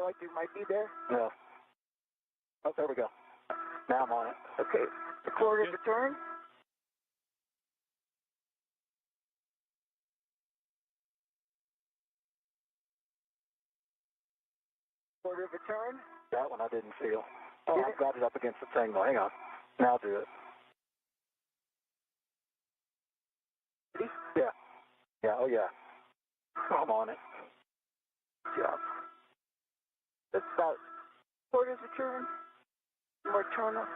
feel like you might be there? No. Oh, there we go. Now I'm on it. Okay. A quarter of a turn. Quarter of a turn. That one I didn't feel. Oh, I've got it up against the thing though. Hang on. Now I'll do it. Yeah. Yeah, oh yeah. I'm on it. Good job. That's about quarter of a turn. More turn up.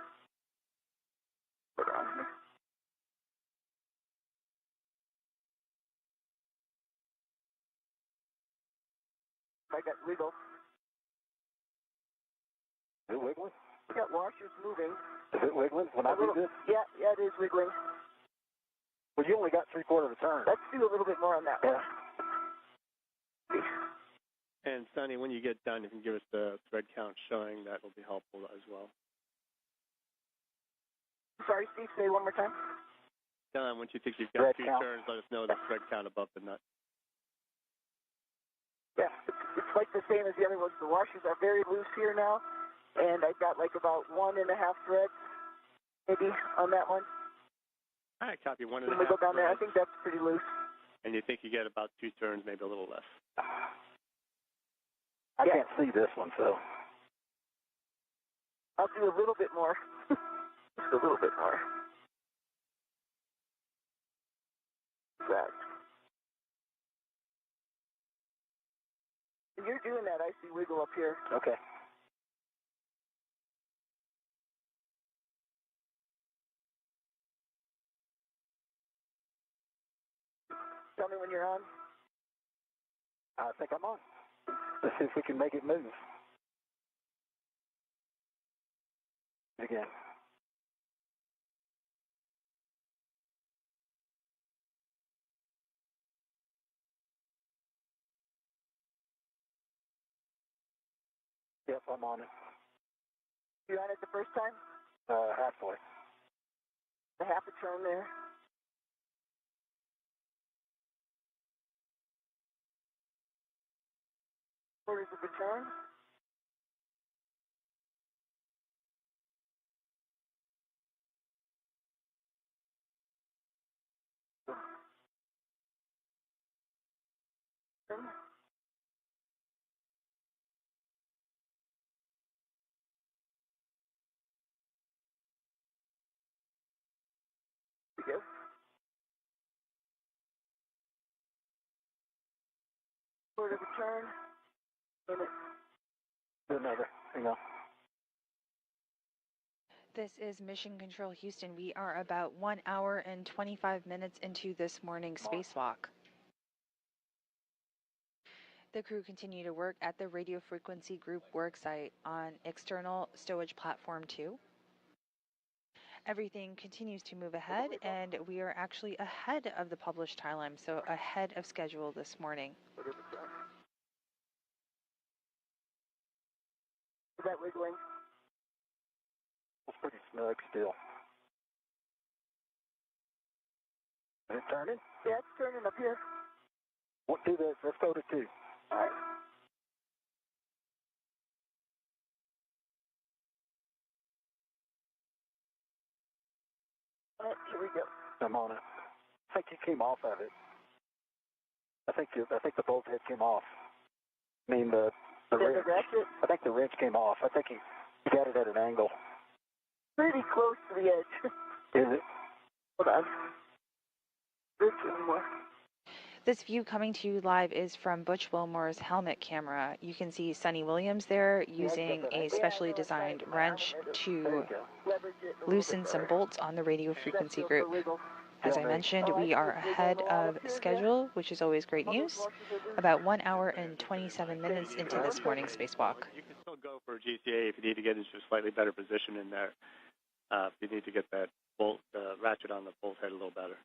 Put on here. I got wiggle. Is it wiggling? We got washers moving. Is it wiggling when I do this? Yeah, it is wiggling. Well, you only got 3/4 of a turn. Let's do a little bit more on that one. And Sonny, when you get done, you can give us the thread count showing. That will be helpful as well. Sorry, Steve, say it one more time. Done. Once you think you've got Thread 2 count. turns, let us know the thread count above the nut. Yeah, it's like the same as the other ones. The washers are very loose here now, and I've got like about 1.5 threads, maybe, on that one. All right, copy 1.5 When we go down there, I threads. think that's pretty loose. And you think you get about 2 turns, maybe a little less. I can't see this one, so. I'll do a little bit more. Just a little bit more. That. When you're doing that, I see wiggle up here. Okay. Tell me when you're on. I think I'm on. Let's see if we can make it move. Again. Yep, I'm on it. You on it the first time? Halfway. The half a turn there. Quarters of a turn. Turn. There we go. Quarter of a turn. Minute. Do another. Hang on. This is Mission Control Houston. We are about 1 hour and 25 minutes into this morning's spacewalk. The crew continue to work at the Radio Frequency Group worksite on external stowage platform 2. Everything continues to move ahead, and we are actually ahead of the published time, so ahead of schedule this morning. Is that wiggling? It's pretty snug still. Is it turning? Yeah, it's turning up here. What do this? Let's go to 2. All right. All right, here we go. I'm on it. I think you came off of it. I think the bolt head came off. I mean the wrench. ratchet? I think the wrench came off. I think he got it at an angle. Pretty close to the edge. Is it? Hold on. There's one more. This view coming to you live is from Butch Wilmore's helmet camera. You can see Sonny Williams there using a specially designed wrench to loosen some bolts on the radio frequency group. As I mentioned, we are ahead of schedule, which is always great news. About 1 hour and 27 minutes into this morning's spacewalk. You can still go for a GCA if you need to get into a slightly better position in there. If you need to get that bolt ratchet on the bolt head a little better.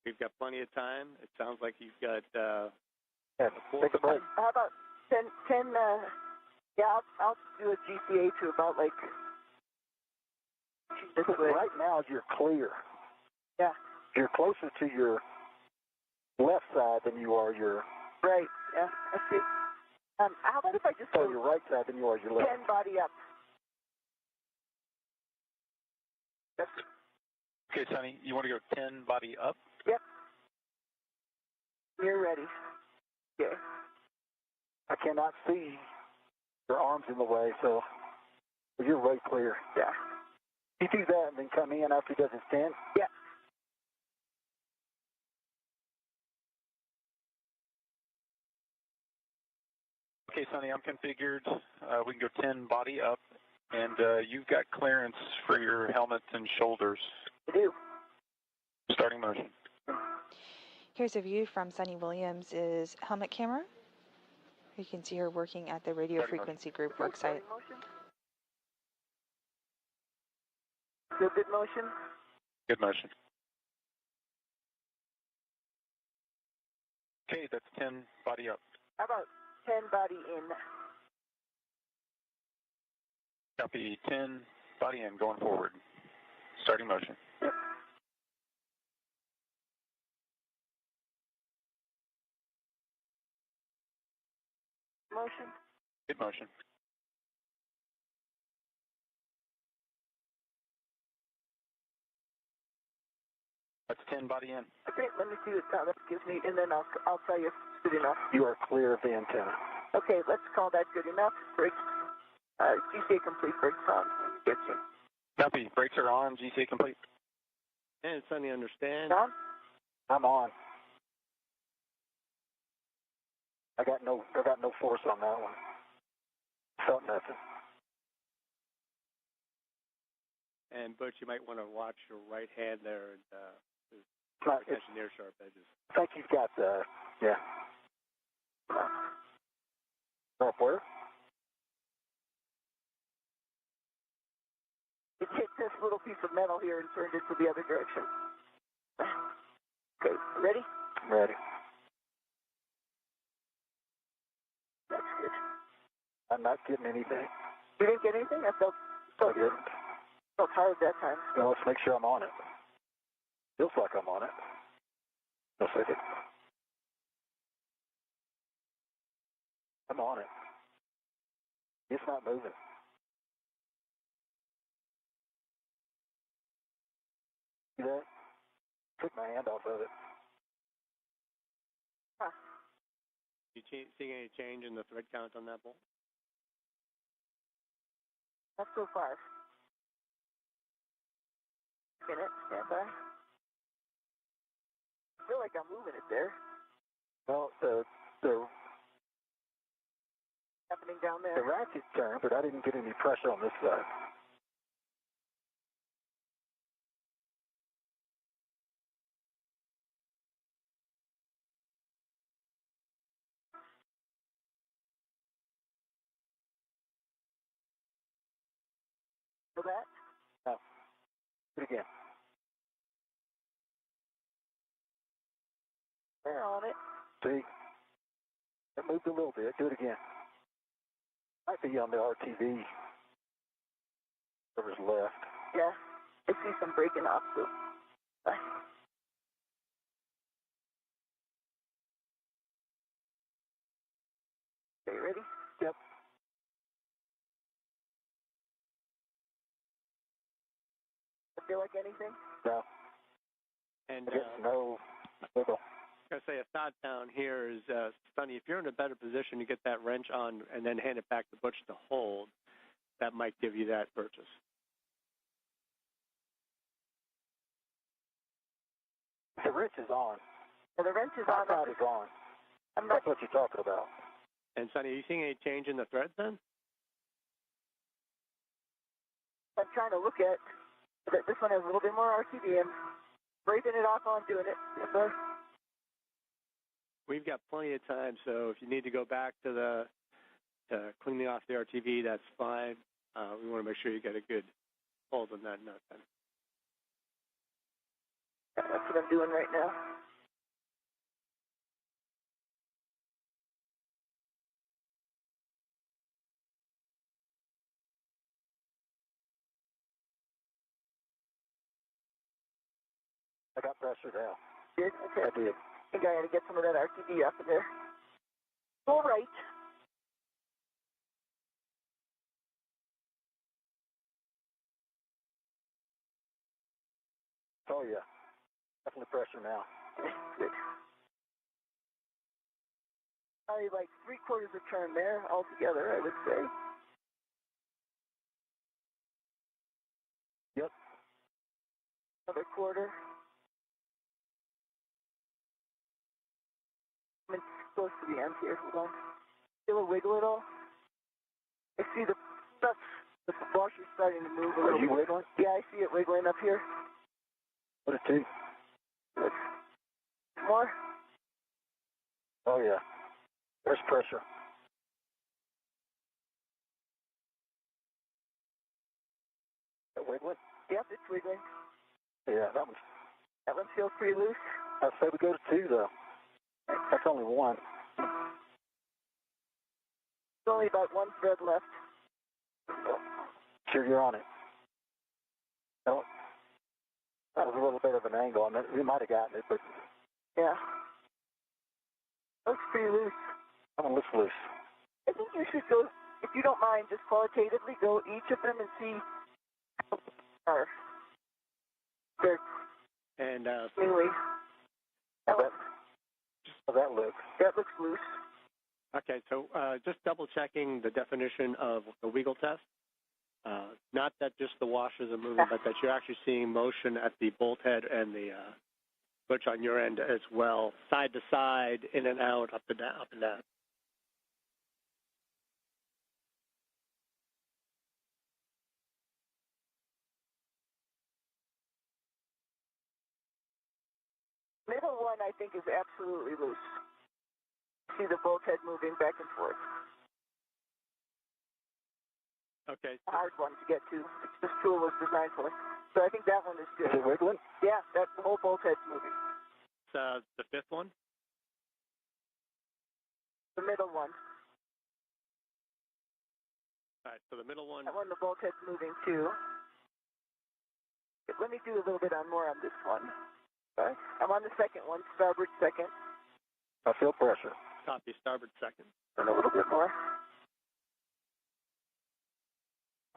We've got plenty of time. It sounds like you've got Take a break. How about 10 yeah, I'll do a GCA to about like... Right now you're clear. Yeah. You're closer to your left side than you are your... Right, yeah, I see. How about if I just So go your right side than you are your left. 10 body up? Yes. Okay, Sonny, you want to go 10 body up? Yep. You're ready. Okay. I cannot see your arms in the way, so you're way clear. Yeah. You do that and then come in after he does his 10? Yeah. Okay, Sonny, I'm configured. We can go 10 body up, and you've got clearance for your helmet and shoulders. I do. Starting motion. Here's a view from Sunny Williams' helmet camera. You can see her working at the radio frequency group work site. Good motion? Good motion. Okay, that's 10 body up. How about 10 body in? Copy, 10 body in, going forward. Starting motion. Yep. Motion? Good motion. That's 10 body in. Okay, let me see what that gives me, and then I'll tell you if it's good enough. You are clear of the antenna. Okay, let's call that good enough. Brakes, GCA complete, brakes on. Get you. Copy, brakes are on, GCA complete. And Sonny, understand? On? I'm on. I got no force on that one. Felt nothing. And Butch, you might want to watch your right hand there and Not, catch near sharp edges. I think you've got the, yeah. Up where? It hit this little piece of metal here and turned it to the other direction. Okay, ready? Ready. That's good. I'm not getting anything. You didn't get anything? I felt didn't. hard that time. Well, let's make sure I'm on it. Feels like I'm on it. No second. I'm on it. It's not moving. See that? Took my hand off of it. Huh. You seeing any change in the thread count on that bolt? Not so far. Minute, stand by. I feel like I'm moving it there. Well, the Happening down there. ratchet turned, but I didn't get any pressure on this side. Feel that? No. Do it again. They're on it. See? It moved a little bit. Do it again. Might be on the RTV. Whoever's left. Yeah. I see some breaking off too. Okay, ready? Yep. Feel like anything? No. And There's no wiggle. I say a thought down here is, Sonny, if you're in a better position to get that wrench on and then hand it back to Butch to hold, that might give you that purchase. The wrench is on. Well, the wrench is My on. side is on. I'm not. That's what you're talking about. And Sonny, are you seeing any change in the threads then? I'm trying to look at. This one has a little bit more RTD. I'm breaking it off on doing it. Yes, sir. We've got plenty of time, so if you need to go back to cleaning off the RTV, that's fine. We want to make sure you get a good hold on that nut then. That's what I'm doing right now. I got pressure now. Did? Okay. I did. I think I got to get some of that RTD up in there. All right. Oh, yeah. Definitely pressure now. Good. Probably like 3/4 a turn there altogether, I would say. Yep. Another quarter. I'm close to the end here. Hold on. Feel a wiggle at all? I see the stuff, the washer's starting to move a little Are you bit. wiggling? Yeah, I see it wiggling up here. What a two. Good. More? Oh, yeah. There's pressure. That wiggling? Yep, it's wiggling. Yeah, that One feels pretty loose. I'd say we go to two, though. That's only one. There's only about one thread left. Sure, you're on it. No, that was a little bit of an angle. I mean, we might have gotten it, but Yeah. Looks pretty loose. that one looks loose. I think you should go, if you don't mind, just qualitatively go each of them and see how they are. They're And really. How's that look? That looks loose. okay, so just double checking the definition of the wiggle test. Not that just the washers are moving, but that you're actually seeing motion at the bolt head and the butch on your end as well, side to side, in and out, up and down, up and down. Middle one, I think, is absolutely loose. See the bolt head moving back and forth. Okay. A hard one to get to. This tool was designed for. So I think that one is good. Is it wiggling? Yeah, that the whole bolt head's moving. The fifth one? The middle one. All right, so the middle one. That one, the bolt head's moving too. Let me do a little bit more on this one. Okay. I'm on the second one, starboard second. I feel pressure. Copy, starboard second. And a little bit more.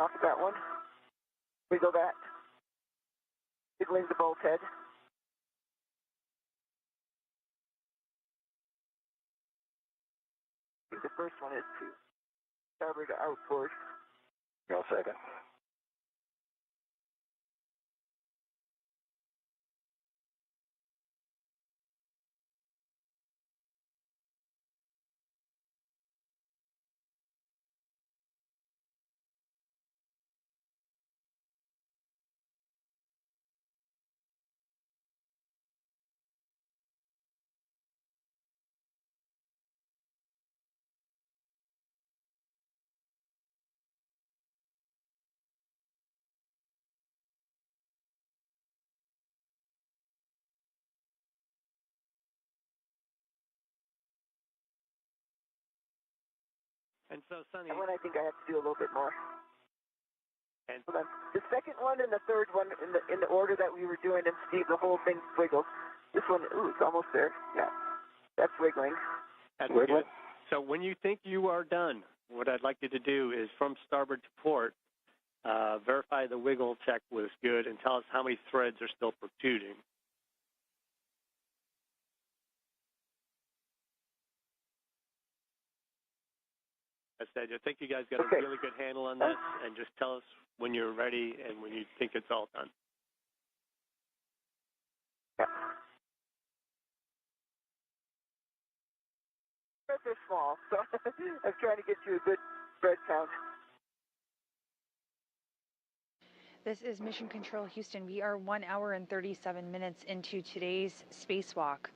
Off of that one. Wiggle that. Wiggling the bolt head. I think the first one is too. Starboard to outboard. Go a second. And so, Sunny. That one I think I have to do a little bit more. And Hold on. The second one and the third one in the order that we were doing, and Steve, the whole thing wiggles. This one, ooh, it's almost there. Yeah, that's wiggling. that's Wiggling? good. So when you think you are done, what I'd like you to do is from starboard to port, verify the wiggle check was good, and tell us how many threads are still protruding. I said, I think you guys got Okay. a really good handle on this, and just tell us when you're ready and when you think it's all done. Yeah. Threads are small, so I'm trying to get you a good thread count. This is Mission Control Houston. We are 1 hour and 37 minutes into today's spacewalk.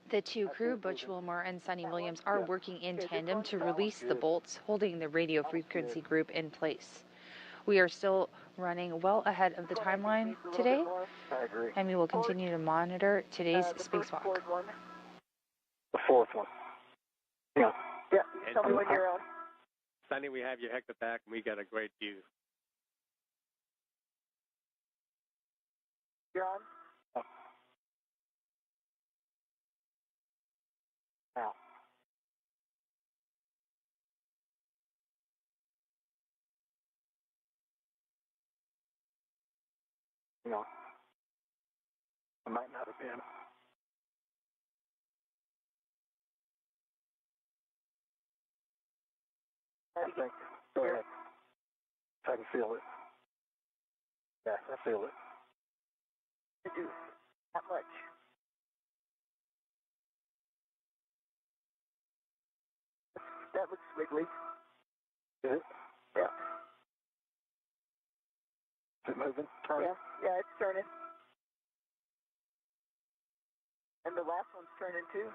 The two crew, Butch Wilmore and Sunny Williams, are working in tandem to release the bolts holding the radio frequency group in place. We are still running well ahead of the timeline today, I agree. and we will continue to monitor today's The first spacewalk. forward one. The fourth one. Yeah. Yeah, And tell me when you're on. Sunny, we have you hecked back, and we got a great view. You're on? Now. No. I might not have been. I think. Go ahead. I can feel it. Yes, I feel it. To do that much. That looks wiggly. Is it? Yeah. Is it moving? Turning? Yeah, it's turning. And the last one's turning too.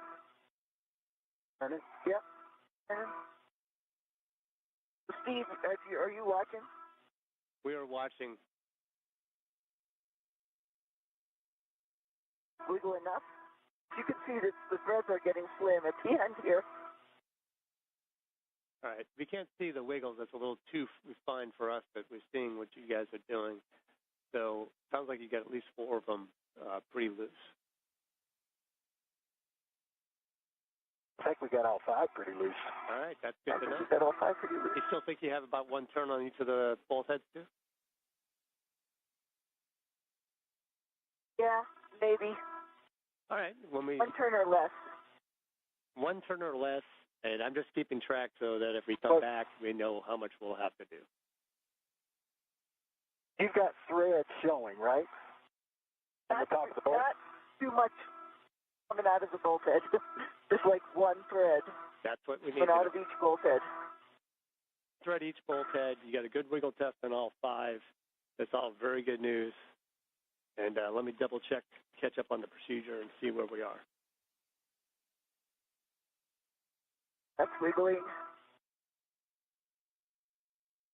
Turning? Yep. Turning. Steve, are you watching? We are watching. Wiggle enough? You can see that the threads are getting slim at the end here. All right. We can't see the wiggles. That's a little too fine for us, but we're seeing what you guys are doing. So sounds like you got at least 4 of them pretty loose. I think we got all 5 pretty loose. All right. That's good to know. You got all 5 pretty loose. You still think you have about 1 turn on each of the bolt heads, too? Yeah, maybe. All right. When we 1 turn or less. 1 turn or less, and I'm just keeping track so that if we come back, we know how much we'll have to do. You've got threads showing, right? On the top of the bolt? Not too much coming out of the bolt head. Just like 1 thread. That's what we need coming to out of each bolt head. Thread each bolt head. You got a good wiggle test on all 5. That's all very good news. And let me double check, catch up on the procedure and see where we are. That's wiggling.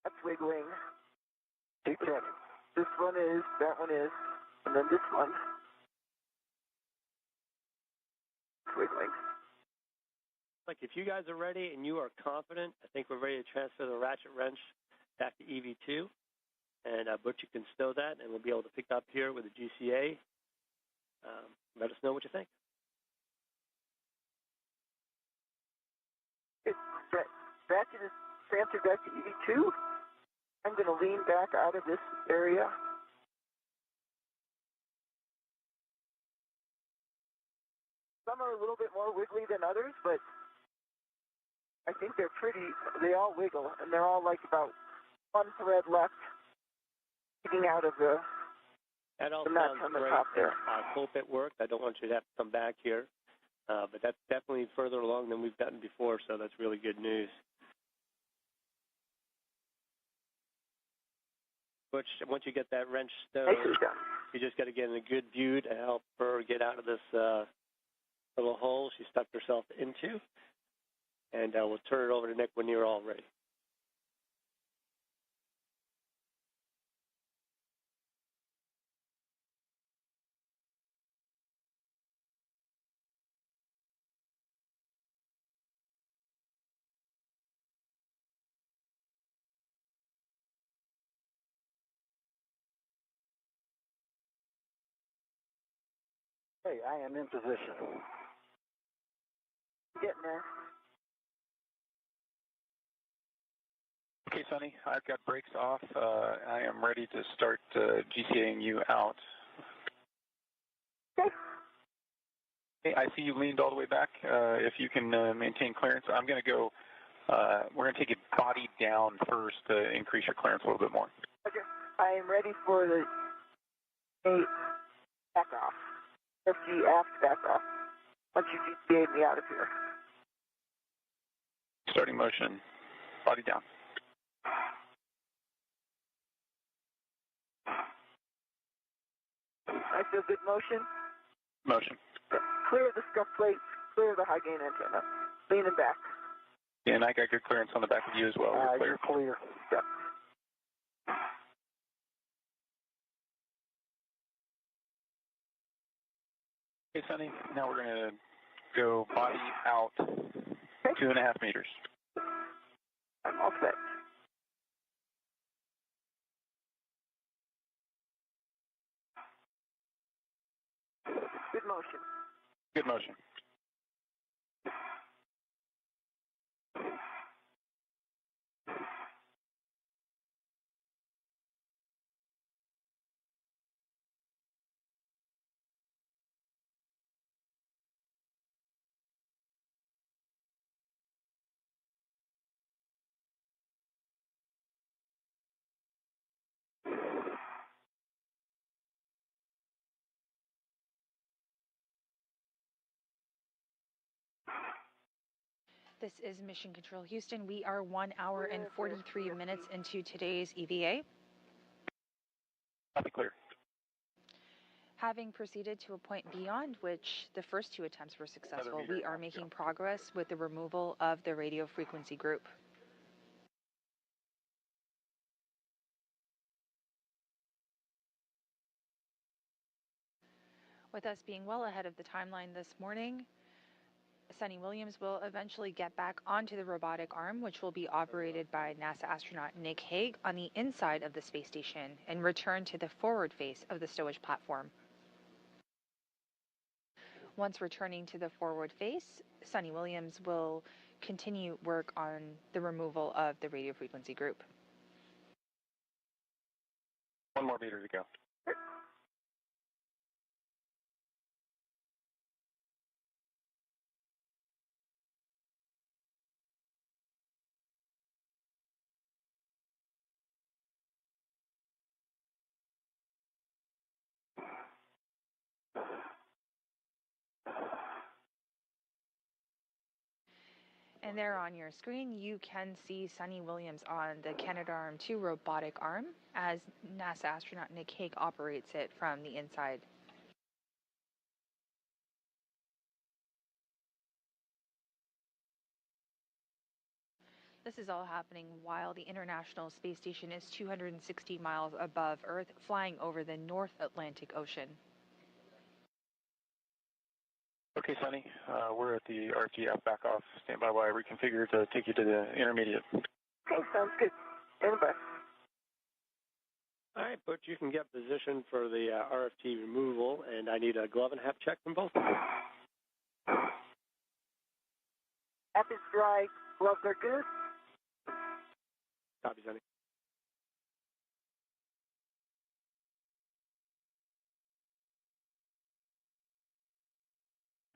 That's wiggling. Keep checking. This one is, that one is, and then this one. It's wiggling. Like if you guys are ready and you are confident, I think we're ready to transfer the ratchet wrench back to EV2. And Butch, you can stow that, and we'll be able to pick up here with the GCA. Let us know what you think. Ratchet is transferred back to EV2. I'm going to lean back out of this area. Some are a little bit more wiggly than others, but I think they all wiggle, and they're all like about 1 thread left sticking out of the nut on the top there. I hope it worked. I don't want you to have to come back here. But that's definitely further along than we've gotten before, so that's really good news. Butch, once you get that wrench stowed, you just got to get in a good view to help her get out of this little hole she stuck herself into. And we'll turn it over to Nick when you're all ready. Hey, I am in position. Getting there. Okay, Sunny, I've got brakes off. I am ready to start GCAing you out. Okay. Okay, I see you leaned all the way back. If you can maintain clearance, I'm going to go, we're going to take it body down first to increase your clearance a little bit more. Okay. I am ready for the back off. FG aft back off. Once you GCA'd me out of here. Starting motion, body down. I feel good motion. Motion. Clear the scuff plate, clear the high gain antenna. Leaning back. And I got good clearance on the back of you as well. You're clear. Yep. Okay, Sunny, now we're going to go body out 2.5 meters. I'm all set. Good motion. Good motion. This is Mission Control Houston. We are 1 hour and 43 minutes into today's EVA. Copy, clear. Having proceeded to a point beyond which the first two attempts were successful, we are making progress with the removal of the radio frequency group. With us being well ahead of the timeline this morning, Suni Williams will eventually get back onto the robotic arm, which will be operated by NASA astronaut Nick Hague on the inside of the space station, and return to the forward face of the stowage platform. Once returning to the forward face, Suni Williams will continue work on the removal of the radio frequency group. 1 more meter to go. And there on your screen, you can see Suni Williams on the Canadarm2 robotic arm as NASA astronaut Nick Hague operates it from the inside. This is all happening while the International Space Station is 260 miles above Earth, flying over the North Atlantic Ocean. Okay, Sunny, we're at the RFG back off. Stand by while I reconfigure to take you to the intermediate. Okay, sounds good. Stand by. All right, Butch, you can get positioned for the RFT removal, and I need a glove and hat check from both of you. App is dry. Gloves are good. Copy, Sunny.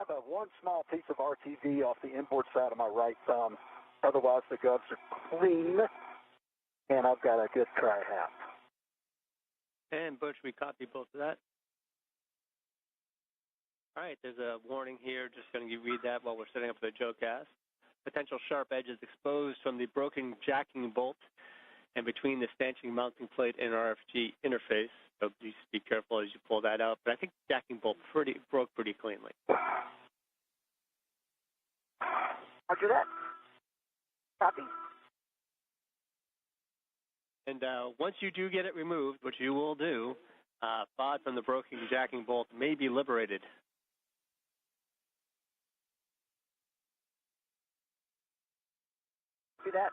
I have one small piece of RTV off the inboard side of my right thumb. Otherwise, the gloves are clean, and I've got a good try hat. And Butch, we copy both of that. All right, there's a warning here. Just going to read that while we're setting up the JOCAS. Potential sharp edges exposed from the broken jacking bolt and between the stanching mounting plate and RFG interface. So just be careful as you pull that out. But I think the jacking bolt broke pretty cleanly. Roger that. Copy. And once you do get it removed, which you will do, FOD from the broken jacking bolt may be liberated. Do that.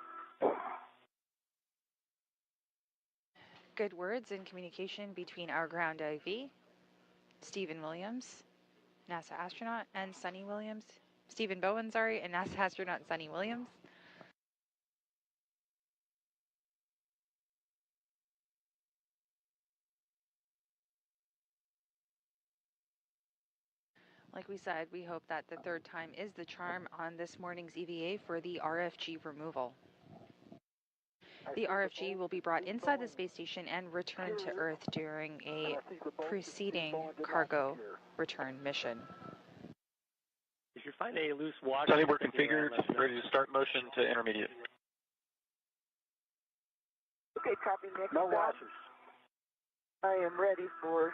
Good words and communication between our ground IV, Stephen Williams, NASA astronaut, and Suni Williams. Stephen Bowen, and NASA astronaut Suni Williams. Like we said, we hope that the third time is the charm on this morning's EVA for the RFG removal. The RFG will be brought inside the space station and returned to Earth during a preceding cargo return mission. If you find a loose washer... Sunny, we're configured, ready to start motion to intermediate. Okay, copy, Nick. No washers. I am ready for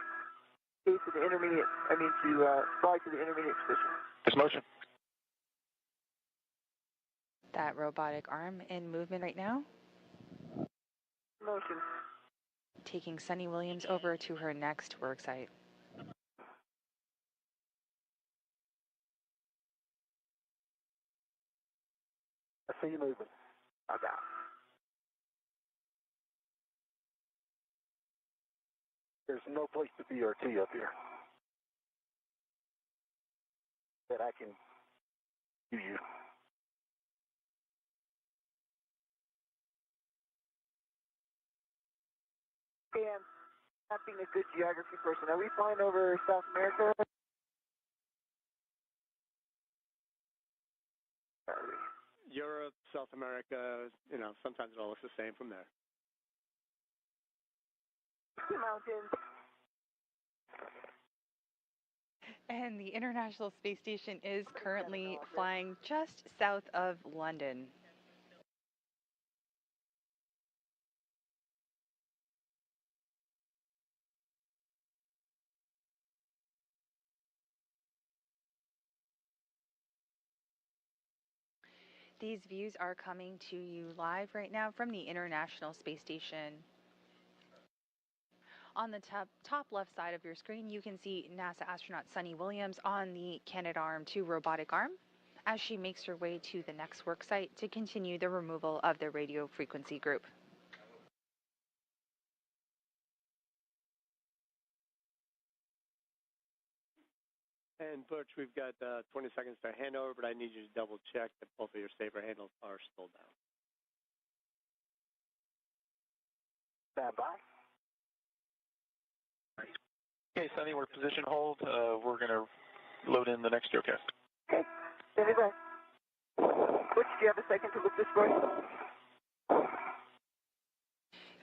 to the intermediate. To fly to the intermediate position. Just motion. That robotic arm in movement right now. Motion. Taking Suni Williams over to her next work site. I see you moving. I got. There's no place to BRT up here that I can give you. Okay, I'm not being a good geography person. Are we flying over South America? Europe, South America, sometimes it all looks the same from there. Mountains. And the International Space Station is currently flying just south of London. These views are coming to you live right now from the International Space Station. On the top left side of your screen, you can see NASA astronaut Suni Williams on the Canadarm2 robotic arm as she makes her way to the next work site to continue the removal of the radio frequency group. And Butch, we've got 20 seconds to hand over, but I need you to double check that both of your safer handles are still down. Stand by. Okay, Sunny, we're position hold. We're going to load in the next showcast. Okay, stand by. Butch, do you have a second to look this way?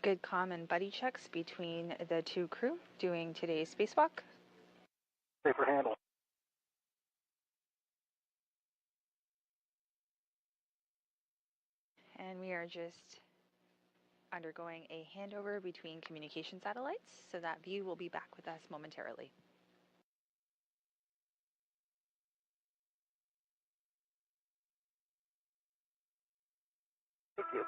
Good common buddy checks between the two crew doing today's spacewalk. Safer handle. And we are just undergoing a handover between communication satellites, so that view will be back with us momentarily. Thank you.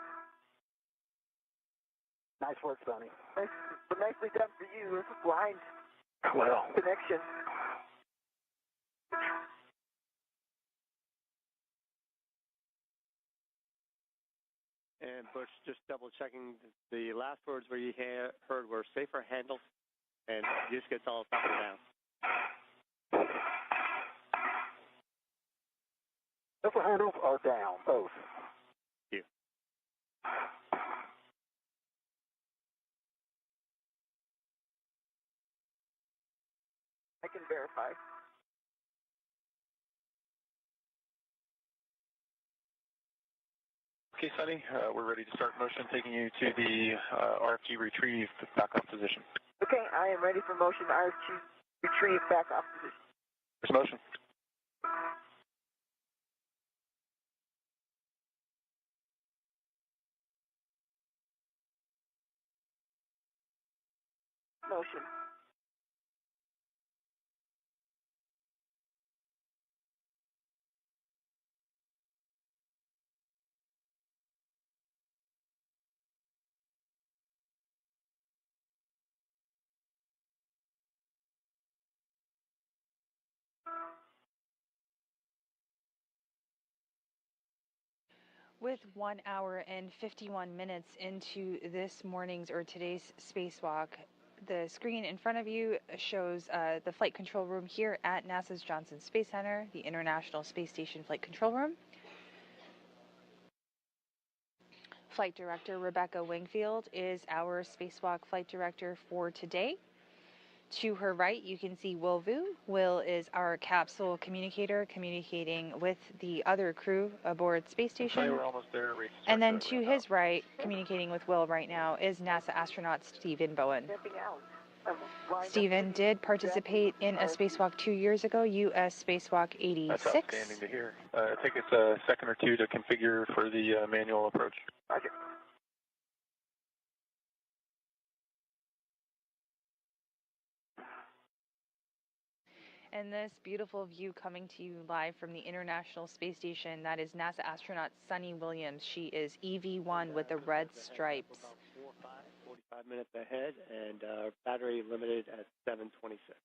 Nice work, Sonny. Nice, but nicely done for you. It's a blind Well, connection. And Butch, just double checking, the last words where you heard were safer handles, and you just get all up and down. safer handles are down, both. Thank you. I can verify. Okay, Sunny, we're ready to start motion, taking you to the RFG retrieve back-off position. Okay, I am ready for motion. RFG retrieve back off position. There's motion. Motion. With 1 hour and 51 minutes into this morning's or today's spacewalk, the screen in front of you shows the flight control room here at NASA's Johnson Space Center, the International Space Station Flight Control Room. Flight Director Rebecca Wingfield is our spacewalk flight director for today. To her right, you can see Will Vu. Will is our capsule communicator communicating with the other crew aboard Space Station. We're almost there. And then to his right, communicating with Will right now, is NASA astronaut Stephen Bowen. Stephen did participate in a spacewalk 2 years ago, US Spacewalk 86. That's outstanding to hear. Take us a second or two to configure for the manual approach. Roger. And this beautiful view coming to you live from the International Space Station, that is NASA astronaut Suni Williams. She is EV1 with the red stripes. 45 minutes ahead, and battery limited at 726.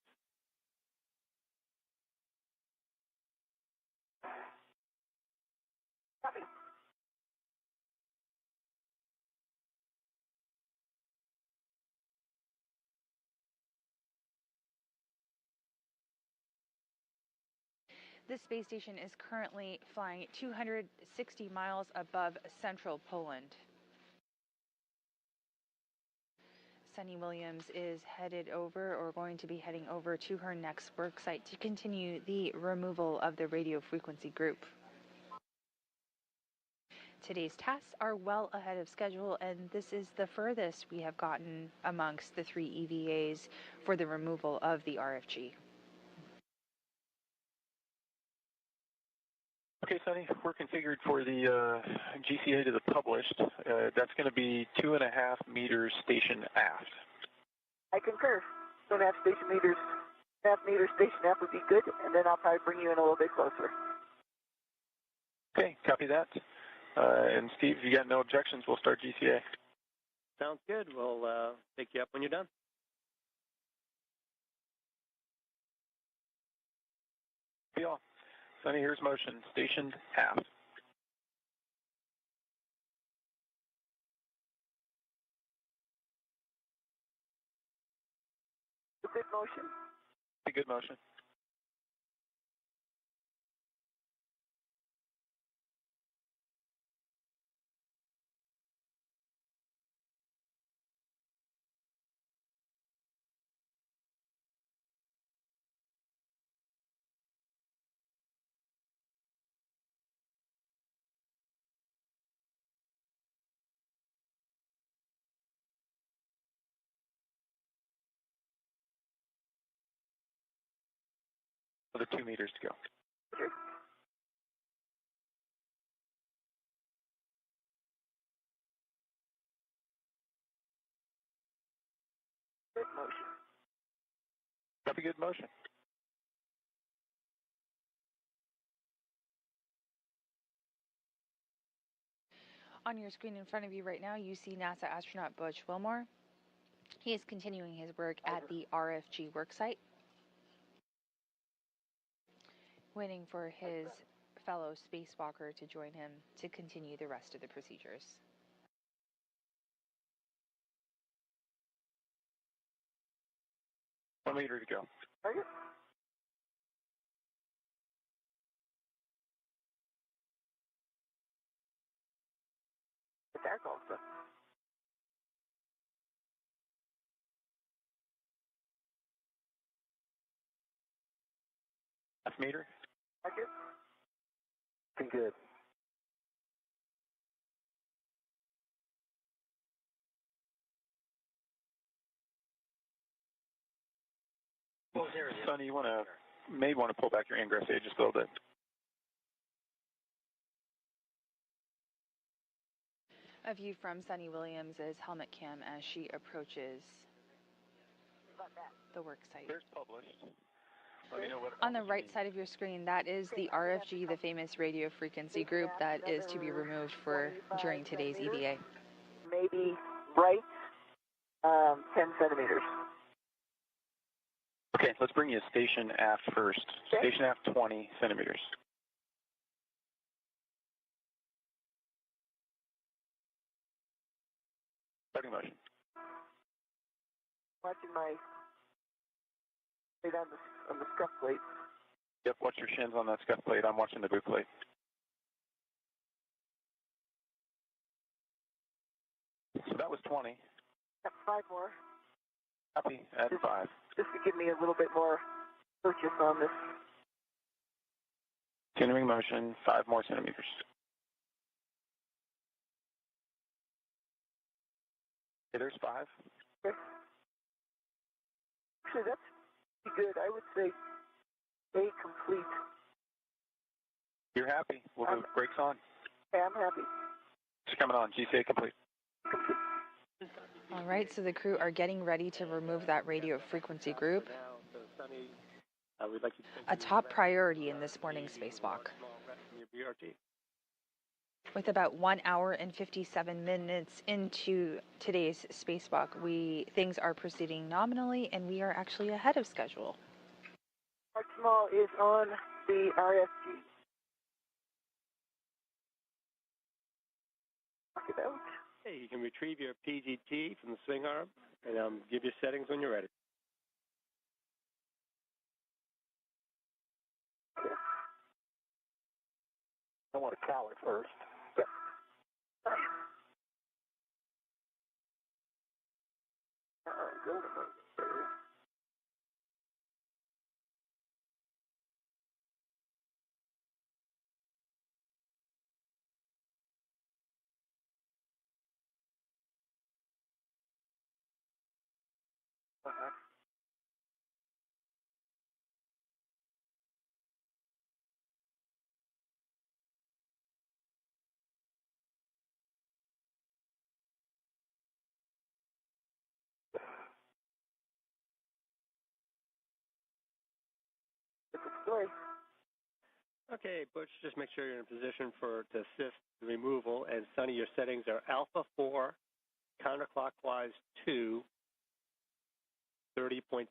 Copy. This space station is currently flying 260 miles above central Poland. Suni Williams is headed over, or going to be heading over, to her next work site to continue the removal of the radio frequency group. Today's tasks are well ahead of schedule, and this is the furthest we have gotten amongst the 3 EVAs for the removal of the RFG. Okay, Sunny, we're configured for the GCA to the published. That's going to be 2.5 meters station aft. I concur. 2.5 station meters, 2.5 meters station aft would be good, and then I'll probably bring you in a little bit closer. Okay, copy that. And Steve, if you got no objections, we'll start GCA. Sounds good. We'll pick you up when you're done. Be all. Sunny, here's motion. Stationed aft. A good motion. A good motion. Another 2 meters to go. Good motion. Copy, good motion. On your screen in front of you right now, you see NASA astronaut Butch Wilmore. He is continuing his work at the RFG worksite, waiting for his fellow spacewalker to join him to continue the rest of the procedures. One meter to go. Are you? That's also. Half meter. Are you? Be good. Sonny, you may want to pull back your ingress aid just a little bit. A view from Sunny Williams' helmet cam as she approaches the work site. There's published. Let me know what On the right side of your screen, that is the RFG, the famous radio frequency group that is to be removed during today's EVA. Maybe right 10 centimeters. Okay, let's bring you station aft first. Okay. Station aft 20 centimeters. Starting motion. Watching my plate on the scuff plate. Yep, watch your shins on that scuff plate. I'm watching the boot plate. So that was 20. Got 5 more. Copy, add 5. Just to give me a little bit more purchase on this. Continuing motion, 5 more centimeters. Okay, there's 5. Okay. Actually, that's pretty good. I would say A complete. You're happy? We'll do brakes on. Yeah, I'm happy. It's coming on. GCA complete. All right, so the crew are getting ready to remove that radio frequency group. A top priority in this morning's spacewalk. With about 1 hour and 57 minutes into today's spacewalk, things are proceeding nominally, and we are actually ahead of schedule. Mark Small is on the RFG. Talk it out. Hey, you can retrieve your PGT from the swing arm and give your settings when you're ready. I want to cow it first. Yep. Good. display. Okay, Butch, just make sure you're in a position to assist the removal. And Sunny, your settings are alpha 4, counterclockwise 2, 30.5.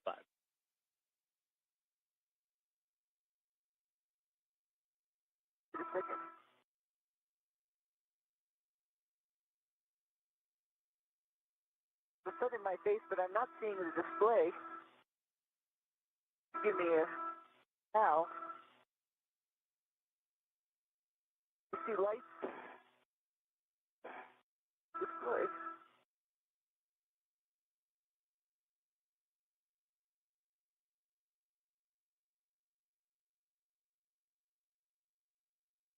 Just a second. The sun in my face, but I'm not seeing the display. Give me a now. You see lights? Display.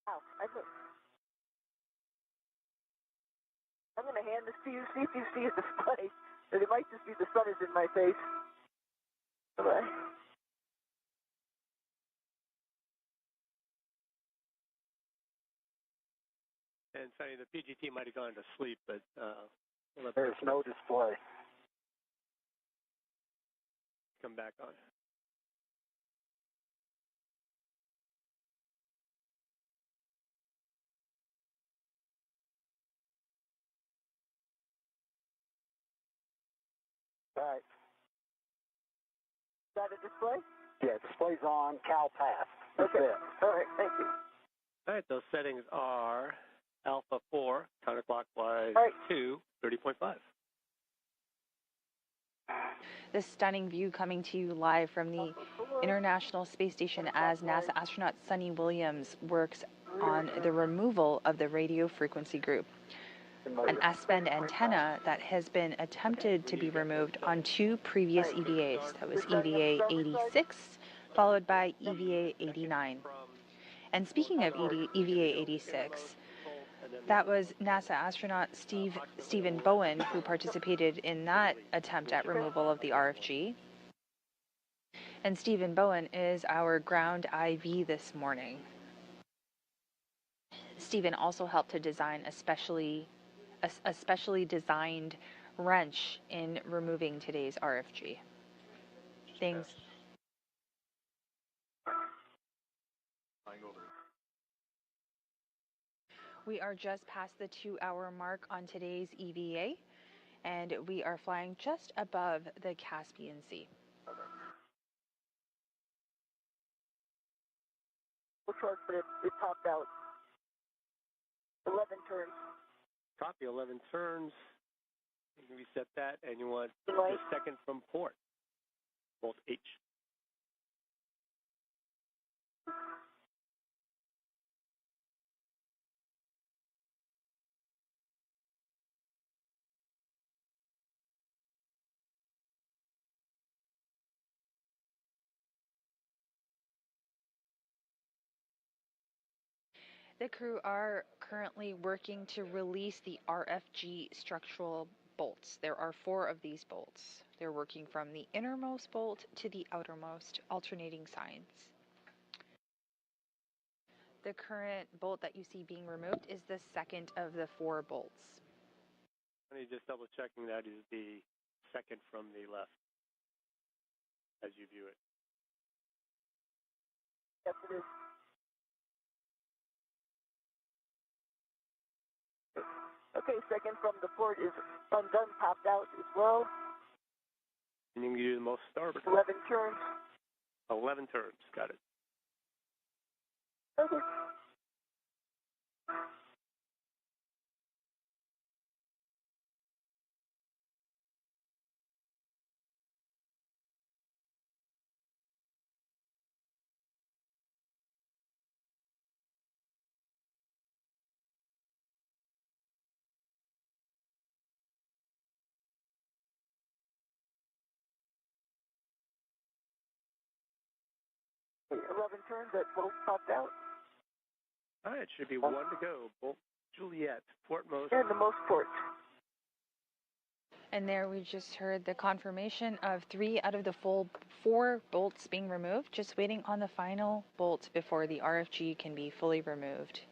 Wow, I'm going to hand this to you, see if you see a display. But it might just be the sun is in my face. Bye-bye. And Sunny, the PGT might have gone to sleep, but There's no display. come back on. All right. Is that a display? Yeah, display's on. Cal passed. That's Okay. it. All right, thank you. All right, those settings are alpha 4, counterclockwise Right. 2, 30.5. This stunning view coming to you live from the International Space Station as NASA astronaut Suni Williams works on the removal of the radio frequency group, an S-band antenna that has been attempted to be removed on 2 previous EVAs. That was EVA 86 followed by EVA 89. And speaking of EVA 86, that was NASA astronaut Stephen Bowen who participated in that attempt at removal of the RFG. And Stephen Bowen is our ground IV this morning. Stephen also helped to design a specially designed wrench in removing today's RFG. Things. We are just past the 2-hour mark on today's EVA, and we are flying just above the Caspian Sea. Looks like it topped out. 11 turns. Copy, 11 turns. You can reset that, and you want Right. the second from port, Bolt H. The crew are currently working to release the RFG structural bolts. There are 4 of these bolts. They're working from the innermost bolt to the outermost, alternating signs. The current bolt that you see being removed is the second of the 4 bolts. Just double checking that is the second from the left as you view it. Yes, it is. Okay, second from the port is undone, popped out as well. And you can do the most starboard. 11 turns. 11 turns, got it. Okay. Okay, 11 turns, that both popped out. All right, should be 1 to go. Bolt Juliet, portmost. And the most port. And there we just heard the confirmation of 3 out of the full 4 bolts being removed, just waiting on the final bolt before the RFG can be fully removed.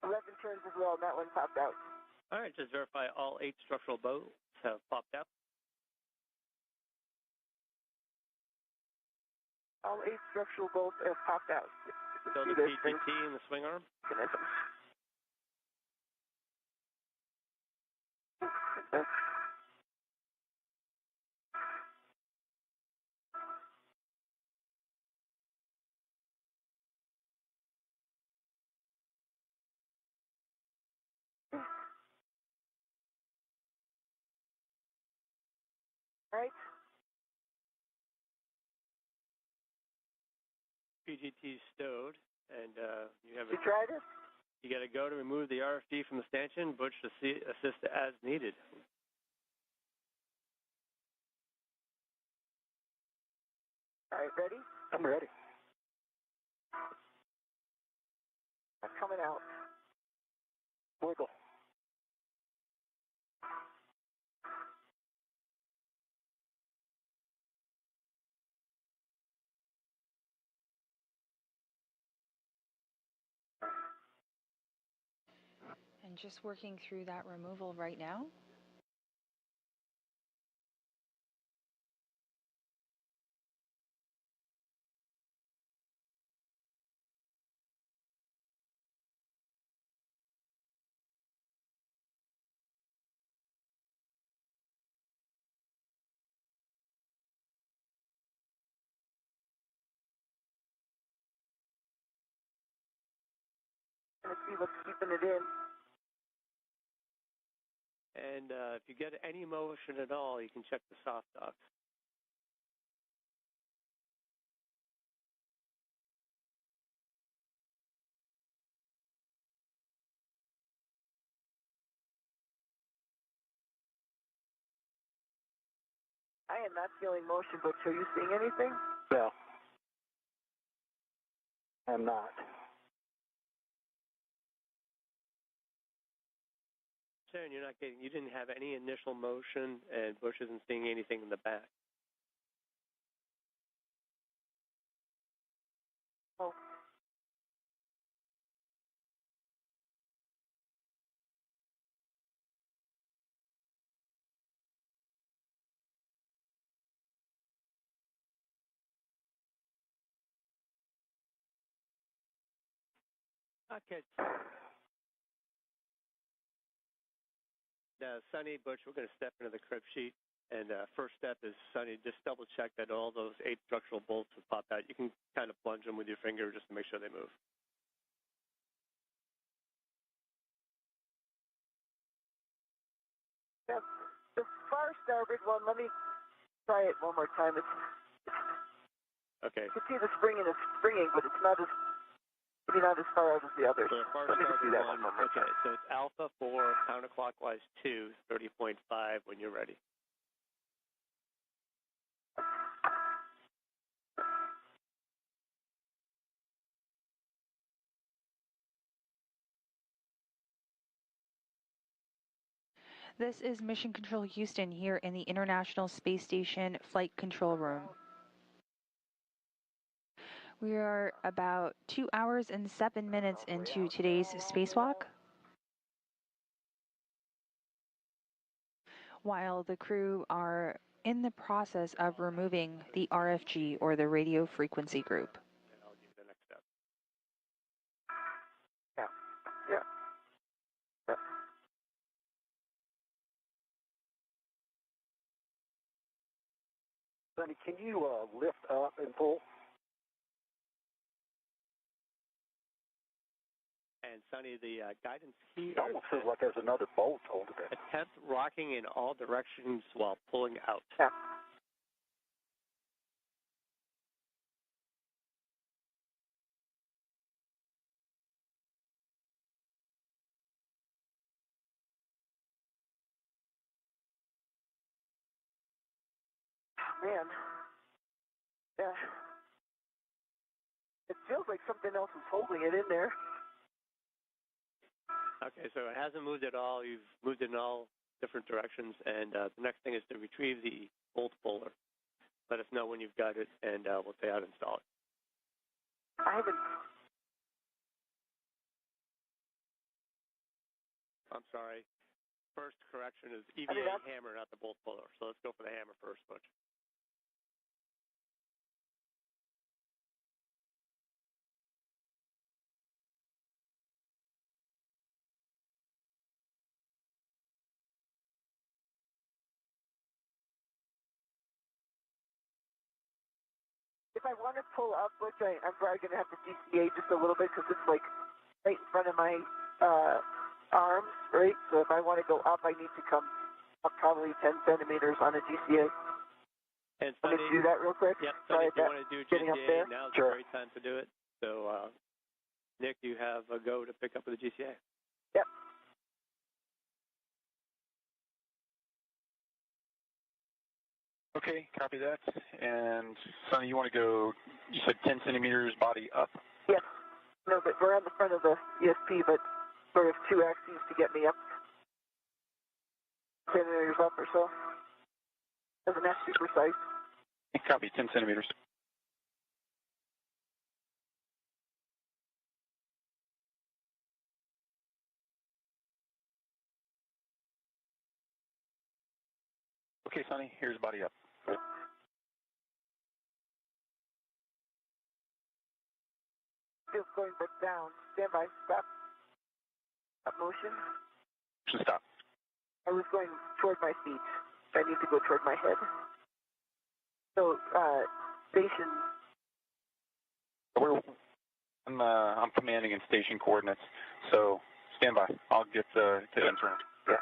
11 turns as well, and that one popped out. All right, just verify all 8 structural bolts have popped out. All 8 structural bolts have popped out. Still the PGT and the swing arm? Mechanism. Right. PGT stowed, and you have You tried it? You got to go to remove the RFD from the stanchion. Butch to assist as needed. All right, ready? I'm ready. I'm coming out. Wiggle. And just working through that removal right now. Let's see what's keeping it in. And if you get any motion at all, you can check the soft docks. I am not feeling motion, but are you seeing anything? No. I'm not. Sharon, you didn't have any initial motion, and Butch isn't seeing anything in the back. Oh. Okay. Now, Sunny, Butch, we're going to step into the crib sheet. And first step is, Sunny, just double check that all those 8 structural bolts have popped out. You can kind of plunge them with your finger just to make sure they move. Yeah, the far starboard one, let me try it one more time. Okay. You can see the springing is springing, but it's not as far out as the others. So the far Let me just do starboard that one, one more okay, time. so it's alpha 4, counterclockwise 2, 30.5 when you're ready. This is Mission Control Houston here in the International Space Station Flight Control Room. We are about 2 hours and 7 minutes into today's spacewalk. While the crew are in the process of removing the RFG, or the radio frequency group. And I'll give you the next step. Yeah. Sonny, can you lift up and pull? And Sunny, the guidance here It almost feels like there's another bolt holding it. attempt rocking in all directions while pulling out. Yeah. Man. Yeah. It feels like something else is holding it in there. Okay, so it hasn't moved at all. You've moved in all different directions, and the next thing is to retrieve the bolt puller. Let us know when you've got it, and we'll say how to install it. I haven't. I'm sorry. First correction is EVA hammer, not the bolt puller. So let's go for the hammer first, Butch. If I want to pull up, which I'm probably going to have to DCA just a little bit because it's like right in front of my arms, right? So if I want to go up, I need to come up probably 10 centimeters on a DCA. And Let me do that real quick. Yep, Sunny, if you want to do GCA, now's a great time to do it. So, Nick, you have a go to pick up with the GCA. Yep. Okay, copy that. And Sonny, you want to go, you said 10 centimeters body up? Yes. No, but we're on the front of the ESP, but sort of two axes to get me up. 10 centimeters up or so. Doesn't have to be precise. Copy, 10 centimeters. Okay, Sonny, here's body up. Still going back down. Stand by. Stop. Stop motion. Stop. I was going toward my feet. I need to go toward my head. So, station. I'm commanding in station coordinates, so stand by. I'll get to enter. Yeah.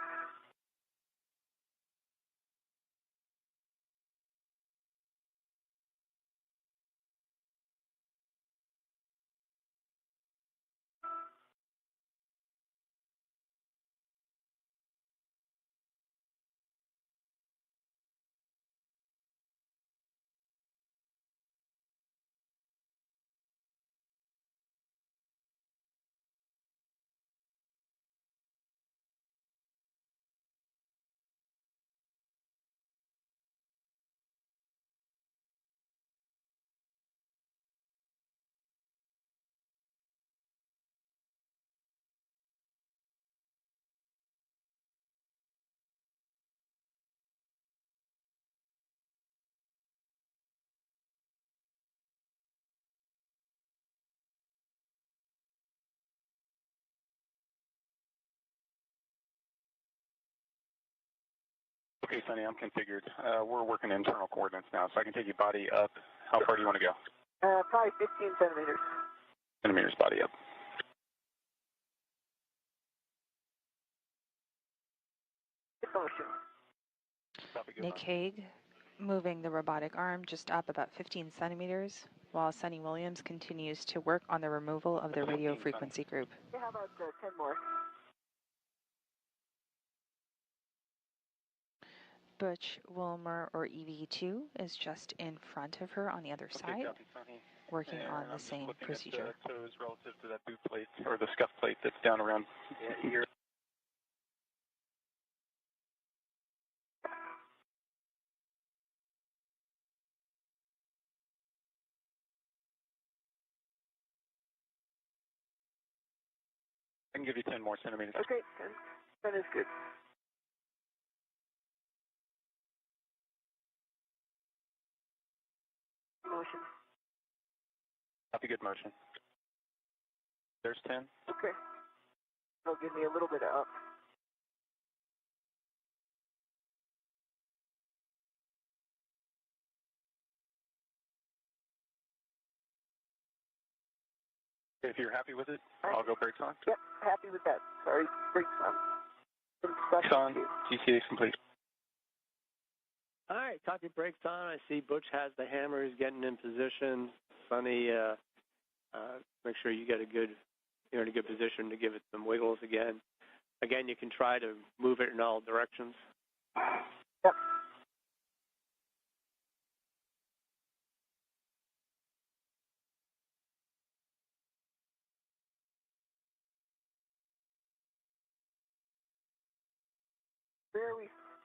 Okay, Sonny, I'm configured. We're working internal coordinates now, so I can take you body up. How far do you want to go? Probably 15 centimeters. Centimeters body up. Motion. Nick Hague moving the robotic arm just up about 15 centimeters while Sunny Williams continues to work on the removal of the radio frequency group. Yeah, how about 10 more? Butch Wilmore, or EV2, is just in front of her on the other side, working on the same procedure. At, toes relative to that boot plate or the scuff plate that's down around here. I can give you 10 more centimeters. Okay, 10 is good. Motion. Copy, good motion. There's 10. Okay. That'll give me a little bit of up. If you're happy with it, I'll go brakes on. Yep, happy with that. Sorry, brakes on. Brakes on, GCA complete. All right, copy, brakes on. I see Butch has the hammer. He's getting in position. Sunny, make sure you get you're in a good position to give it some wiggles again. Again, you can try to move it in all directions. Yep.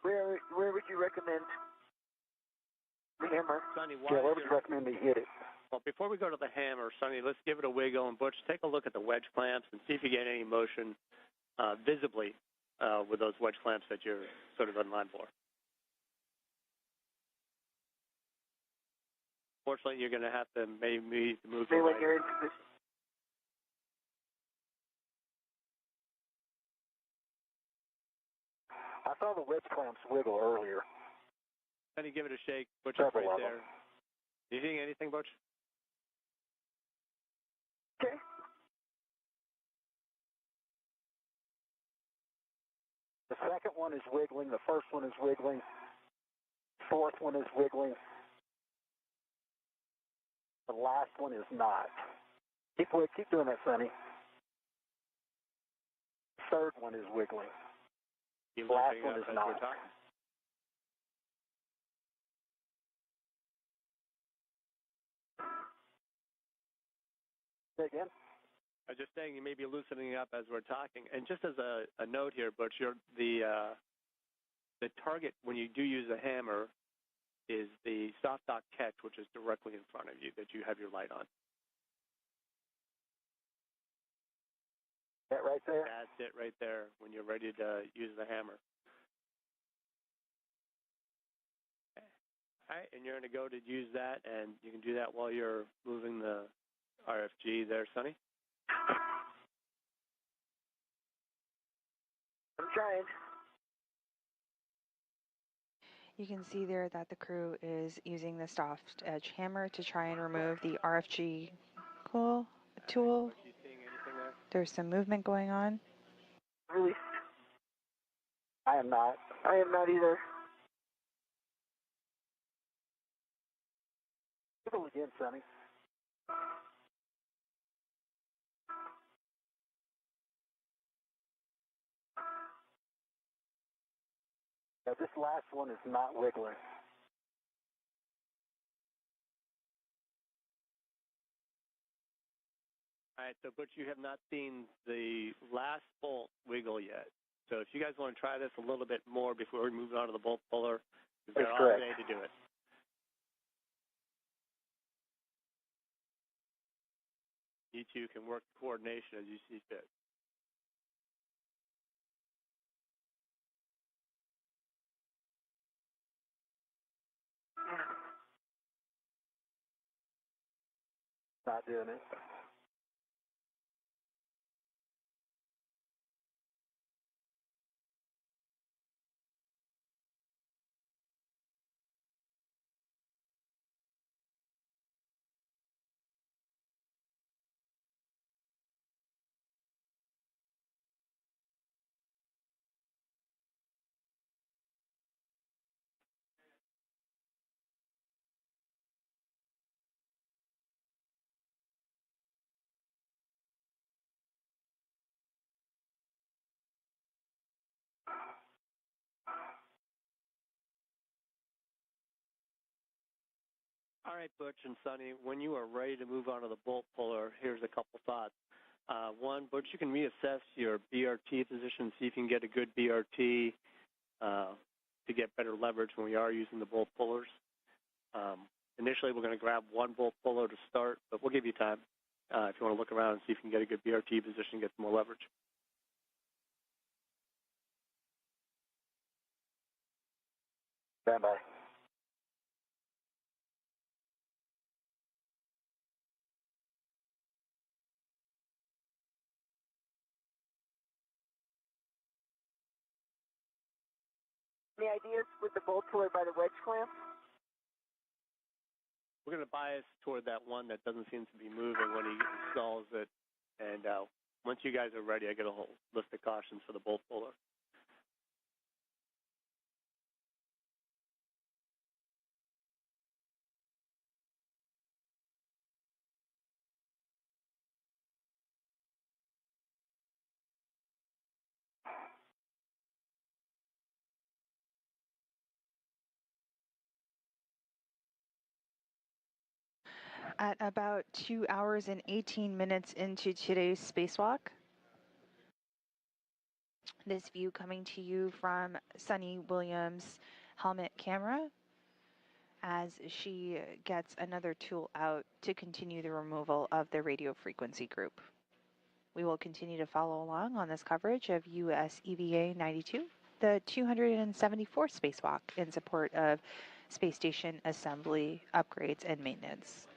Where would you recommend the hammer? Sunny, where would you recommend me hit it? Well, before we go to the hammer, Sunny, let's give it a wiggle. And Butch, take a look at the wedge clamps and see if you get any motion visibly with those wedge clamps that you're sort of in line for. Fortunately, you're going to have to maybe move your when you're in position. I saw the wedge clamps wiggle earlier. Then you give it a shake. Butch is Several right of there. them. Do you seeing anything, Butch? Okay. The second one is wiggling. The first one is wiggling. Fourth one is wiggling. The last one is not. Keep doing that, Sonny. Third one is wiggling. The last one is not. Say again? I'm just saying you may be loosening up as we're talking. And just as a note here, Butch, the target when you do use a hammer is the soft dock catch, which is directly in front of you that you have your light on. That right there? That's it right there when you're ready to use the hammer. Okay. All right, and you're going to go to use that, and you can do that while you're moving the RFG there, Sonny. I'm trying. You can see there that the crew is using the soft edge hammer to try and remove the RFG tool. Are you seeing anything there? There's some movement going on. Really? I am not. I am not either. Wiggle again, Sonny. Now, this last one is not wiggling. All right, so Butch, you have not seen the last bolt wiggle yet. So if you guys want to try this a little bit more before we move on to the bolt puller, we've got all day to do it. You two can work the coordination as you see fit. Not doing it. All right, Butch and Sonny, when you are ready to move on to the bolt puller, here's a couple thoughts. One, Butch, you can reassess your BRT position, see if you can get a good BRT to get better leverage when we are using the bolt pullers. Initially, we're going to grab one bolt puller to start, but we'll give you time if you want to look around and see if you can get a good BRT position and get some more leverage. Stand by. Any ideas with the bolt puller by the wedge clamp? We're going to bias toward that one that doesn't seem to be moving when he installs it. And once you guys are ready, I get a whole list of cautions for the bolt puller. At about 2 hours and 18 minutes into today's spacewalk, this view coming to you from Sunny Williams' helmet camera as she gets another tool out to continue the removal of the radio frequency group. We will continue to follow along on this coverage of US EVA 92, the 274th spacewalk in support of space station assembly, upgrades, and maintenance.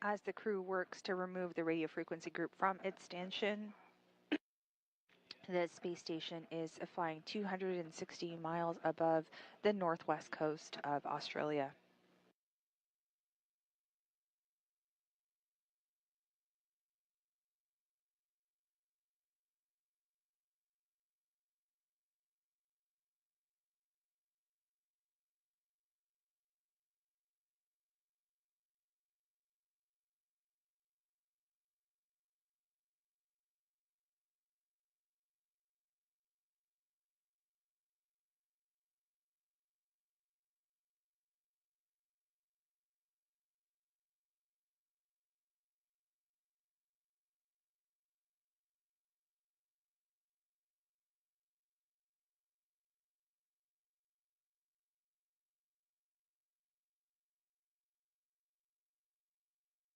As the crew works to remove the radio frequency group from its stanchion, the space station is flying 260 miles above the northwest coast of Australia.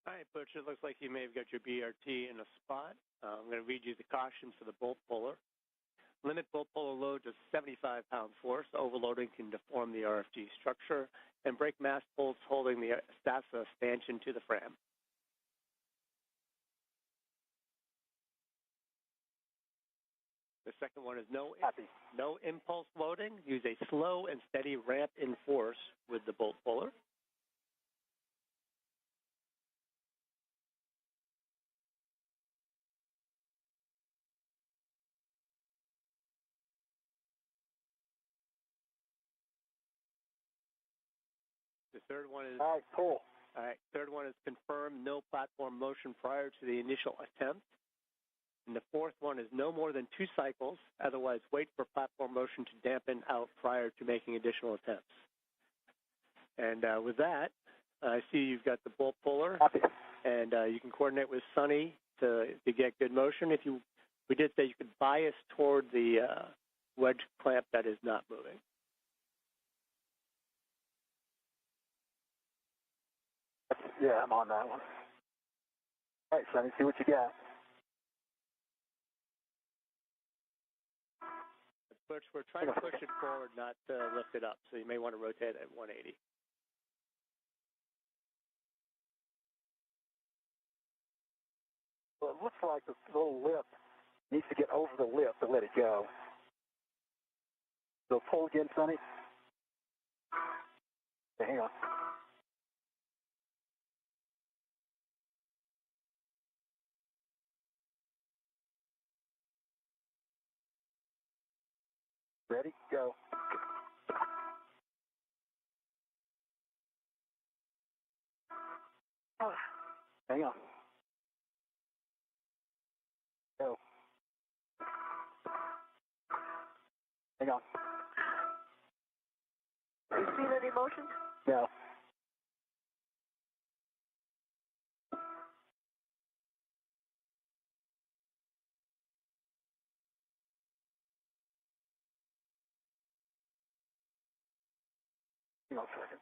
All right, Butch, it looks like you may have got your BRT in a spot. I'm going to read you the cautions for the bolt puller. Limit bolt puller load to 75-pound force. Overloading can deform the RFG structure and break mast bolts holding the STASA stanchion to the frame. The second one is no impulse loading. Use a slow and steady ramp in force with the bolt puller. The third one is cool. All right. Third one is confirm no platform motion prior to the initial attempt. And the fourth one is no more than 2 cycles. Otherwise, wait for platform motion to dampen out prior to making additional attempts. And with that, I see you've got the bolt puller, and you can coordinate with Suni to get good motion. We did say you could bias toward the wedge clamp that is not moving. Yeah, I'm on that one. All right, Sonny, see what you got. Butch, we're trying to push it forward, not lift it up, so you may want to rotate at 180. Well, it looks like the little lip needs to get over the lip to let it go. So pull again, Sonny. Okay, hang on. Ready? Go. Hang on. Go. Hang on. Have you seen any motion? No. Hang on a second.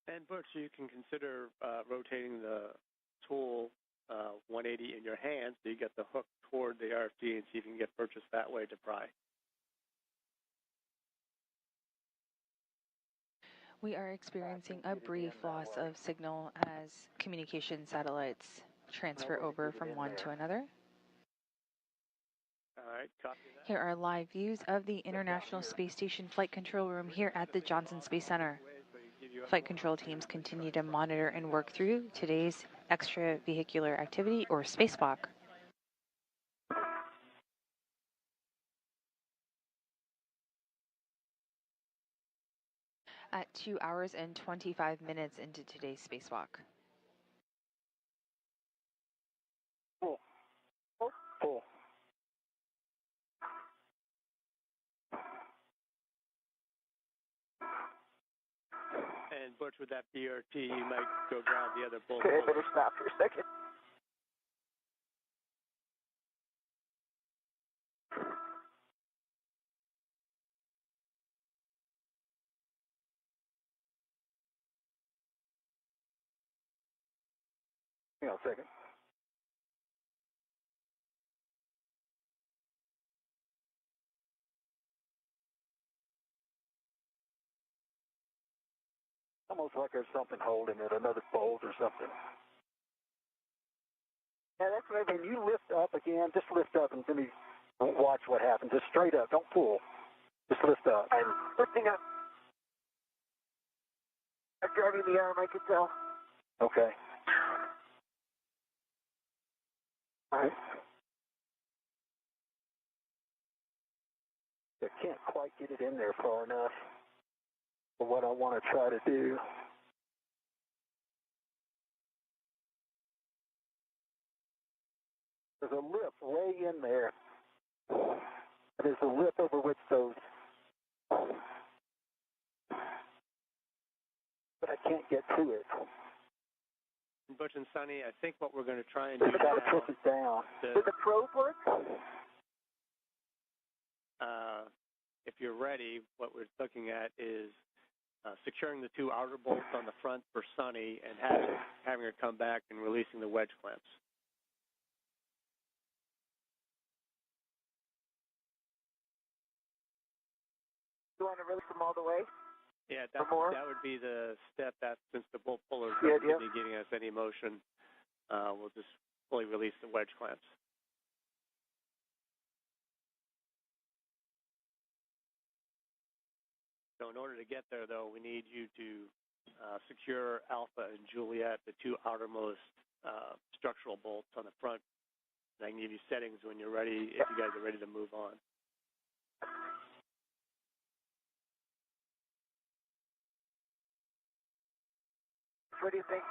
And Butch, you can consider rotating the tool 180 in your hand so you get the hook toward the RFD and see if you can get purchased that way to pry. We are experiencing a brief loss of signal as communication satellites transfer over from one to another. All right, copy that. Here are live views of the International Space Station Flight Control Room here at the Johnson Space Center. Flight control teams continue to monitor and work through today's extravehicular activity, or Spacewalk. At 2 hours and 25 minutes into today's Spacewalk. Cool. Cool. And Butch, with that BRT, you might go grab the other bolt. Okay, I better stop for a second. Hang on a second. Almost like there's something holding it, another bolt or something. Yeah, that's what I mean. You lift up again, just lift up and let me watch what happens. Just straight up, don't pull. Just lift up. I'm lifting up. I'm driving the arm, I can tell. Okay. All right. I can't quite get it in there far enough for what I want to try to do. There's a lip way in there. There's a lip over which those, but I can't get to it. Butch and Suni, I think what we're going to try and do You've got to push it down. Did the probe work? If you're ready, what we're looking at is securing the two outer bolts on the front for Suni and having her come back and releasing the wedge clamps. You want to release them all the way? Yeah, that would be the step. That since the bolt puller is going to be giving us any motion, we'll just fully release the wedge clamps. So in order to get there, though, we need you to secure Alpha and Juliet, the two outermost structural bolts on the front. And I can give you settings when you're ready, if you guys are ready to move on. What do you think?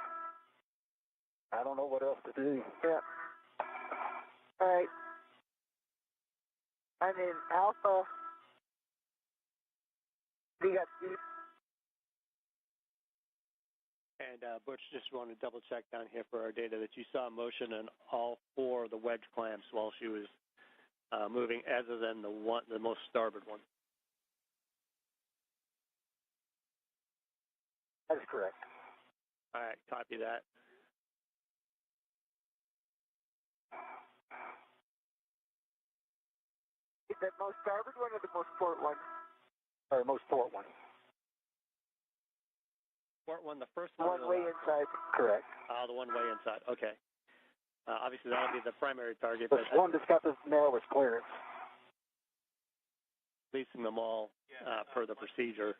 I don't know what else to do. Yeah. All right. I'm in Alpha You got Steve. And Butch, just want to double check down here for our data that you saw motion in all 4 of the wedge clamps while she was moving, other than the most starboard one. That is correct. All right, copy that. Is that most starboard one or the most port one? Or most port one. Port one, the first one. One way inside. Correct. The one way inside. Okay. Obviously, that'll be the primary target. The one that's got the narrowest clearance. Releasing them all per the procedure.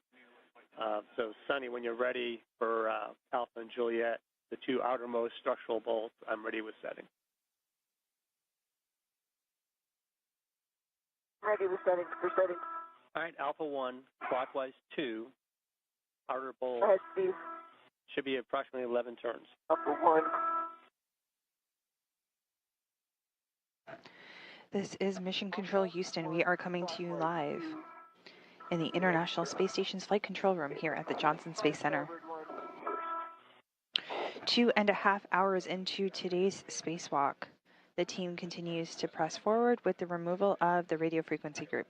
So, Sunny, when you're ready for Alpha and Juliet, the 2 outermost structural bolts, I'm ready with setting. Ready with settings for setting. All right, Alpha 1, clockwise 2, outer bolt. Go ahead, Steve. Should be approximately 11 turns. Upper 1. This is Mission Control Houston. We are coming to you live in the International Space Station's Flight Control Room here at the Johnson Space Center. 2.5 hours into today's spacewalk, the team continues to press forward with the removal of the radio frequency group.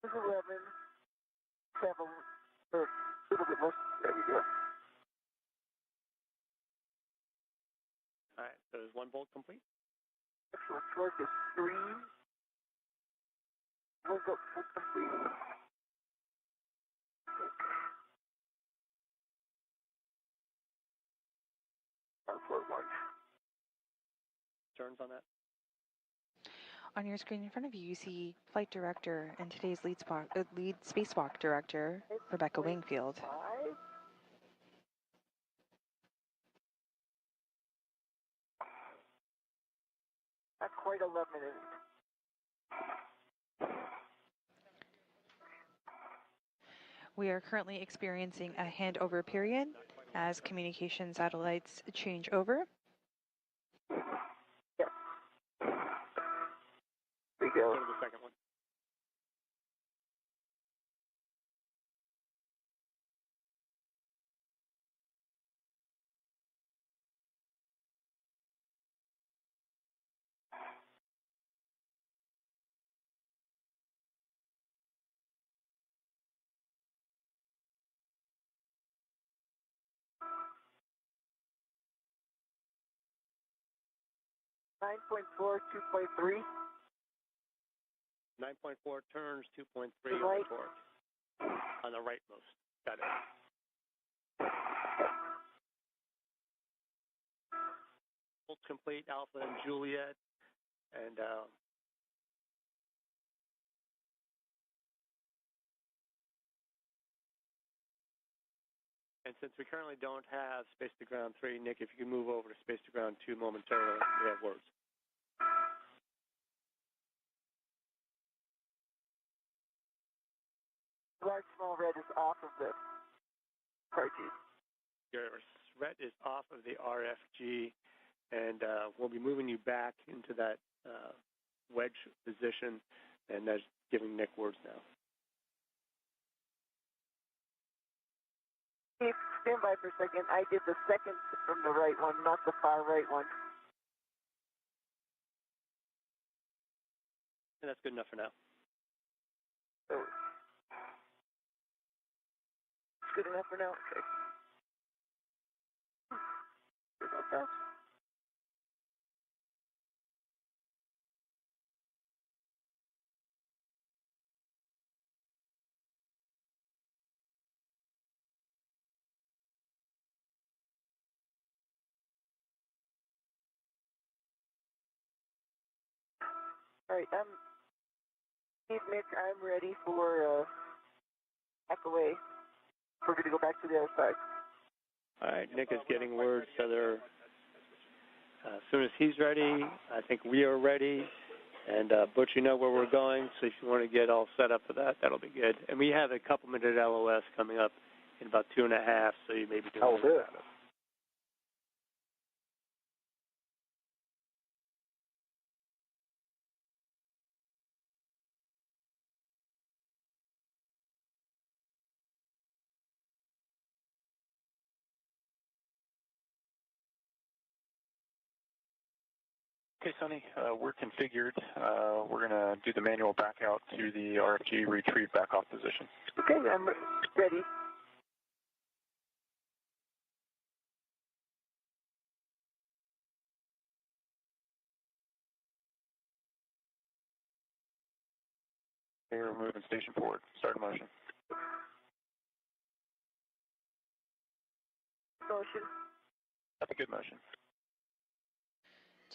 This is 11, 7, or a little bit less. There you go. All right, so is 1 bolt complete? Excellent torque is 3. We'll go full complete. Port 1. Turns on that? On your screen in front of you, you see Flight Director and today's lead spacewalk director, Rebecca Wingfield. 5. Not quite 11 minutes. We are currently experiencing a handover period as communication satellites change over. Yep. There you go. Go to the second one. Nine 9.4, 2.3. 9.4 turns, 2.3 Right. torque. On the rightmost. Got it. Bolts complete, Alpha and Juliet. And since we currently don't have Space to Ground 3, Nick, if you can move over to Space to Ground 2 momentarily, we have words. Large small red is off of the RFG. Your red is off of the RFG, and we'll be moving you back into that wedge position, and that's giving Nick words now. Steve, stand by for a second. I did the second from the right one, not the far right one. And that's good enough for now. So, it's good enough for now? Okay. Good enough now? All right, Steve, Nick, I'm ready for back away. We're going to go back to the other side. All right, Nick is getting words, so they're, as soon as he's ready, I think we are ready, And Butch, you know where we're going, so if you want to get all set up for that, that'll be good. And we have a couple-minute LOS coming up in about 2.5, so you may be doing Oh, good. Okay, Sunny, we're configured. We're going to do the manual back out to the RFG retrieve back off position. Okay, I'm ready. Okay, we're moving station forward. Start motion. Motion. That's a good motion.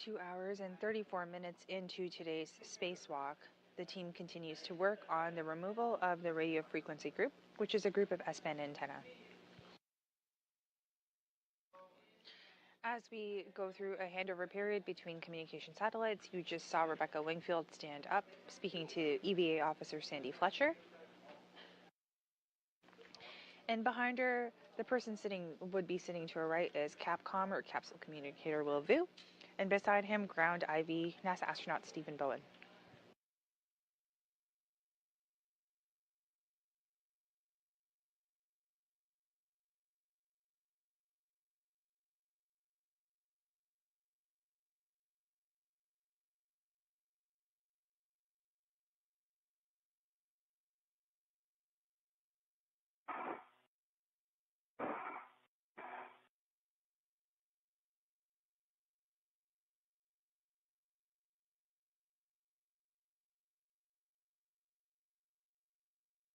2 hours and 34 minutes into today's spacewalk, the team continues to work on the removal of the radio frequency group, which is a group of S-band antenna. As we go through a handover period between communication satellites, you just saw Rebecca Wingfield stand up, speaking to EVA officer Sandy Fletcher. And behind her, the person would be sitting to her right is Capcom or Capsule Communicator Will Vu, and beside him, ground IV NASA astronaut Stephen Bowen.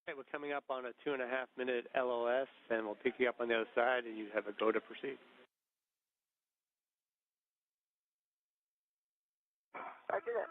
Okay, we're coming up on a 2.5-minute LOS, and we'll pick you up on the other side, and you have a go to proceed. Roger that.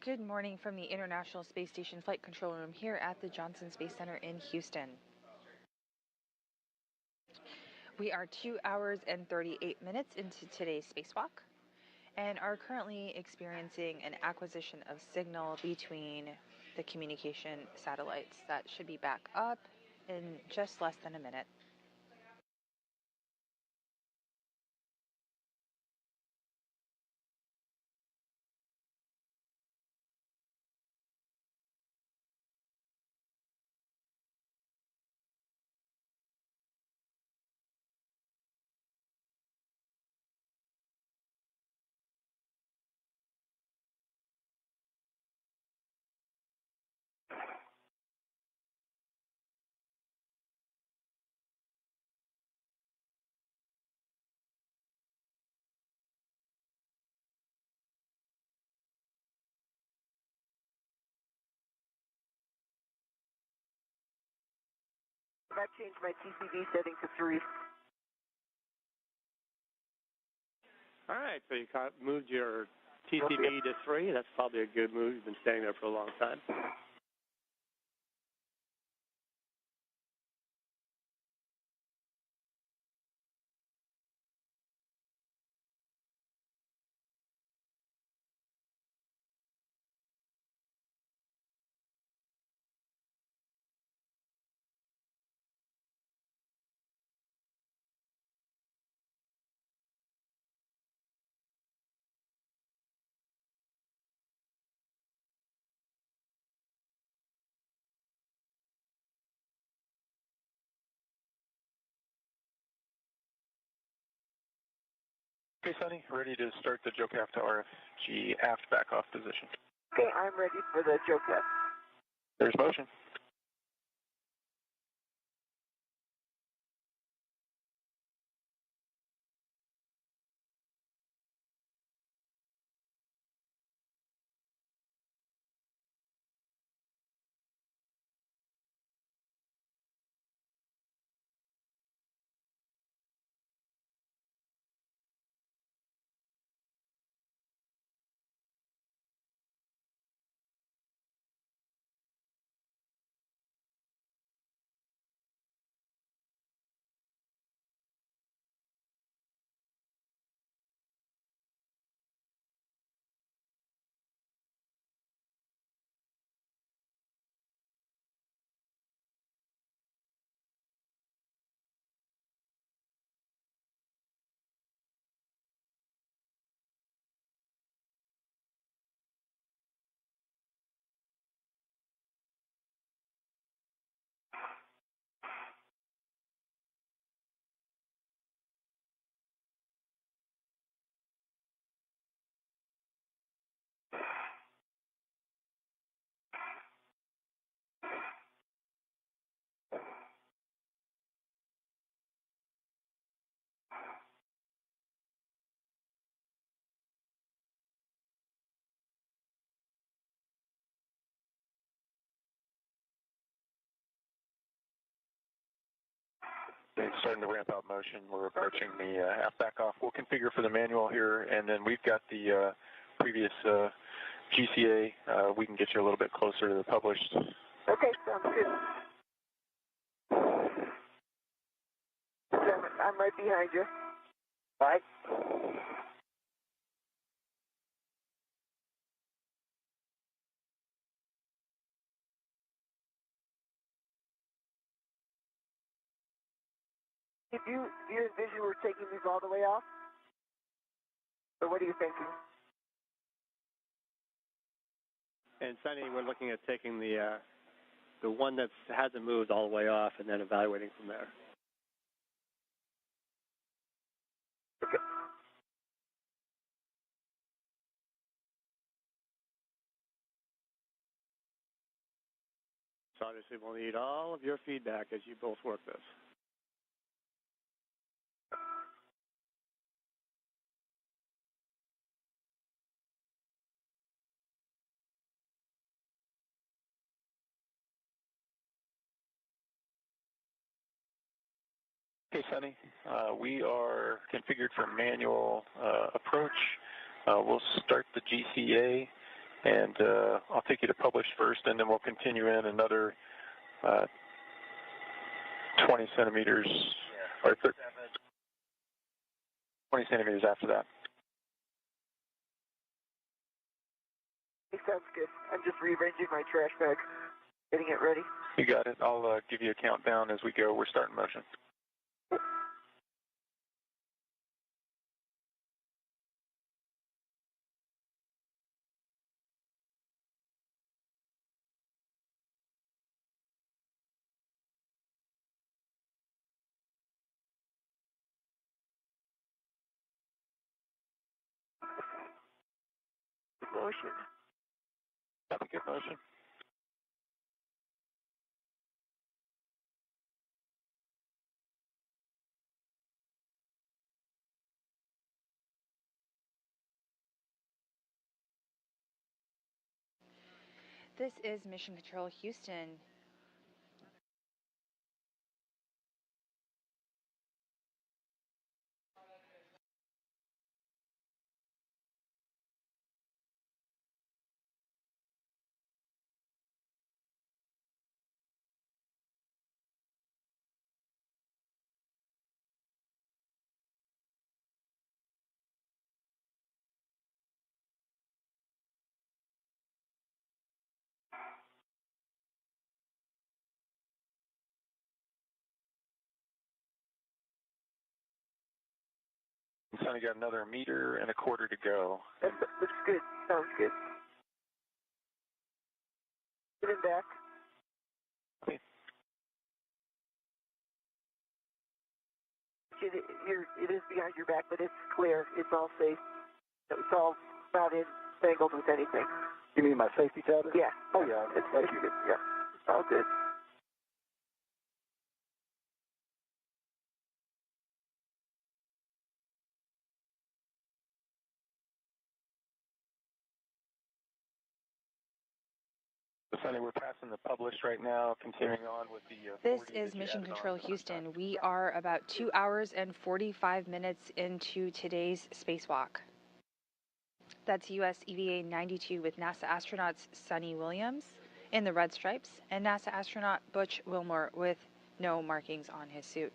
Good morning from the International Space Station Flight Control Room here at the Johnson Space Center in Houston. We are 2 hours and 38 minutes into today's spacewalk and are currently experiencing an acquisition of signal between the communication satellites that should be back up in just less than a minute. I've changed my TCV setting to 3. All right, so you moved your TCV to 3. That's probably a good move. You've been staying there for a long time. Okay, Sunny, ready to start the joke aft to RFG aft back off position. Okay, I'm ready for the joke test. There's motion. It's starting to ramp out motion. We're approaching the aft back off. We'll configure for the manual here, and then we've got the previous GCA. We can get you a little bit closer to the published. Okay, sounds good. I'm right behind you. All right. Do you envision we're taking these all the way off? Or what are you thinking? And Sunny, we're looking at taking the one that hasn't moved all the way off and then evaluating from there. Okay. So obviously we'll need all of your feedback as you both work this. Okay, Sunny, we are configured for manual approach. We'll start the GCA, and I'll take you to publish first, and then we'll continue in another 20 centimeters, or 20 centimeters after that. It sounds good. I'm just rearranging my trash bag, getting it ready. You got it. I'll give you a countdown as we go. We're starting motion. Motion. That's a good motion. This is Mission Control Houston. Sonny got another 1.25 meters to go. That's good. Sounds good. Get him back. Okay. It is behind your back, but it's clear. It's all safe. It's all not entangled with anything. You mean my safety tether? Yeah. Oh, yeah. It's good. Yeah. It's all good. Sonny, we're passing the publish right now, continuing on with the... This is Mission Control Houston. We are about 2 hours and 45 minutes into today's spacewalk. That's US EVA 92 with NASA astronauts Suni Williams in the red stripes and NASA astronaut Butch Wilmore with no markings on his suit.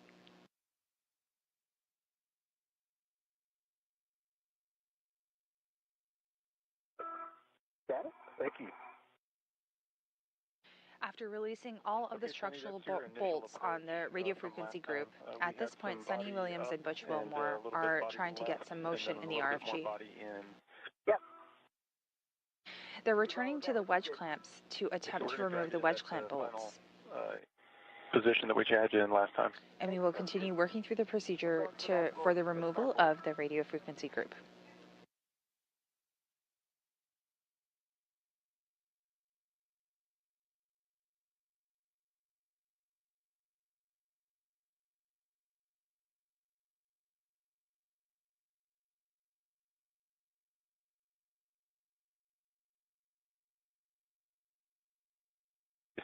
Got it? Thank you. After releasing all of the structural bolts on the radio frequency group, at this point, Suni Williams and Butch Wilmore are trying to get some motion in the RFG. Yep. They're returning to the wedge clamps to attempt to remove the wedge clamp bolts. Position that we had you in last time. And we will continue working through the procedure for the removal of the radio frequency group.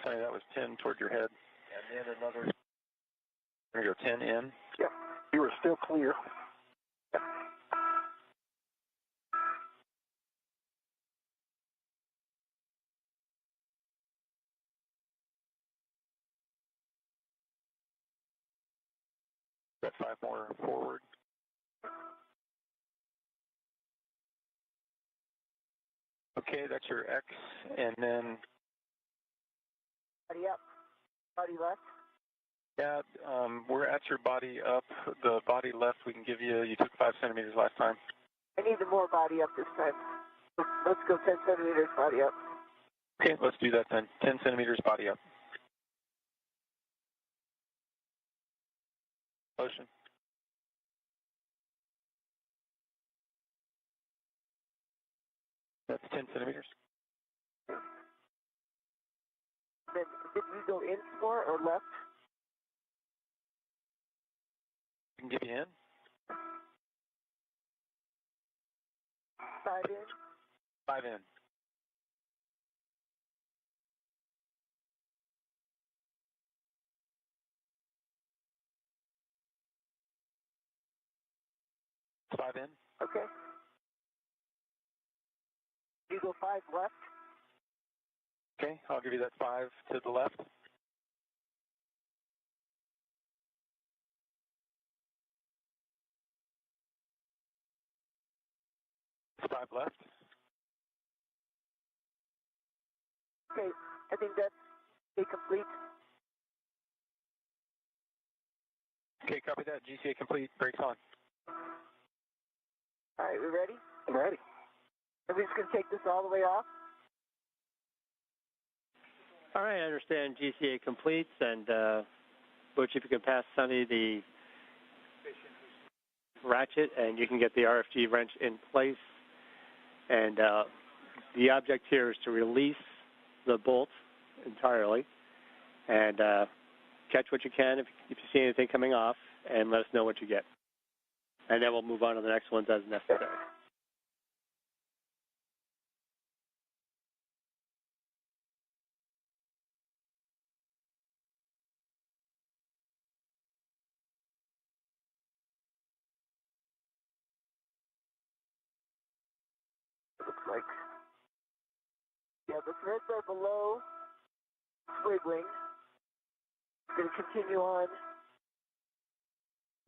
Sonny, that was 10 toward your head. And then another... We're going to go 10 in. Yeah. You are still clear. Got 5 more forward. Okay, that's your X, and then... Body up. Body left. Yeah, we're at your body up. The body left we can give you. You took 5 centimeters last time. I need more body up this time. Let's go 10 centimeters body up. Okay, let's do that then. 10 centimeters body up. Motion. That's 10 centimeters. Then did we go in more or left? We can give you in. 5 in. 5 in. Five in. Okay. You go 5 left. Okay, I'll give you that 5 to the left. 5 left. Okay, I think that's complete. Okay, copy that. GCA complete. Brakes on. All right, we ready? I'm ready. Are we just going to take this all the way off? All right, I understand GCA completes, and Butch, if you can pass Suni the ratchet, and you can get the RFG wrench in place. And the object here is to release the bolt entirely, and catch what you can if you see anything coming off, and let us know what you get. And then we'll move on to the next ones as necessary. Looks like. Yeah, the threads are below, squiggling. Going to continue on.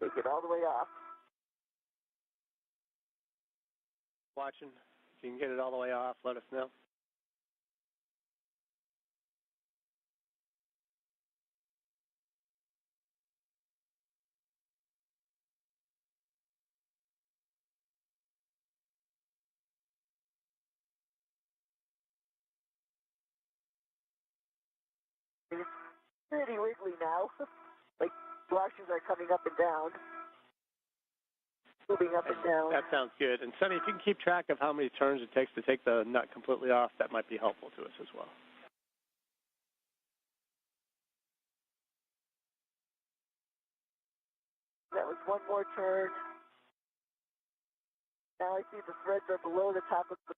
Take it all the way off. Watching. If you can get it all the way off, let us know. It's pretty wiggly now. Like washers are coming up and down. Moving up and down. That sounds good. And Suni, if you can keep track of how many turns it takes to take the nut completely off, that might be helpful to us as well. That was one more turn. Now I see the threads are below the top of the...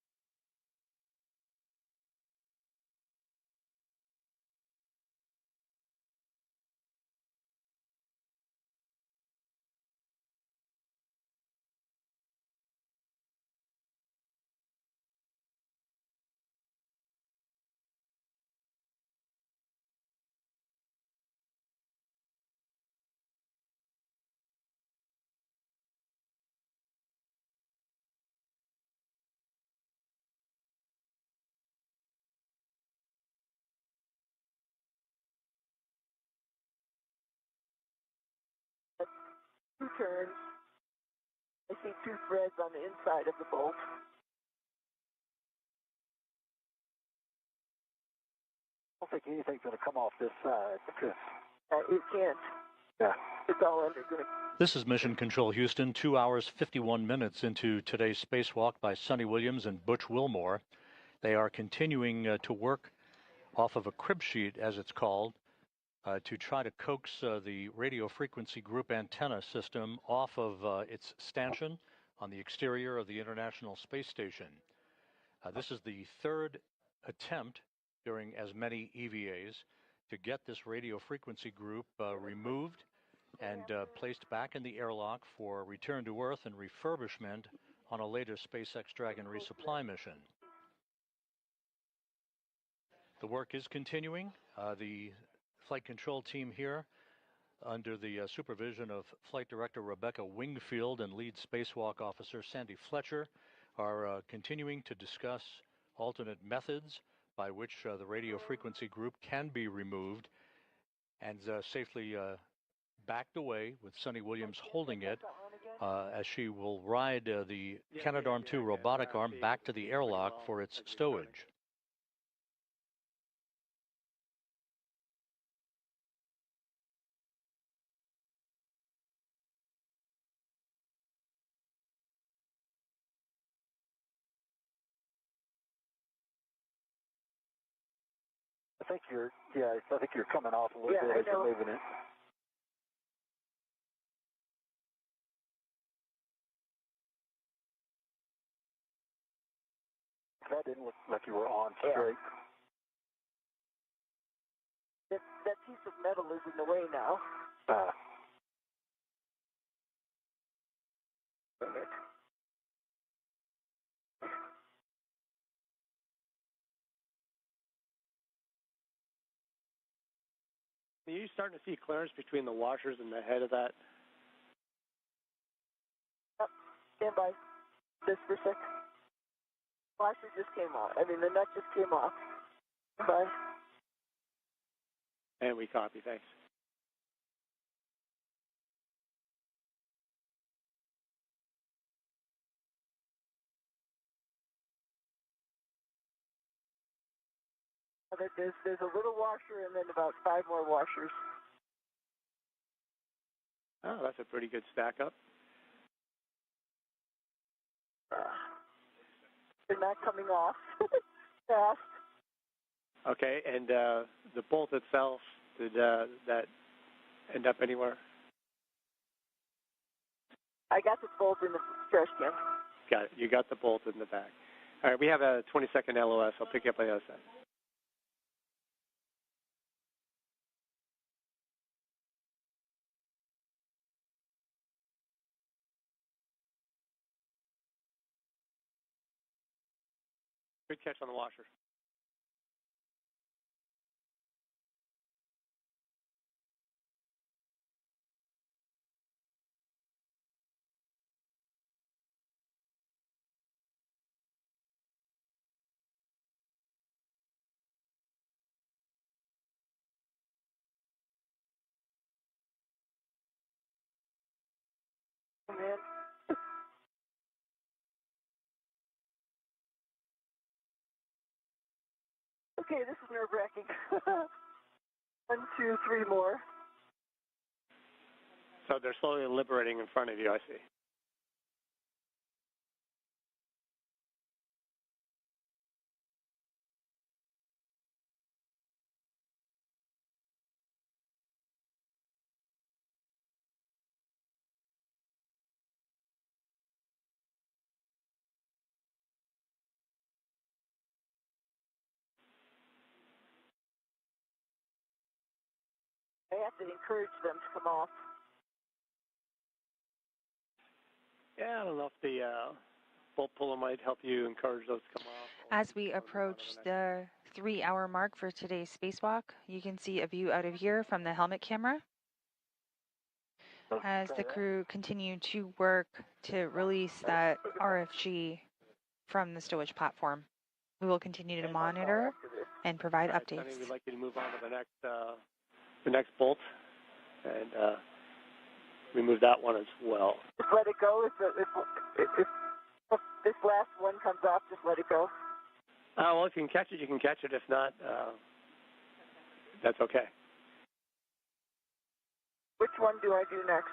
Two turns. I see two threads on the inside of the bolt. I don't think anything's going to come off this side. It can't. Yeah. It's all underground. This is Mission Control Houston, 2 hours, 51 minutes into today's spacewalk by Suni Williams and Butch Wilmore. They are continuing to work off of a crib sheet, as it's called, to try to coax the radio frequency group antenna system off of its stanchion on the exterior of the International Space Station. This is the third attempt during as many EVAs to get this radio frequency group removed and placed back in the airlock for return to Earth and refurbishment on a later SpaceX Dragon resupply mission. The work is continuing. The flight control team here, under the supervision of Flight Director Rebecca Wingfield and Lead Spacewalk Officer Sandy Fletcher, are continuing to discuss alternate methods by which the radio frequency group can be removed and safely backed away, with Suni Williams holding it as she will ride the Canadarm2 robotic arm back to the airlock for its stowage. I think you're coming off a little bit as you're moving it. That didn't look like you were on straight. That piece of metal is in the way now. Are you starting to see clearance between the washers and the head of that? Yep. Stand by. Just for a sec. Washer just came off. I mean, the nut just came off. Bye. And we copy, thanks. There's a little washer and then about 5 more washers. Oh, that's a pretty good stack up. They're not coming off fast. Okay, and the bolt itself, did that end up anywhere? I got the bolt in the trash can. Got it. You got the bolt in the back. All right, we have a 20-second LOS. I'll pick you up on the other side. Good catch on the washer. Oh, man. Okay, this is nerve-wracking. 1, 2, 3 more. So they're slowly liberating in front of you, I see. I have to encourage them to come off. Yeah, I don't know if the bolt puller might help you encourage those to come off. As we approach the 3-hour mark for today's spacewalk, you can see a view out of here from the helmet camera as the crew continue to work to release that RFG from the stowage platform. We will continue to monitor and provide updates. Sonny, we'd like you to move on to the next bolt, and remove that one as well. Just let it go. If this last one comes off, just let it go. Well, if you can catch it, you can catch it. If not, that's okay. Which one do I do next?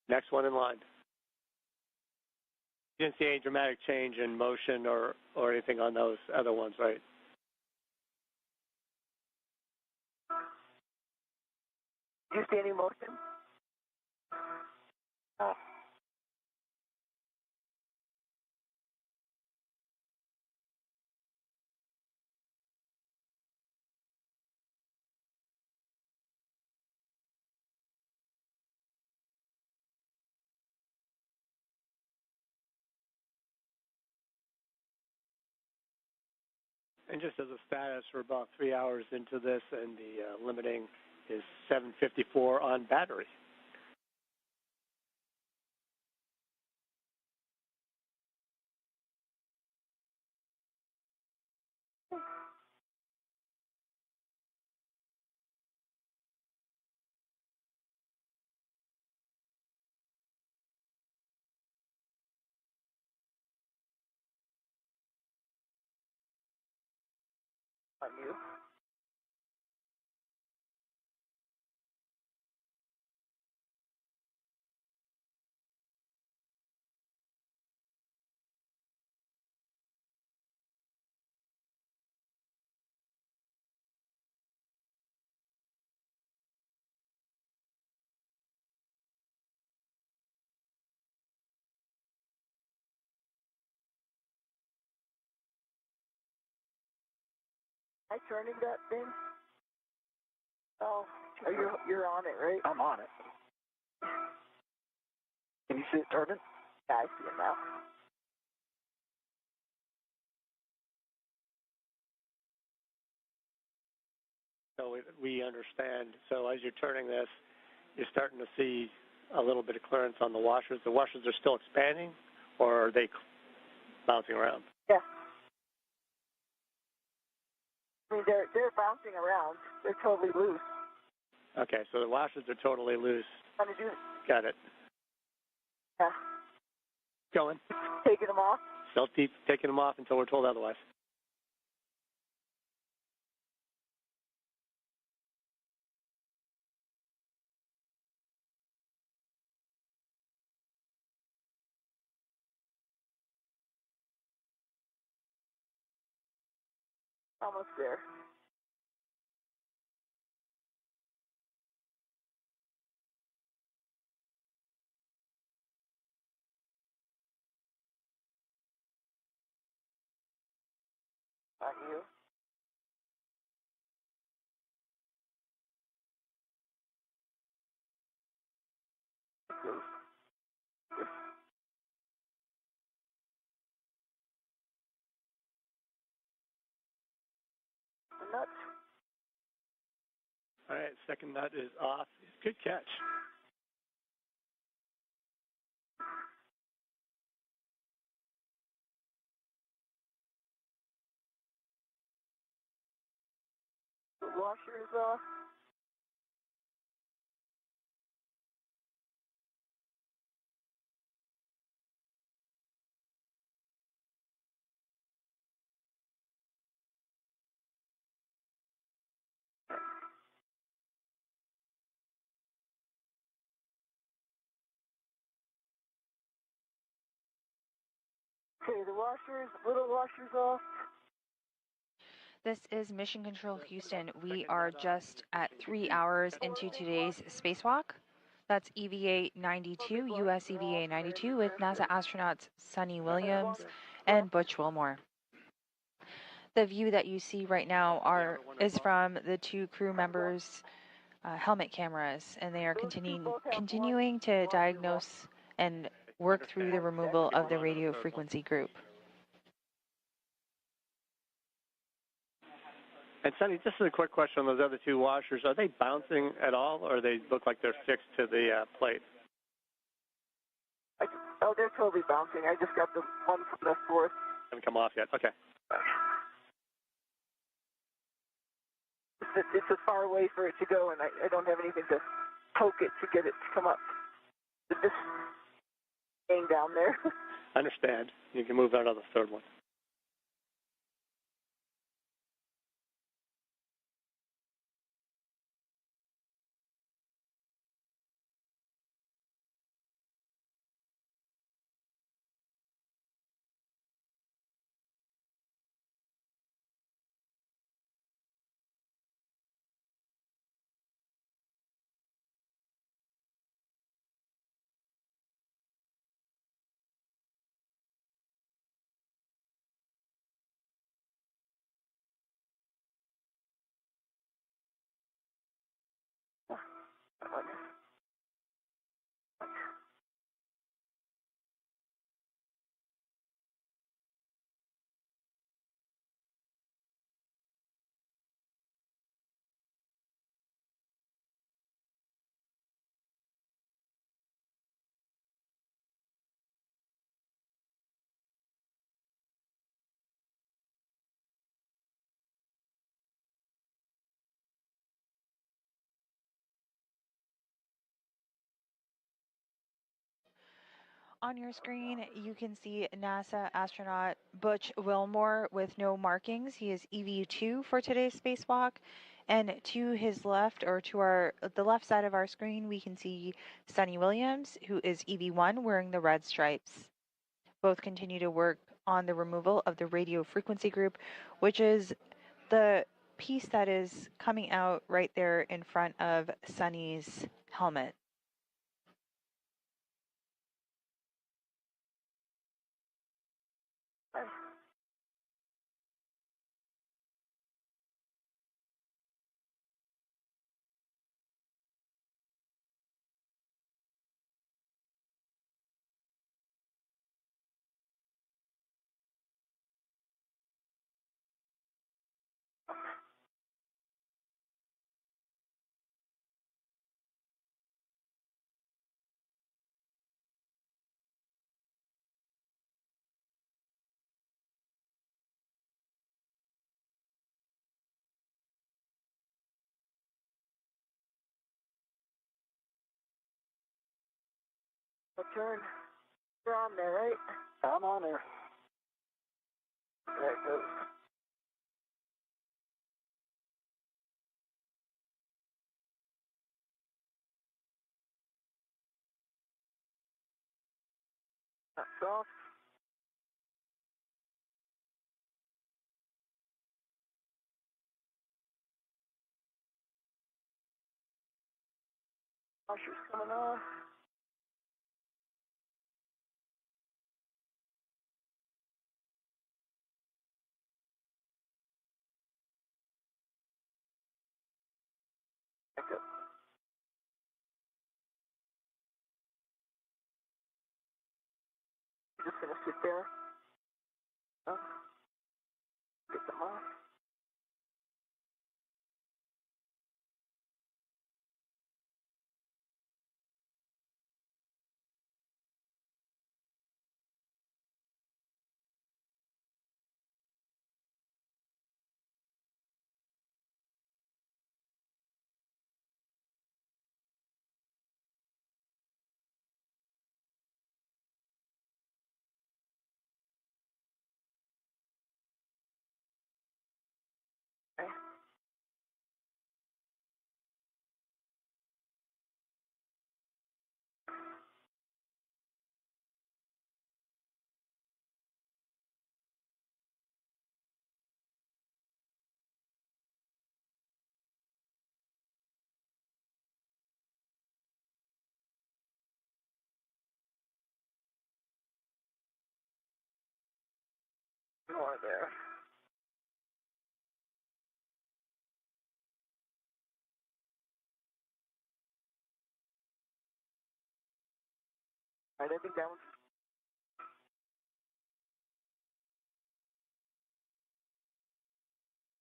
Next one in line. You didn't see any dramatic change in motion or anything on those other ones, right? Do you see any motion? Oh. And just as a status, we're about 3 hours into this, and the limiting is 754 on battery. On you. Am I turning that thing? Oh, you're on it, right? I'm on it. Can you see it turning? Yeah, I see it now. So we understand. So as you're turning this, you're starting to see a little bit of clearance on the washers. The washers are still expanding, or are they bouncing around. Yeah. I mean, they're bouncing around. They're totally loose. Okay, so the washers are totally loose. Trying to do it. Got it. Yeah. Going. Taking them off. Still keep taking them off until we're told otherwise. Almost there. Not you. Nuts. All right, second nut is off. Good catch. The washer is off. Okay, the washers, little washers off. This is Mission Control Houston. We are just at 3 hours into today's spacewalk. That's EVA 92, US EVA 92, with NASA astronauts Suni Williams and Butch Wilmore. The view that you see right now is from the two crew members' helmet cameras, and they are continuing to diagnose and work through the removal of the radio frequency group. And Sunny, just a quick question on those other two washers. Are they bouncing at all, or they look like they're fixed to the plate? Oh, they're totally bouncing. I just got the one from the fourth. Haven't come off yet. Okay. It's as far away for it to go, and I don't have anything to poke it to get it to come up. It's just staying down there. I understand. You can move out of the third one. On your screen, you can see NASA astronaut Butch Wilmore with no markings. He is EV2 for today's spacewalk. And to his left, or to the left side of our screen, we can see Suni Williams, who is EV1 wearing the red stripes. Both continue to work on the removal of the radio frequency group, which is the piece that is coming out right there in front of Suni's helmet. I'll turn. You're on there, right? I'm on there. There it goes. That's off. Washer's coming on. Back up. You're just gonna sit there. Up. Get them off. Okay. More there. Alright, I think that one's.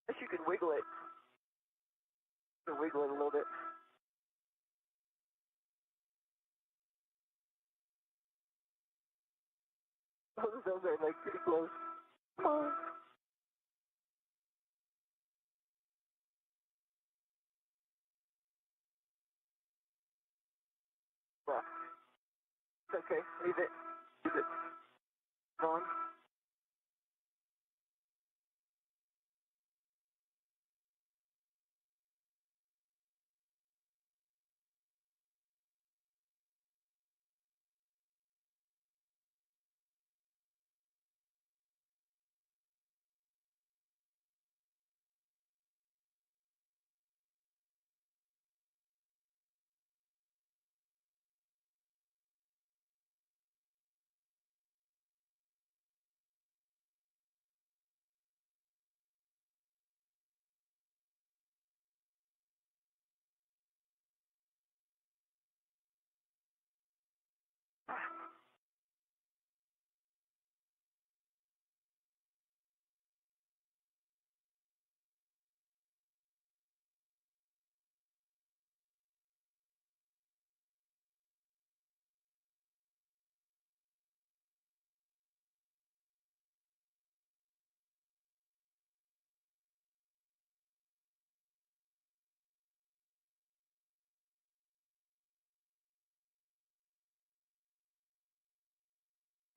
I guess you can wiggle it. You can wiggle it a little bit. Both of those are like pretty close. Come on. Well, it's okay. Leave it. Leave it. Going.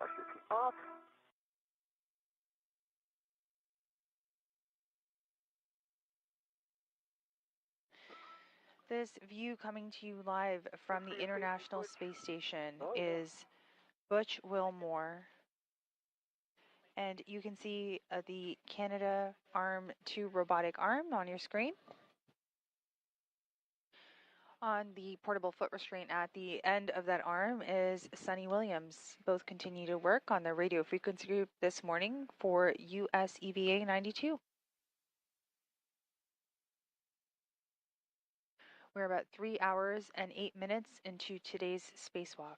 Wash your feet off. This view coming to you live from the International Space Station is Butch Wilmore. And you can see the Canada Arm 2 robotic arm on your screen. On the portable foot restraint at the end of that arm is Suni Williams. Both continue to work on the radio frequency group this morning for US EVA 92. We're about 3 hours and 8 minutes into today's spacewalk.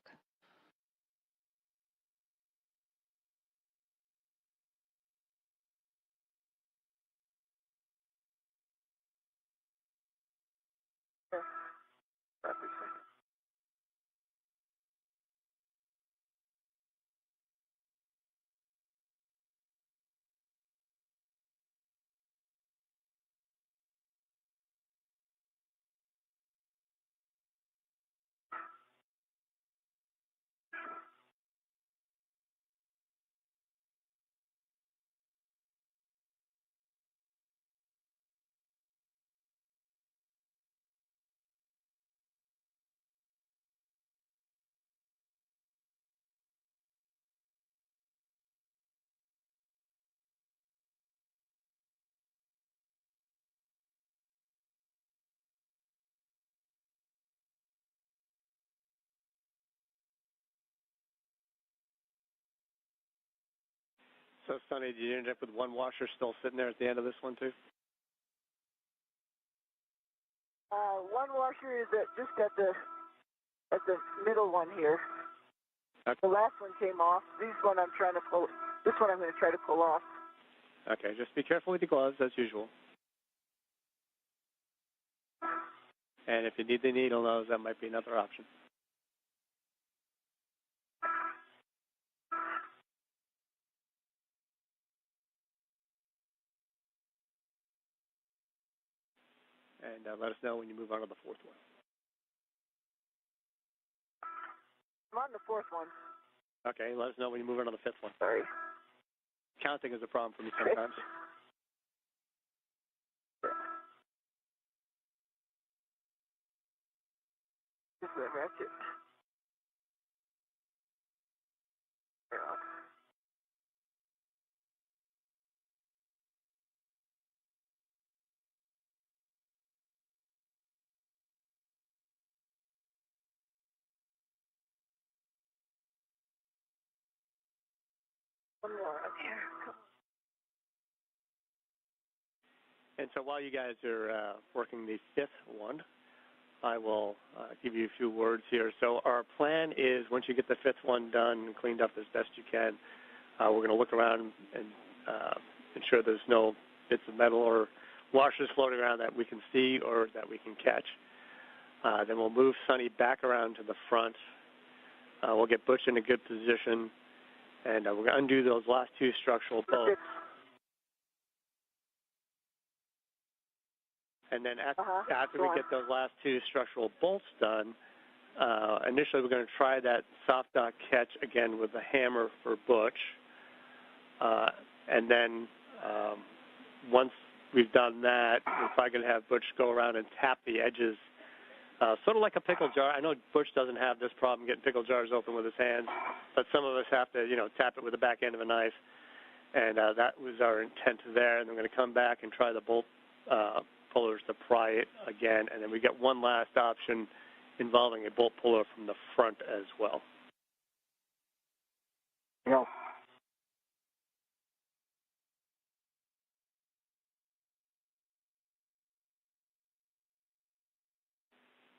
So, Sonny, did you end up with one washer still sitting there at the end of this one, too? One washer is just at the middle one here. Okay. The last one came off. This one I'm going to try to pull off. Okay, just be careful with the gloves, as usual. And if you need the needle nose, that might be another option. And let us know when you move on to the fourth one. I'm on the fourth one. Okay, let us know when you move on to the fifth one. Sorry. Counting is a problem for me sometimes. This is a ratchet. Airlock. One more up here. And so while you guys are working the fifth one, I will give you a few words here. So our plan is once you get the fifth one done and cleaned up as best you can, we're going to look around and ensure there's no bits of metal or washers floating around that we can see or that we can catch. Then we'll move Sunny back around to the front. We'll get Butch in a good position, and we're going to undo those last two structural bolts. And then after we get those last two structural bolts done, initially we're going to try that soft dock catch again with a hammer for Butch. And then once we've done that, we're probably going to have Butch go around and tap the edges, sort of like a pickle jar. I know Butch doesn't have this problem getting pickle jars open with his hands, but some of us have to, tap it with the back end of a knife. And that was our intent there. And then we're going to come back and try the bolt pullers to pry it again, and then we get one last option involving a bolt puller from the front as well. Yeah.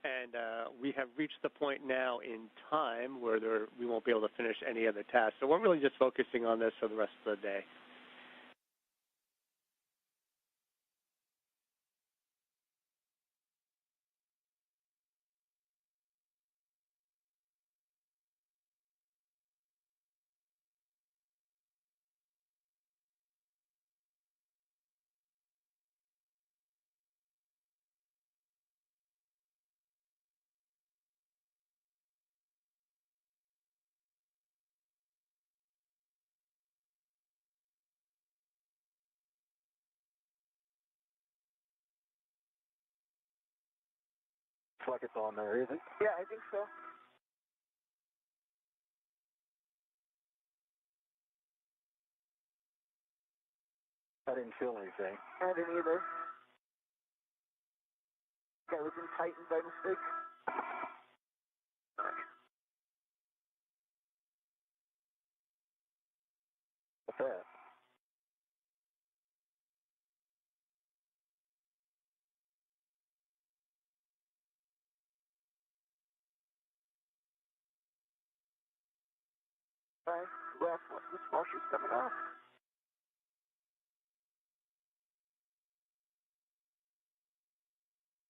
And we have reached the point now in time where we won't be able to finish any other tasks. So we're really just focusing on this for the rest of the day. Looks like it's on there, is it? Yeah, I think so. I didn't feel anything. I didn't either. I was in Titan by mistake. What's that? Last one. This washer's coming off.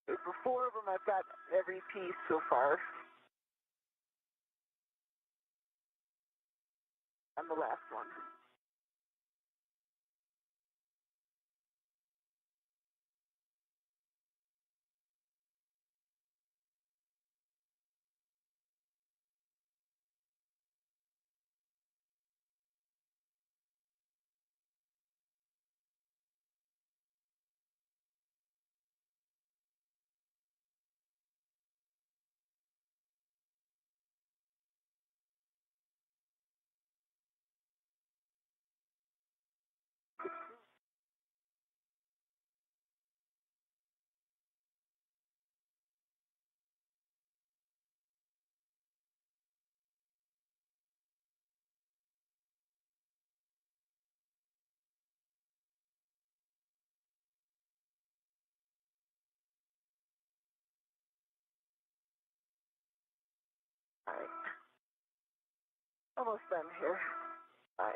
For 4 of them, I've got every piece so far. On the last one. Almost done here. Bye.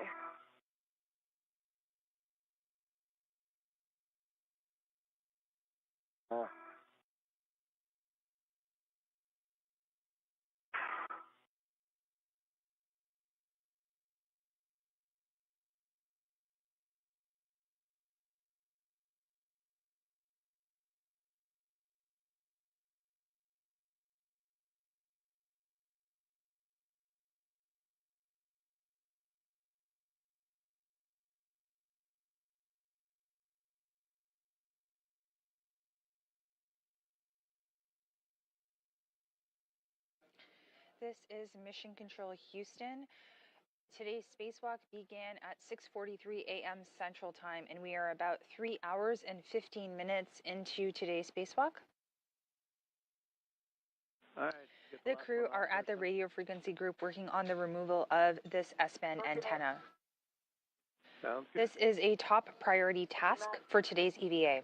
This is Mission Control Houston. Today's spacewalk began at 6:43 a.m. Central Time, and we are about 3 hours and 15 minutes into today's spacewalk. All right. The crew are at the radio frequency group working on the removal of this S-band antenna. Sounds good. This is a top priority task for today's EVA.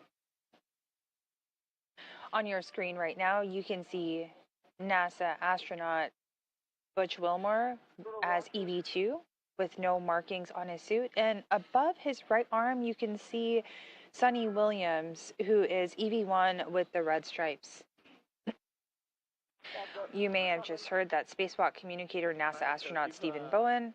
On your screen right now, you can see NASA astronaut Butch Wilmore as EV2 with no markings on his suit. And above his right arm, you can see Suni Williams, who is EV1 with the red stripes. You may have just heard that spacewalk communicator NASA astronaut Stephen Bowen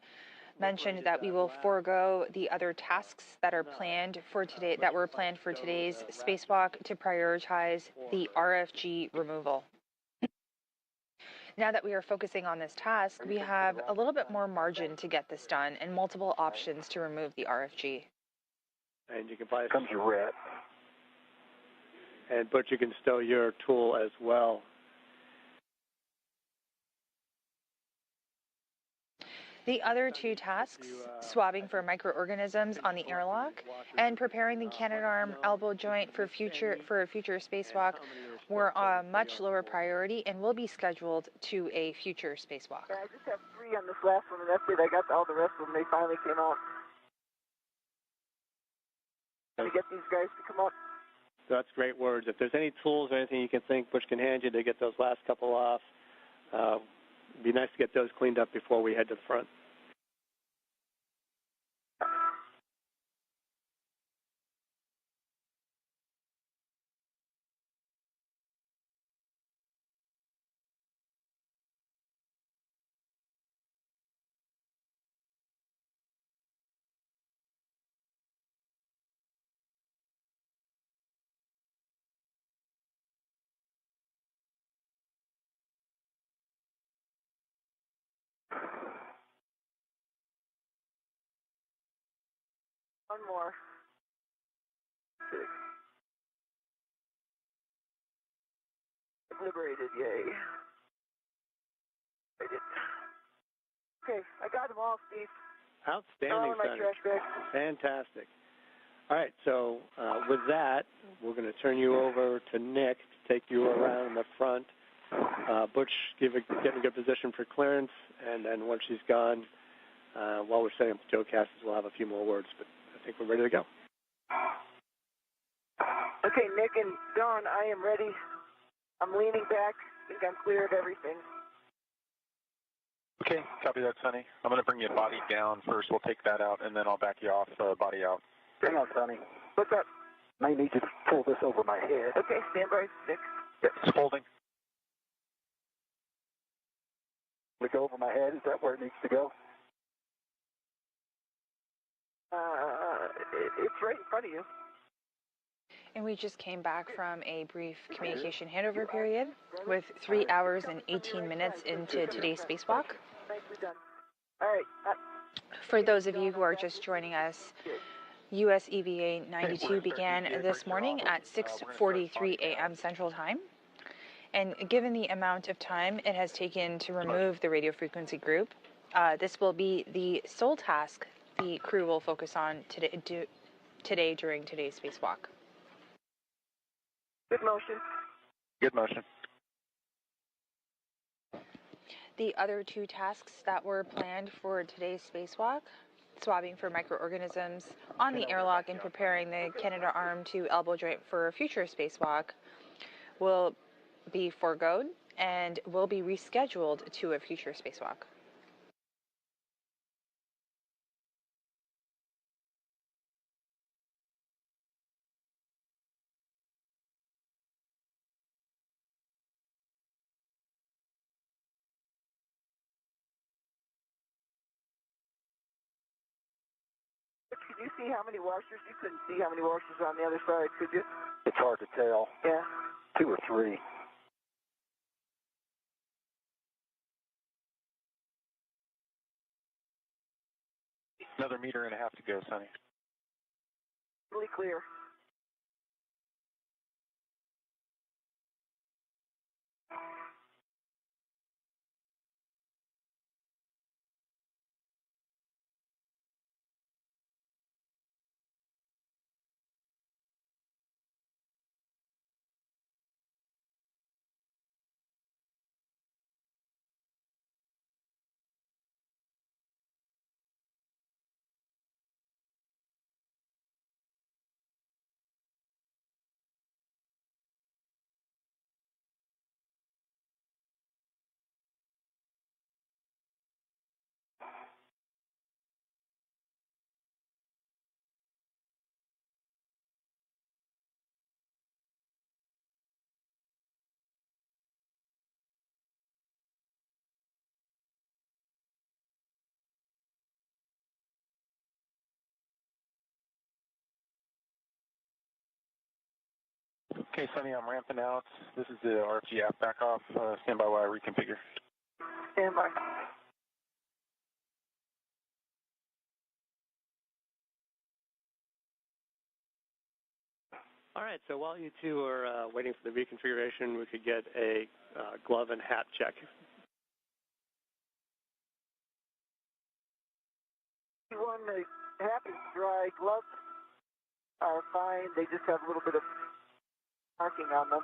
mentioned that we will forego the other tasks that are planned for today, that were planned for today's spacewalk, to prioritize the RFG removal. Now that we are focusing on this task, we have a little bit more margin to get this done and multiple options to remove the RFG. And you can buy Comes your red. And but you can stow your tool as well. The other two tasks, swabbing for microorganisms on the airlock and preparing the Canadarm elbow joint for a future spacewalk, were a much lower priority and will be scheduled to a future spacewalk. Yeah, I just have 3 on this last one, and that's it. I got all the rest of them. They finally came out. To get these guys to come up. That's great words. If there's any tools or anything you can think Butch can hand you to get those last couple off, it'd be nice to get those cleaned up before we head to the front. One more. 6. Liberated, yay. I did. Okay, I got them all, Steve. Outstanding, my Senator. trash bag. Fantastic. All right, so with that, we're going to turn you over to Nick to take you around the front. Butch, get in a good position for clearance, and then once she's gone, while we're setting up the Joecasters, we'll have a few more words, but I think we're ready to go. Okay, Nick and Dawn, I am ready. I'm leaning back. I think I'm clear of everything. Okay, copy that, Sonny. I'm going to bring you body down first. We'll take that out, and then I'll back you off body out. Hang on, Sonny. What's up? I need you to pull this over my head. Okay, stand by, Nick. It's holding. Will it go over my head? Is that where it needs to go? It's right in front of you. And we just came back from a brief communication handover period with 3 hours and 18 minutes into today's spacewalk. Nicely done. All right. For those of you who are just joining us, US EVA 92 began this morning at 6:43 a.m. Central Time. And given the amount of time it has taken to remove the radio frequency group, this will be the sole task the crew will focus on today during today's spacewalk. Good motion. Good motion. The other two tasks that were planned for today's spacewalk, swabbing for microorganisms on the airlock and preparing the Canadarm to elbow joint for a future spacewalk, will be foregoed and will be rescheduled to a future spacewalk. Did you see how many washers? You couldn't see how many washers on the other side, could you? It's hard to tell. Yeah. 2 or 3. Another meter and a half to go, Sonny. Really clear. Okay, Sonny, I'm ramping out. This is the RFG app back off. Stand by while I reconfigure. Stand by. All right, so while you two are waiting for the reconfiguration, we could get a glove and hat check. One, the hat is dry. Gloves are fine. They just have a little bit of marking on them.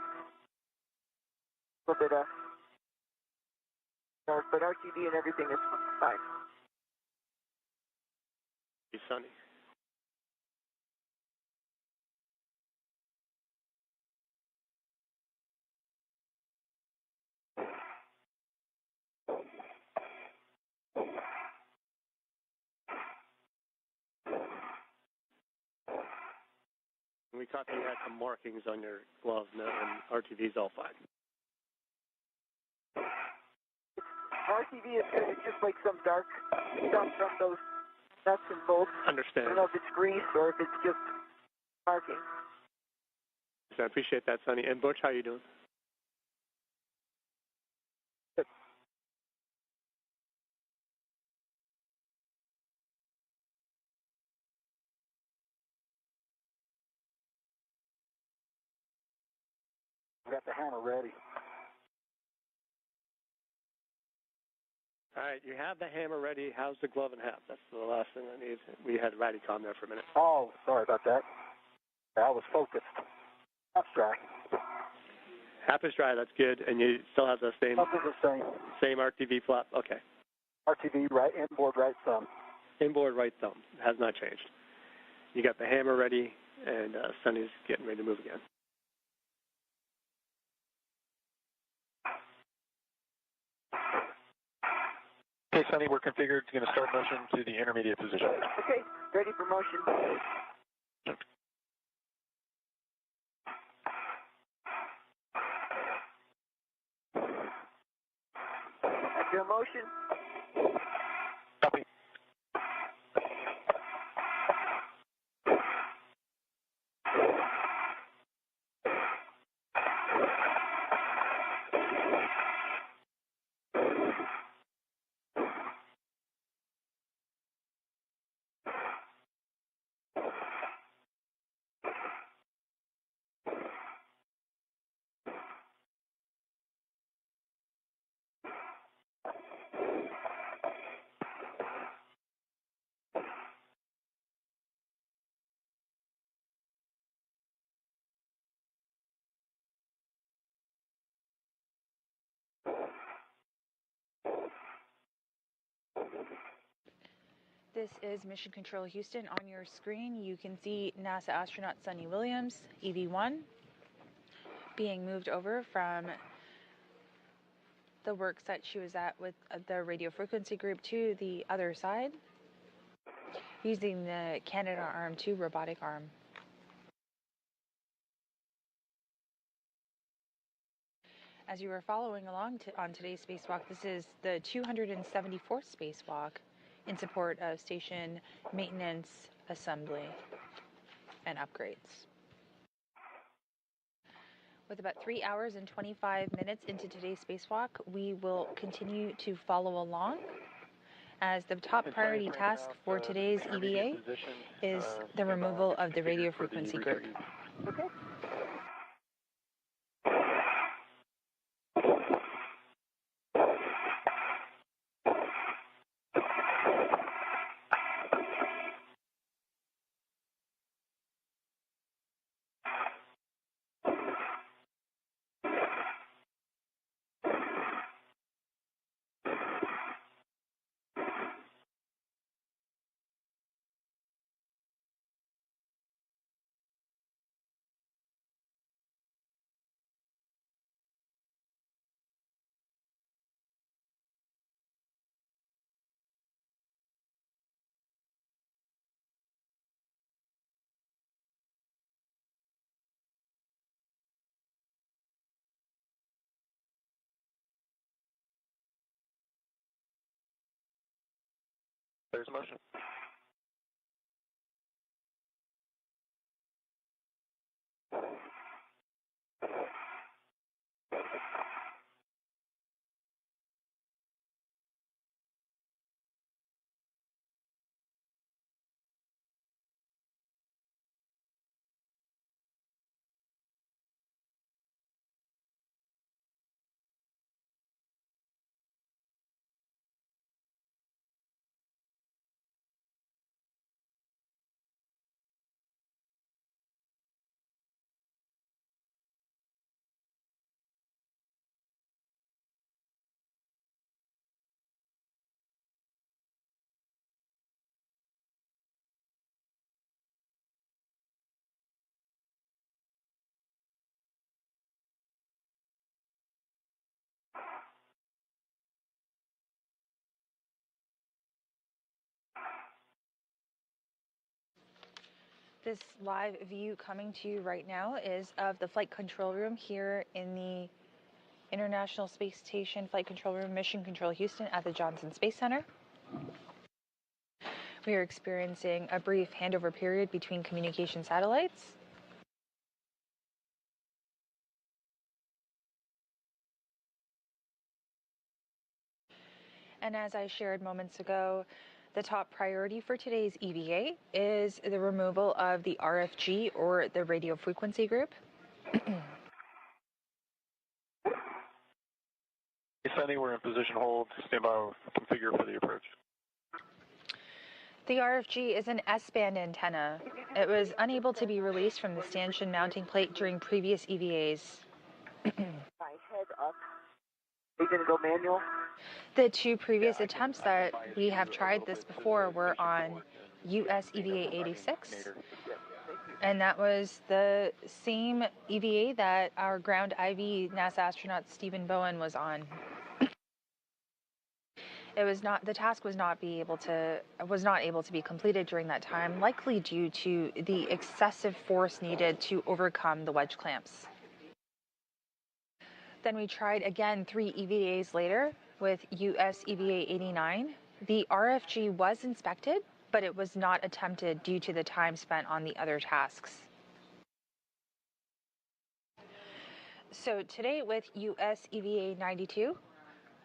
A little bit of dark, but RTD and everything is fine. Hey, Sonny. We caught that you had some markings on your glove, and RTV's all fine. RTD is good. It's just like some dark stuff from those nuts and bolts. Understand. I don't know if it's grease or if it's just marking. So I appreciate that, Sonny. And Butch, how you doing? Got the hammer ready. All right, you have the hammer ready. How's the glove and hat? That's the last thing I need. We had Radicom there for a minute. Oh, sorry about that. I was focused. That's dry. Hap is dry, that's good. And you still have the same Nothing's the same. same RTV flap? Okay. RTV right, inboard right thumb. Inboard right thumb. Has not changed. You got the hammer ready, and Sonny's getting ready to move again. Okay, Sonny, we're configured. Going to start motion to the intermediate position. Okay, ready for motion. After motion. Copy. This is Mission Control Houston. On your screen, you can see NASA astronaut Suni Williams, EV-1, being moved over from the work site she was at with the radio frequency group to the other side, using the Canadarm2 robotic arm. As you were following along on today's spacewalk, this is the 274th spacewalk in support of station maintenance assembly and upgrades. With about 3 hours and 25 minutes into today's spacewalk, we will continue to follow along as the top priority task for today's EVA is the removal of the radio frequency group. Okay. There's motion. This live view coming to you right now is of the flight control room here in the International Space Station Flight Control Room, Mission Control Houston at the Johnson Space Center. We are experiencing a brief handover period between communication satellites. And as I shared moments ago, the top priority for today's EVA is the removal of the RFG, or the radio frequency group. Sunny, we're in position hold. Stand by, configure for the approach. The RFG is an S-band antenna. It was unable to be released from the stanchion mounting plate during previous EVAs. My head up. Are you going to go manual? The two previous attempts that we have tried this before were on US EVA 86, and that was the same EVA that our ground IV NASA astronaut Stephen Bowen was on. It was not, the task was not able to be completed during that time, likely due to the excessive force needed to overcome the wedge clamps. Then we tried again 3 EVAs later with US EVA 89. The RFG was inspected, but it was not attempted due to the time spent on the other tasks. So today with US EVA 92,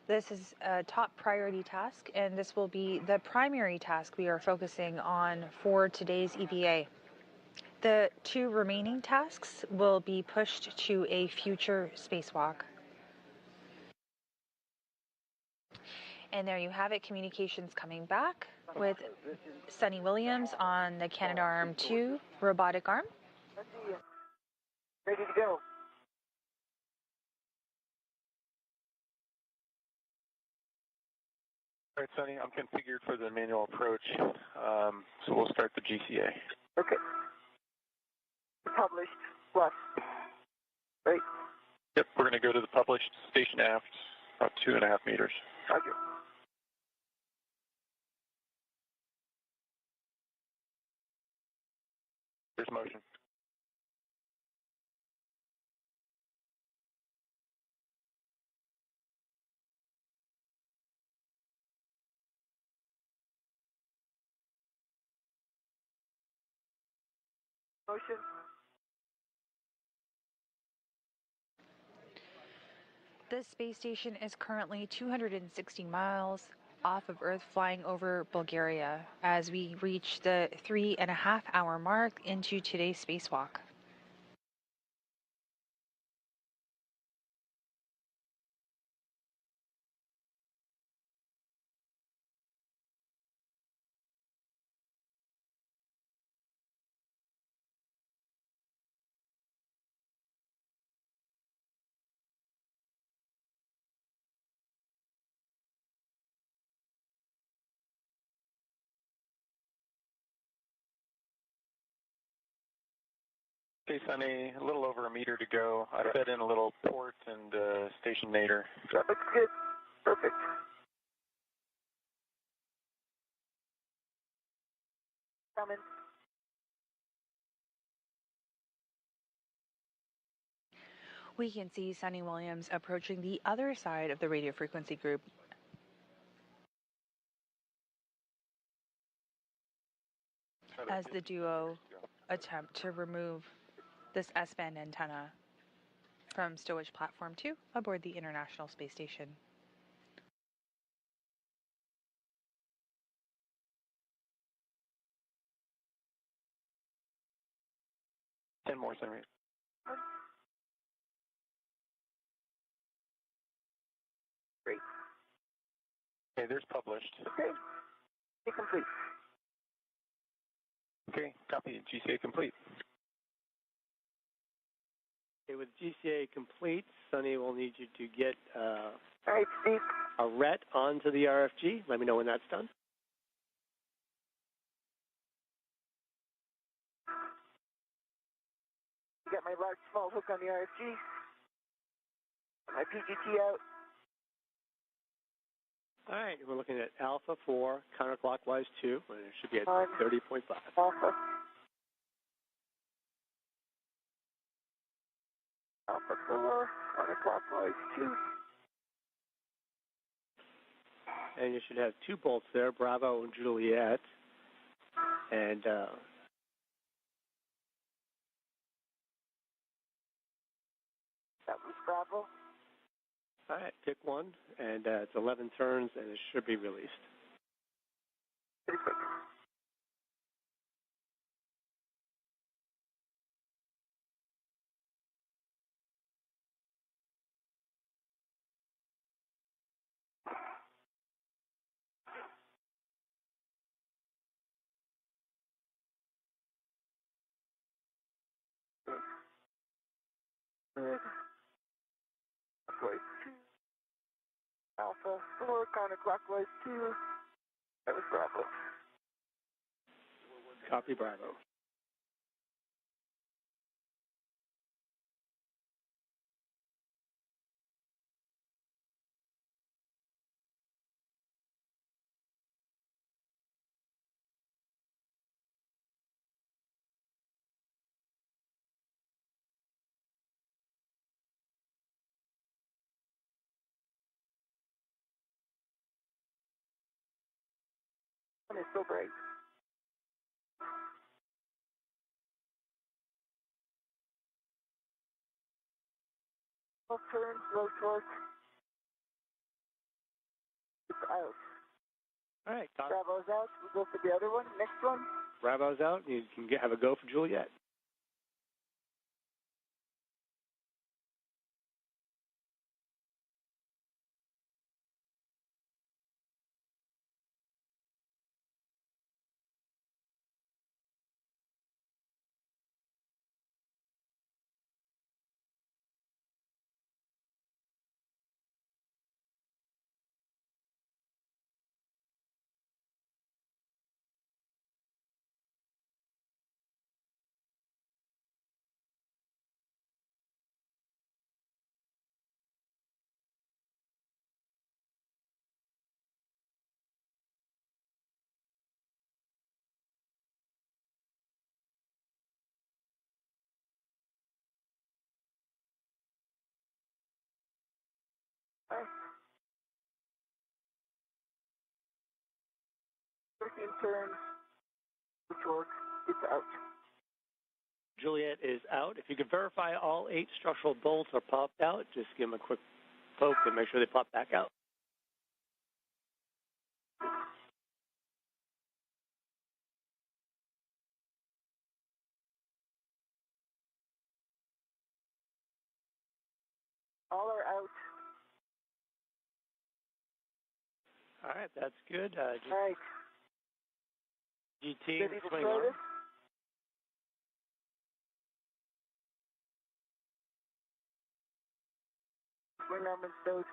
this is a top priority task, and this will be the primary task we are focusing on for today's EVA. The 2 remaining tasks will be pushed to a future spacewalk. And there you have it, communications coming back with Sunny Williams on the Canadarm2 robotic arm. Ready to go. All right, Sunny, I'm configured for the manual approach, so we'll start the GCA. Okay. Published plus. Right? Yep, we're going to go to the published station aft, about 2.5 meters. Roger. There's motion. Motion. The space station is currently 260 miles off of Earth, flying over Bulgaria as we reach the 3.5-hour mark into today's spacewalk. Okay, Sunny, a little over a meter to go. I fed in a little port and stationator. Traffic's good. Perfect. Coming. We can see Sunny Williams approaching the other side of the radio frequency group. As the duo attempt to remove this S-band antenna from stowage platform 2 aboard the International Space Station. Ten more, Sunny. Great. Okay, there's published. Okay. Be complete. Okay, copy. GCA complete. Okay, with GCA complete, Sunny will need you to get All right, Steve. a RET onto the RFG. Let me know when that's done. You got my large small hook on the RFG. My PGT out. All right, we're looking at Alpha 4, counterclockwise 2, and it should be at 1. 30.5. Alpha. Alpha 4, counterclockwise 2. And you should have 2 bolts there, Bravo and Juliet. And That was Bravo. all right, pick one, and it's 11 turns, and it should be released. Pretty quick. Good. Clockwise 2. Alpha 4, counterclockwise 2. That was Bravo. Copy, Bravo. And it's so bright. Low turn, low torque. It's out. All right, Bravo's out. We'll go for the other one. Next one. Bravo's out, and you can have a go for Juliet. All right. 13 turns. The torque. It's out. Juliet is out. If you could verify all 8 structural bolts are popped out, just give them a quick poke and make sure they pop back out. All are out. All right, that's good. All right. GT, Ready to swing try arm. this? Swing arm and stowed.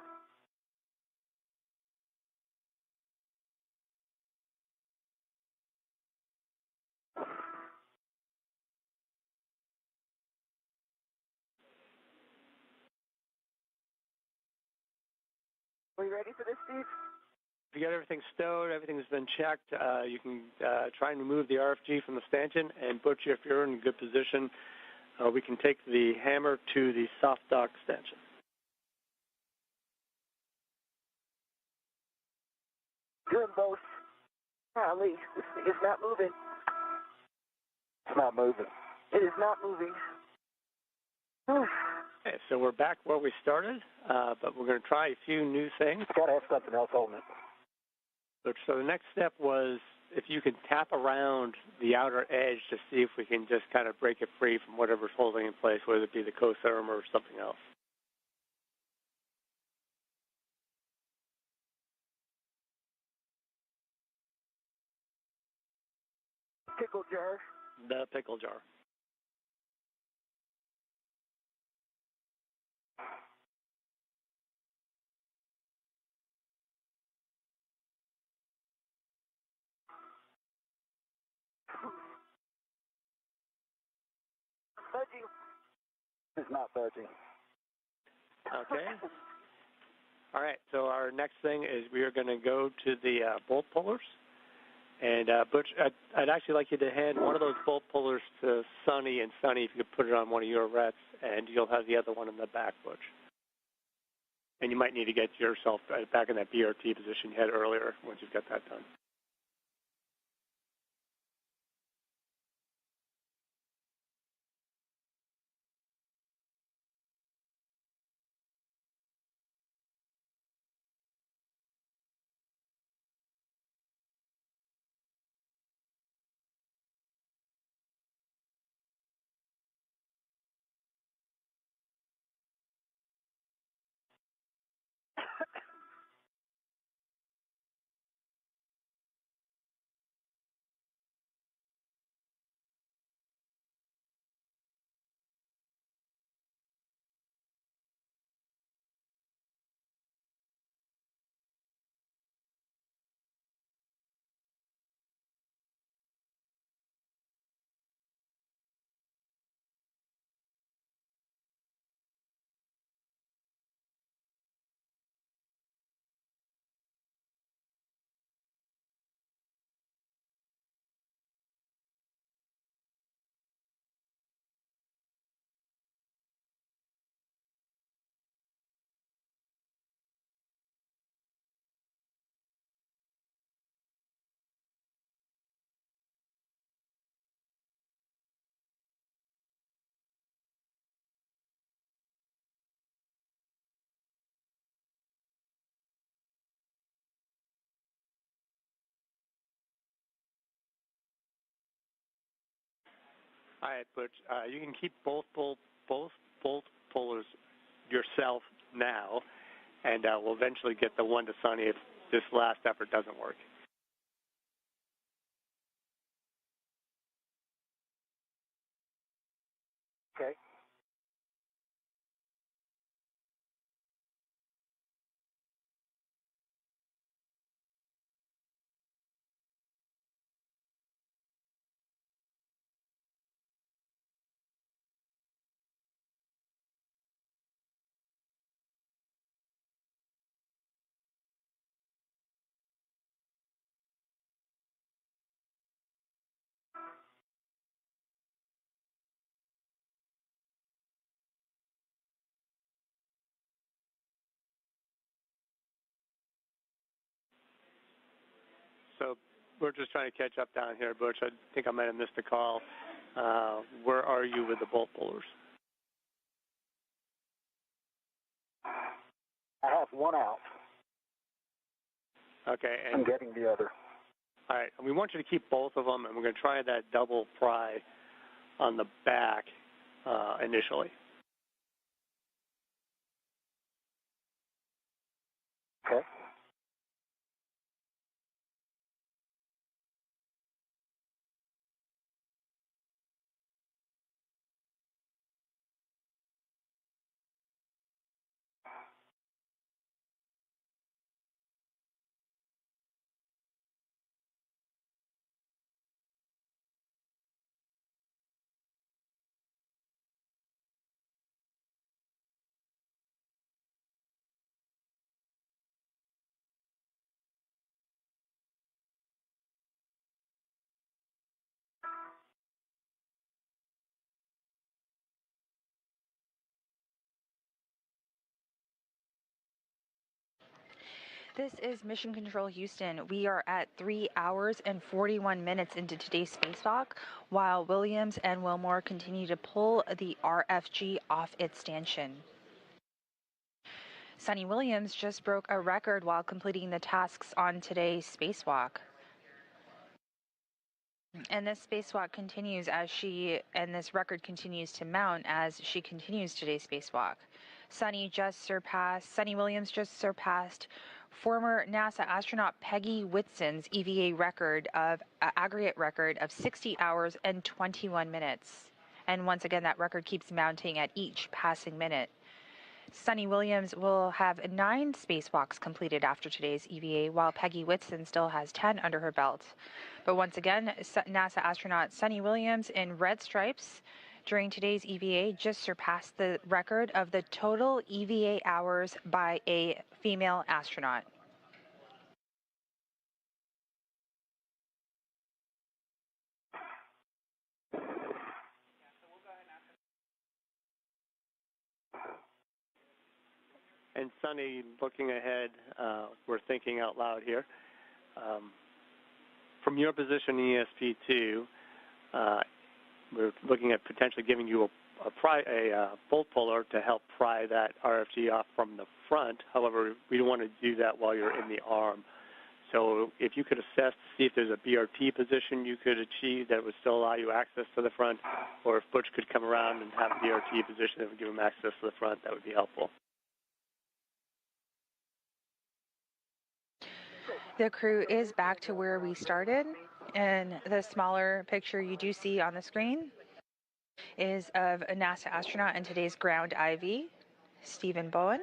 Are you ready for this, Steve? If you got everything stowed, everything's been checked, you can try and remove the RFG from the stanchion. And Butch, if you're in a good position, we can take the hammer to the soft dock stanchion. Doing both. Golly, this thing is not moving. It's not moving. It is not moving. Okay, so we're back where we started, but we're going to try a few new things. Got to have something else holding it. So the next step was if you can tap around the outer edge to see if we can just kind of break it free from whatever's holding in place, whether it be the cotherm or something else. Pickle jar. The pickle jar. Budging. It's not budging. Okay. All right, so our next thing is we are going to go to the bolt pullers. And Butch, I'd actually like you to hand one of those bolt pullers to Suni, and Suni, if you could put it on one of your rets, and you'll have the other one in the back, Butch. And you might need to get yourself back in that BRT position you had earlier once you've got that done. All right, Butch, you can keep both bolt pullers yourself now, and we'll eventually get the one to Suni if this last effort doesn't work. Okay. So we're just trying to catch up down here, Butch. I think I might have missed a call. Where are you with the bolt pullers? I have one out. Okay. And I'm getting the other. All right. We want you to keep both of them, and we're going to try that double pry on the back initially. Okay. This is Mission Control Houston. We are at 3 hours and 41 minutes into today's spacewalk, while Williams and Wilmore continue to pull the RFG off its stanchion. Suni Williams just broke a record while completing the tasks on today's spacewalk. And this spacewalk continues and this record continues to mount as she continues today's spacewalk. Suni Williams just surpassed former NASA astronaut Peggy Whitson's EVA record of aggregate record of 60 hours and 21 minutes. And once again, that record keeps mounting at each passing minute. Suni Williams will have 9 spacewalks completed after today's EVA, while Peggy Whitson still has 10 under her belt. But once again, NASA astronaut Suni Williams in red stripes during today's EVA just surpassed the record of the total EVA hours by a female astronaut. And Suni, looking ahead, we're thinking out loud here. From your position in ESP2, we're looking at potentially giving you a bolt puller to help pry that RFG off from the front. However, we don't want to do that while you're in the arm. So if you could assess to see if there's a BRT position you could achieve that would still allow you access to the front, or if Butch could come around and have a BRT position that would give him access to the front, that would be helpful. The crew is back to where we started, and the smaller picture you do see on the screen is of a NASA astronaut and today's ground IV, Stephen Bowen,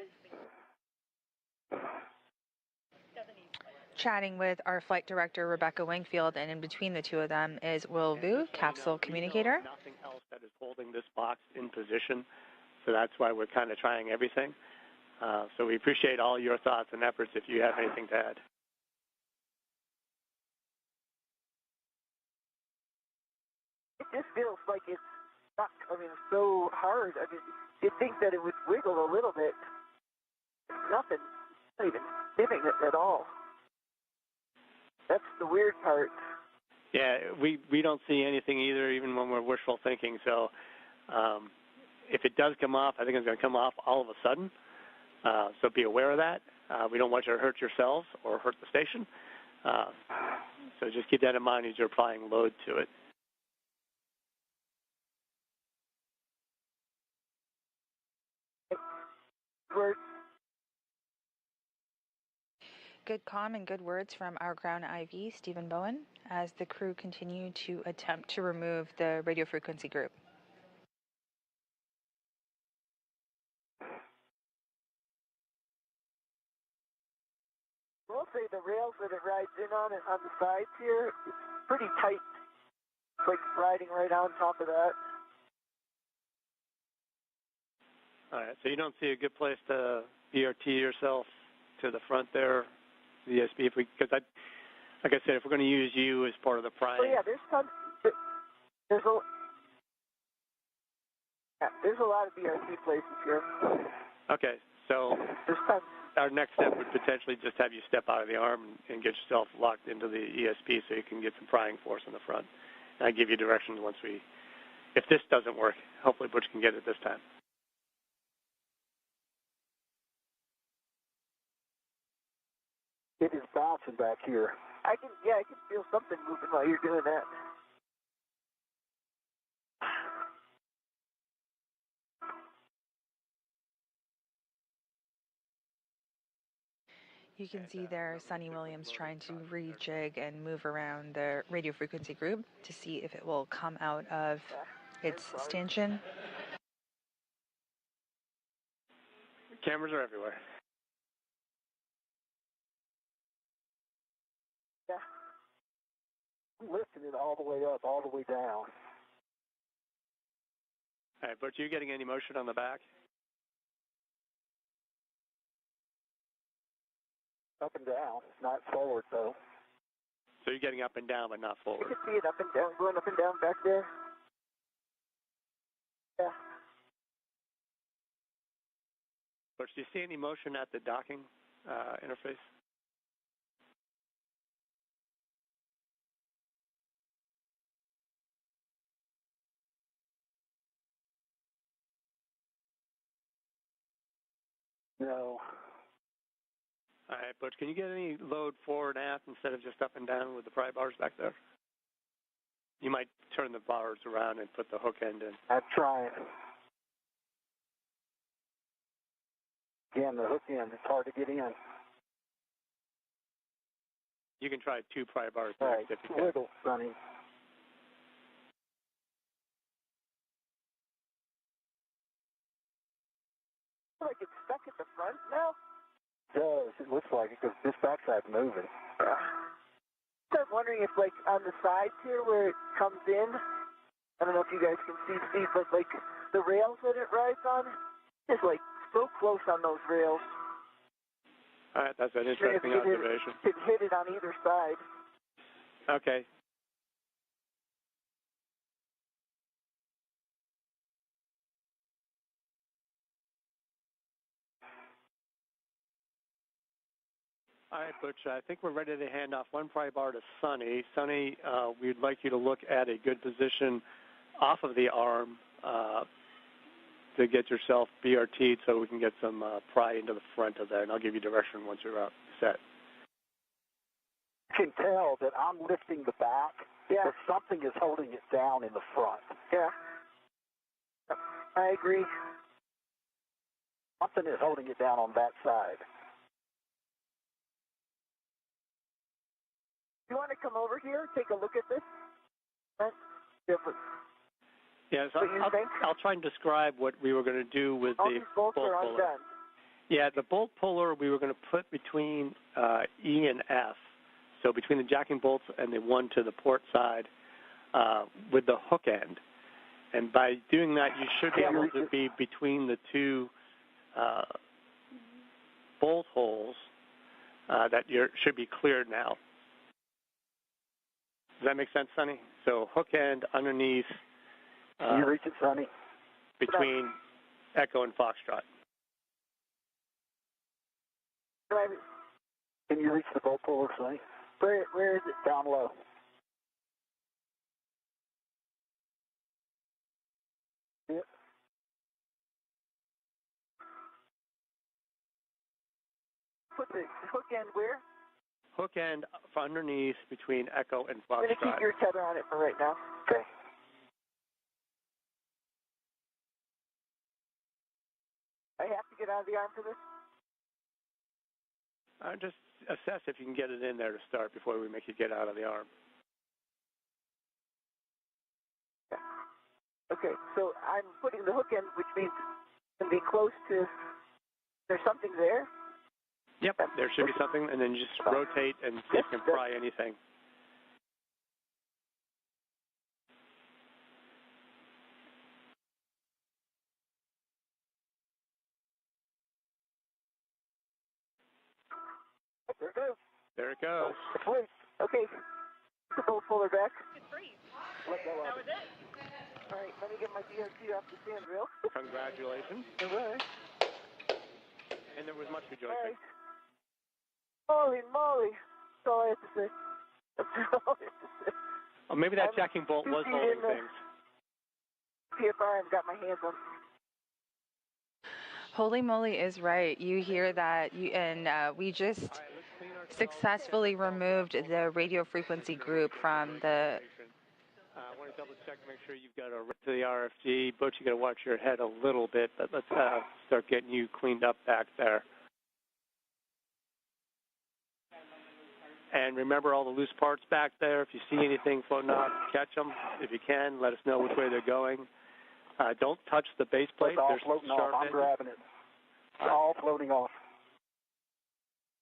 chatting with our flight director, Rebecca Wingfield, and in between the two of them is Will Vu, capsule communicator. Nothing else that is holding this box in position, so that's why we're kind of trying everything. So we appreciate all your thoughts and efforts if you have anything to add. It just feels like it's not, so hard. You'd think that it would wiggle a little bit. Nothing. Not even giving it at all. That's the weird part. Yeah, we don't see anything either, even when we're wishful thinking. So if it does come off, I think it's going to come off all of a sudden. So be aware of that. We don't want you to hurt yourselves or hurt the station. So just keep that in mind as you're applying load to it. Good comm and good words from our ground IV, Stephen Bowen, as the crew continue to attempt to remove the radio frequency group. I'll say the rails that it rides in on the sides here, it's pretty tight. It's like riding right on top of that. All right, so you don't see a good place to BRT yourself to the front there, the ESP, because like I said, if we're going to use you as part of the prying. Oh yeah, there's a lot of BRT places here. Okay, so our next step would potentially just have you step out of the arm and get yourself locked into the ESP so you can get some prying force in the front. And I give you directions once we if this doesn't work, hopefully Butch can get it this time. It is bouncing back here. I can feel something moving while you're doing that. You can see there Sunny Williams trying to rejig and move around the radio frequency group to see if it will come out of its stanchion. Cameras are everywhere. Yeah. I'm lifting it all the way up, all the way down. All right, Butch, are you getting any motion on the back? Up and down. It's not forward, though. So you're getting up and down, but not You forward. can see it up and down, going up and down back there. Yeah. Butch, do you see any motion at the docking interface? No. All right, Butch, can you get any load forward and aft instead of just up and down with the pry bars back there? You might turn the bars around and put the hook end in. I'm trying. Again, the hook end, it's hard to get in. You can try 2 pry bars All right, next if you can. wiggle, Sonny. I feel like it's stuck at the front now. It does. It looks like it because this backside's moving. So I'm wondering if, like, on the sides here where it comes in, I don't know if you guys can see, Steve, but, like, the rails that it rides on is, like, so close on those rails. All right, that's an interesting observation. It hit it on either side. Okay. All right, Butch, I think we're ready to hand off 1 pry bar to Sunny. Sunny, we'd like you to look at a good position off of the arm to get yourself BRT'd so we can get some pry into the front of that, and I'll give you direction once you're set. You can tell that I'm lifting the back, Yeah. but something is holding it down in the front. Yeah. I agree. Something is holding it down on that side. You want to come over here, take a look at this? Different. Yeah, so I'll try and describe what we were going to do with All the these bolts bolt are puller. undone. Yeah, the bolt puller we were going to put between E and F, so between the jacking bolts and the one to the port side with the hook end. And by doing that, you should be able to be between the 2 bolt holes that should be cleared now. Does that make sense, Sonny? So hook end underneath. Can you reach it, Sonny? Between Echo and Foxtrot. Can you reach the bolt puller, Sonny? Where is it? Down low. Yep. Put the hook end where? Hook end underneath between Echo and I'm going to Foxtrot. keep your tether on it for right now. Okay. I have to get out of the arm for this? Just assess if you can get it in there to start before we make you get out of the arm. Okay, so I'm putting the hook end, which means it's going to be close to, there's something there? Yep, there should be something, and then you just rotate and see if you can pry anything. There it goes. There it goes. It's loose. Okay, the bolt puller back. It's free. Let go That of was it. it. All right, let me get my DRT off the handrail. Congratulations. All right. And there was much All rejoicing. right. Holy moly. That's all I have to say. That's all I have to say. Oh, maybe that I'm jacking bolt 2 was feet holding in the- things. PFR, I've got my hands on. Holy moly is right. You hear that, we just successfully removed the radio frequency group from the. I want to double check to make sure you've got a to the RFG. Butch, you got to watch your head a little bit, but let's start getting you cleaned up back there. And remember all the loose parts back there. If you see anything floating off, catch them. If you can, let us know which way they're going. Don't touch the base plate. It's all floating off. I'm grabbing it. It's all floating off.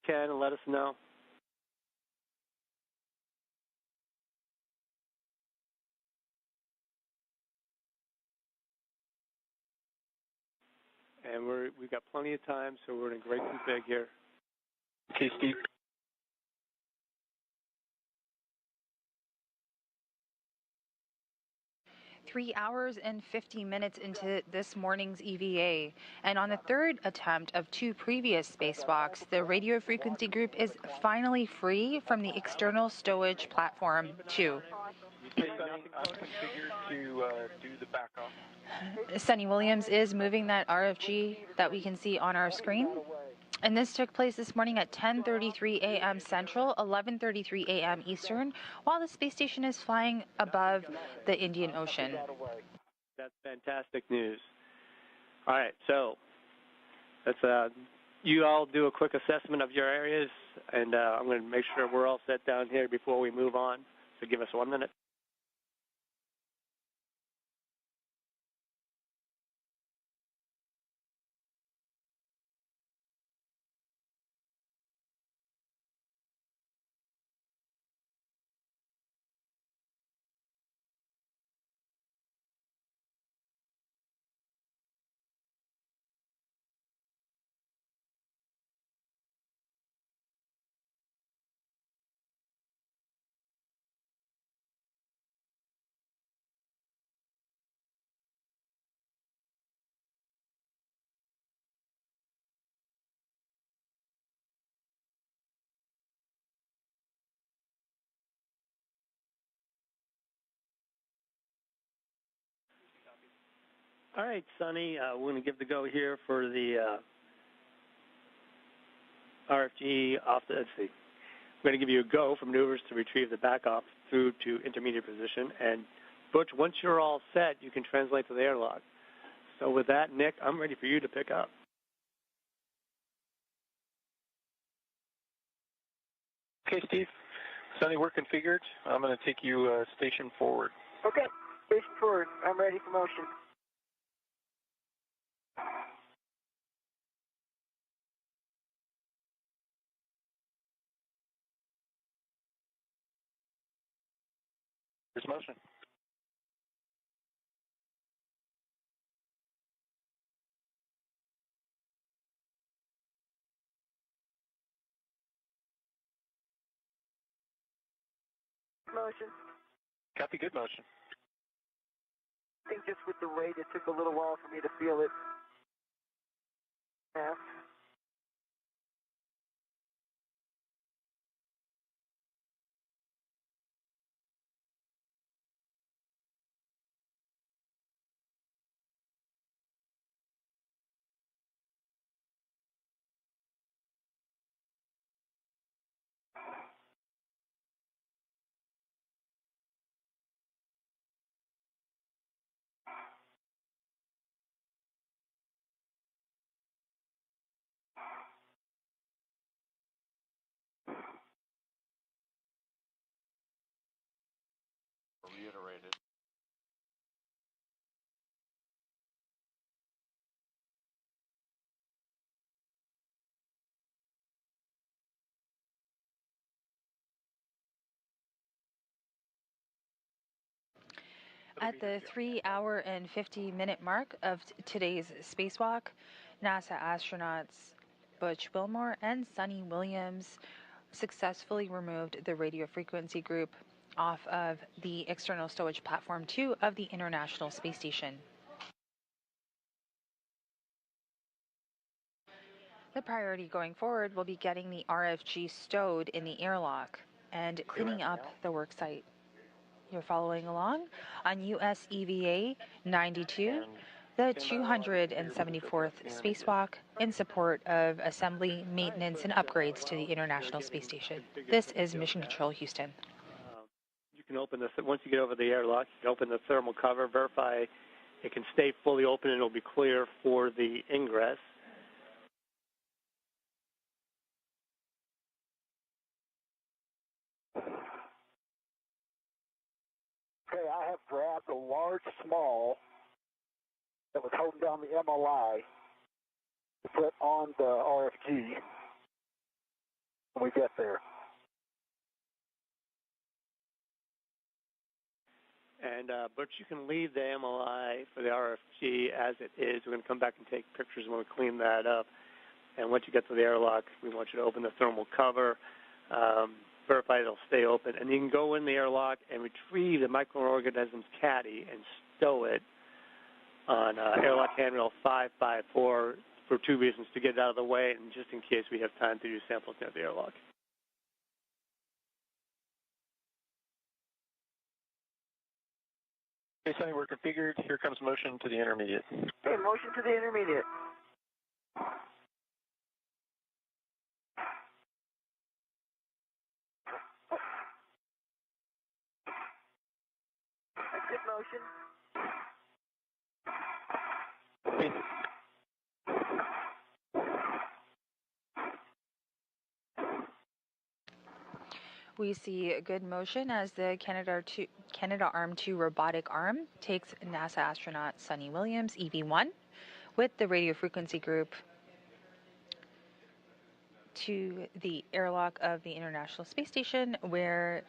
Can and let us know. And we've got plenty of time, so we're in a great config here. Okay, Steve. Three hours and 50 minutes into this morning's EVA, and on the third attempt of two previous spacewalks, the radio frequency group is finally free from the external stowage platform 2. I'm configured to do the back off. Sunny Williams is moving that RFG that we can see on our screen. And this took place this morning at 10:33 a.m. Central, 11:33 a.m. Eastern, while the space station is flying above the Indian Ocean. That's fantastic news. All right, so let's you all do a quick assessment of your areas, and I'm going to make sure we're all set down here before we move on. So give us 1 minute. All right, Sunny, we're going to give the go here for the RFG off the, let's see. We're going to give you a go for maneuvers to retrieve the back off through to intermediate position. And Butch, once you're all set, you can translate to the airlock. So with that, Nick, I'm ready for you to pick up. Okay, Steve. Sunny, we're configured. I'm going to take you station forward. Okay, station forward. I'm ready for motion. Here's motion. Motion. Copy, good motion. I think just with the weight, it took a little while for me to feel it. Yeah. Reiterated. At the 3 hour and 50-minute mark of today's spacewalk, NASA astronauts Butch Wilmore and Sunny Williams successfully removed the radio frequency group off of the external stowage platform 2 of the International Space Station. The priority going forward will be getting the RFG stowed in the airlock and cleaning up the work site. You're following along on US EVA 92, the 274th spacewalk in support of assembly, maintenance, and upgrades to the International Space Station. This is Mission Control Houston. You can open this, once you get over the airlock, you can open the thermal cover, verify it can stay fully open and it'll be clear for the ingress. Okay, I have grabbed a large small that was holding down the MLI to put on the RFG when we get there. And Butch, you can leave the MLI for the RFG as it is. We're going to come back and take pictures when we clean that up. And once you get to the airlock, we want you to open the thermal cover, verify it'll stay open, and you can go in the airlock and retrieve the microorganisms caddy and stow it on airlock handrail 554 for two reasons: to get it out of the way, and just in case we have time to do samples near the airlock. Okay, Sunny, we're configured. Here comes motion to the intermediate. Okay, motion to the intermediate. Exit motion. Okay. We see a good motion as the Canadarm2 robotic arm takes NASA astronaut Suni Williams, EV1, with the radio frequency group to the airlock of the International Space Station, where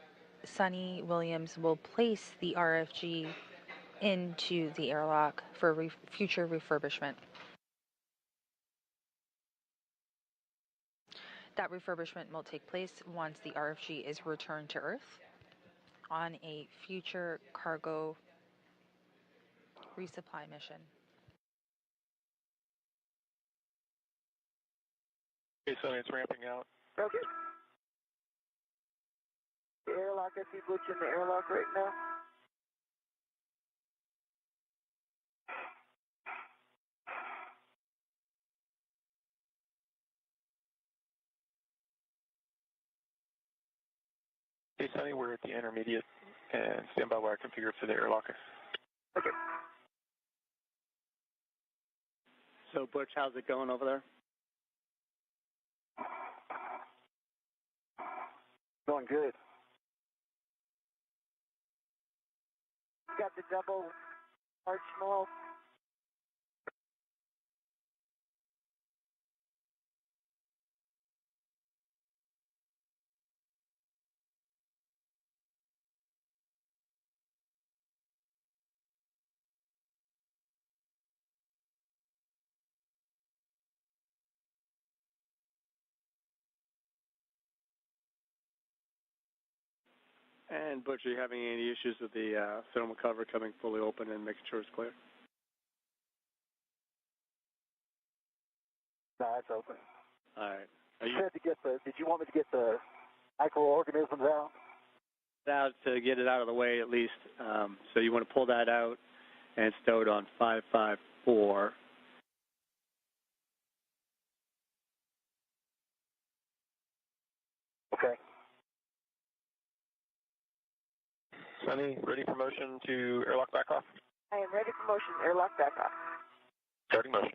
Suni Williams will place the RFG into the airlock for future refurbishment. That refurbishment will take place once the RFG is returned to Earth on a future cargo resupply mission. Okay, Sunny, it's ramping out. Okay. The airlock, I see Butch in the airlock right now. Okay, Sunny, we're at the intermediate, and stand by while I configure for the airlock. Okay. So, Butch, how's it going over there? Going good. Got the double large small. And Butch, are you having any issues with the thermal cover coming fully open and making sure it's clear? No, it's open. All right. Did you want me to get the microorganisms out? Out to get it out of the way at least. So you want to pull that out and stow it on 554. Okay. Sunny, ready for motion to airlock back off? I am ready for motion. Airlock back off. Starting motion.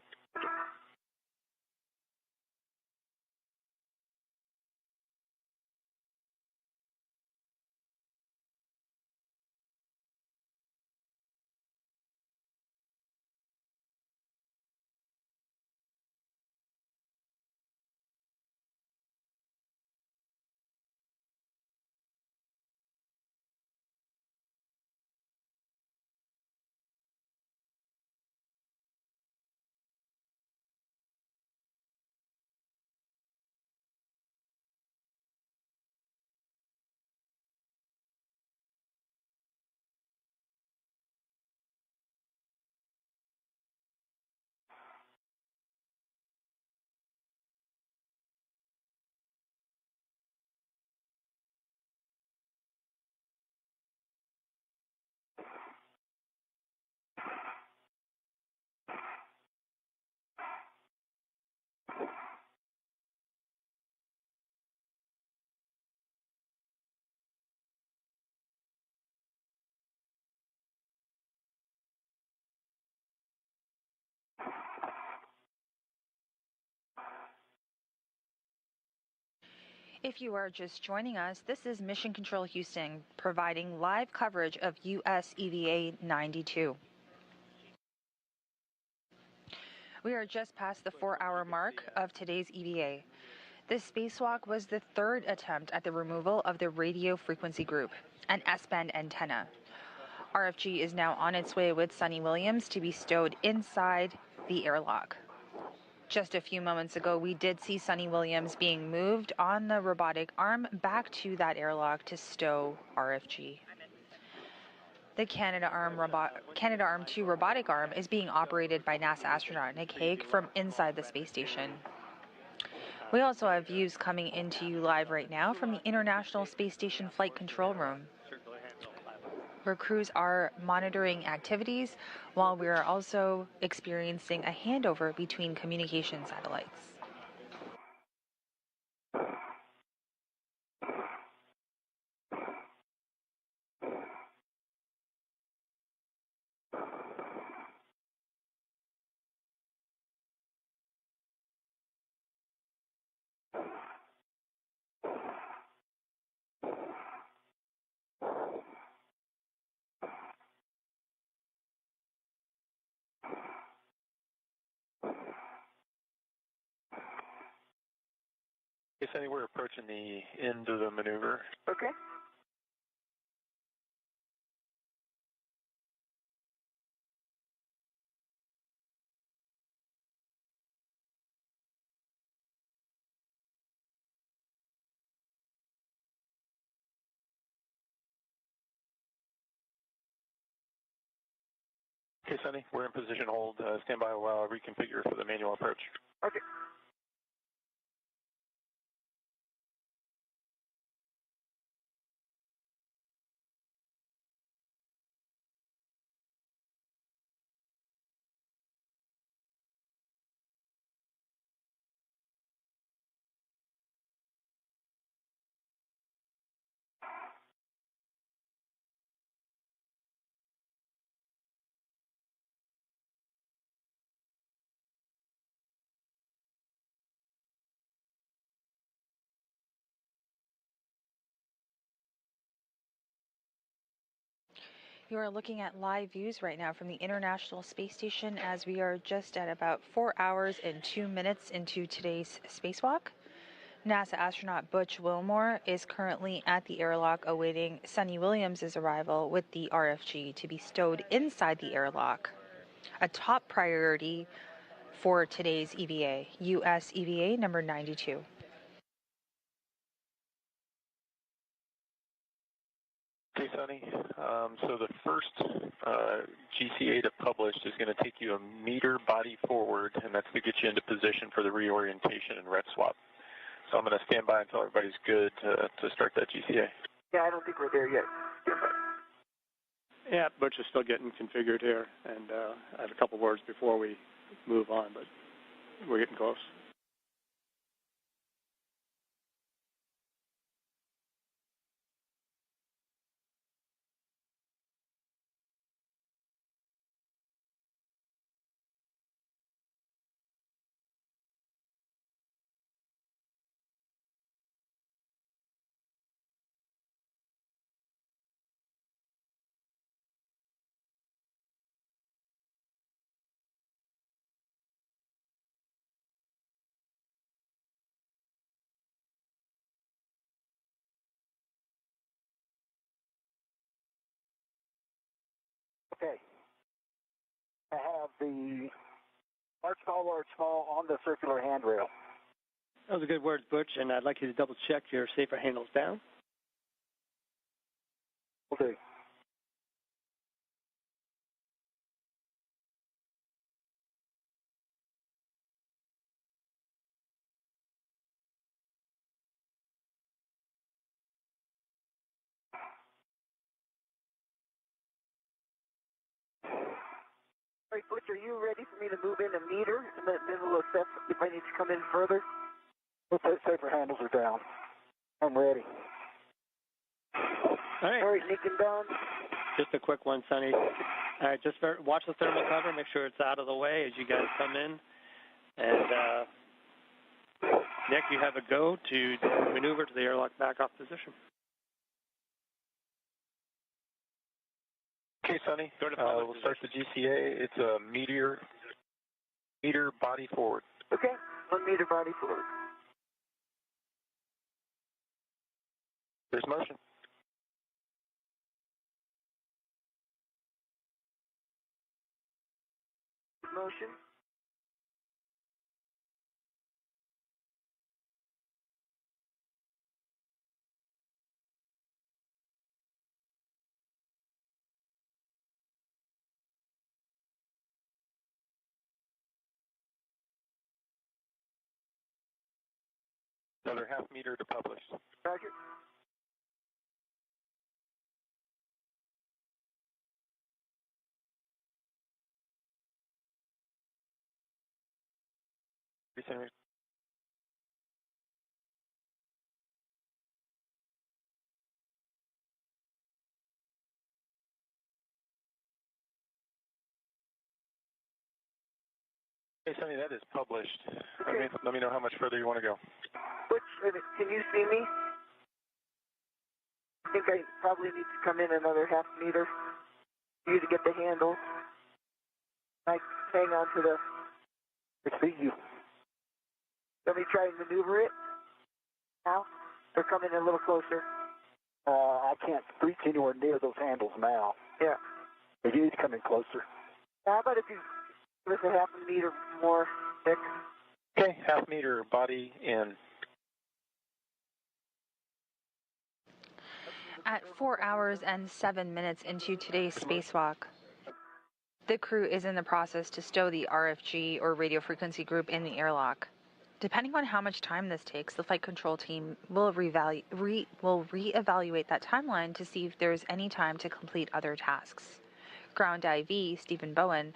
If you are just joining us, this is Mission Control Houston providing live coverage of US EVA 92. We are just past the 4-hour mark of today's EVA. This spacewalk was the third attempt at the removal of the radio frequency group, an S-band antenna. RFG is now on its way with Sunny Williams to be stowed inside the airlock. Just a few moments ago, we did see Sunny Williams being moved on the robotic arm back to that airlock to stow RFG. The Canadarm 2 robotic arm is being operated by NASA astronaut Nick Hague from inside the space station. We also have views coming into you live right now from the International Space Station Flight Control Room, where crews are monitoring activities while we are also experiencing a handover between communication satellites. Hey, Sunny, we're approaching the end of the maneuver. Okay. Okay, Sunny, we're in position hold. Stand by while I reconfigure for the manual approach. Okay. You are looking at live views right now from the International Space Station as we are just at about 4 hours and 2 minutes into today's spacewalk. NASA astronaut Butch Wilmore is currently at the airlock awaiting Sunny Williams' arrival with the RFG to be stowed inside the airlock. A top priority for today's EVA, US EVA number 92. Okay, Sunny. So the first GCA to publish is going to take you a meter body forward, and that's to get you into position for the reorientation and ret swap. So I'm going to stand by until everybody's good to start that GCA. Yeah, I don't think we're there yet. Yeah, Butch is still getting configured here, and I have a couple words before we move on, but we're getting close. Okay. I have the large small on the circular handrail. Those are good words, Butch, and I'd like you to double check your safer handles down. Will do. All right, Butch, are you ready for me to move in a meter, and then we'll assess if I need to come in further? Both safer handles are down. I'm ready. All right. All right, Nick and Don. Just a quick one, Sunny. All right, just watch the thermal cover. Make sure it's out of the way as you guys come in. And Nick, you have a go to maneuver to the airlock back-off position. Okay, Sunny. We'll start the GCA. It's a meter body forward. Okay, 1 meter body forward. There's motion. Motion. Another half meter to publish. Roger. Hey, Sunny, that is published. Okay. Let me know how much further you want to go. Butch, can you see me? I think I probably need to come in another half meter for you to get the handle. I hang on to the... I see you. Let me try and maneuver it now. Or come in a little closer. I can't reach anywhere near those handles now. Yeah. But you need to come in closer. How about if you give us a half a meter more, Nick? Okay, half meter body in. At 4 hours and 7 minutes into today's spacewalk, the crew is in the process to stow the RFG or radio frequency group in the airlock. Depending on how much time this takes, the flight control team will reevaluate that timeline to see if there's any time to complete other tasks. Ground IV, Stephen Bowen,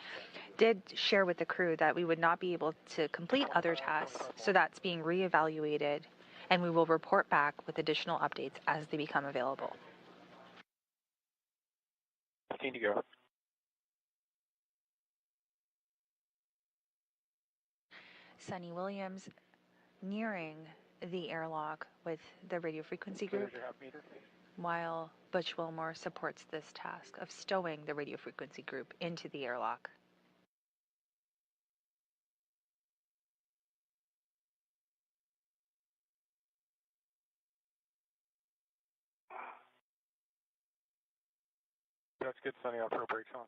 did share with the crew that we would not be able to complete other tasks, so that's being reevaluated, and we will report back with additional updates as they become available. 15 to go. Sunny Williams nearing the airlock with the radio frequency group, while Butch Wilmore supports this task of stowing the radio frequency group into the airlock. That's good, Sunny. I'll throw brakes on.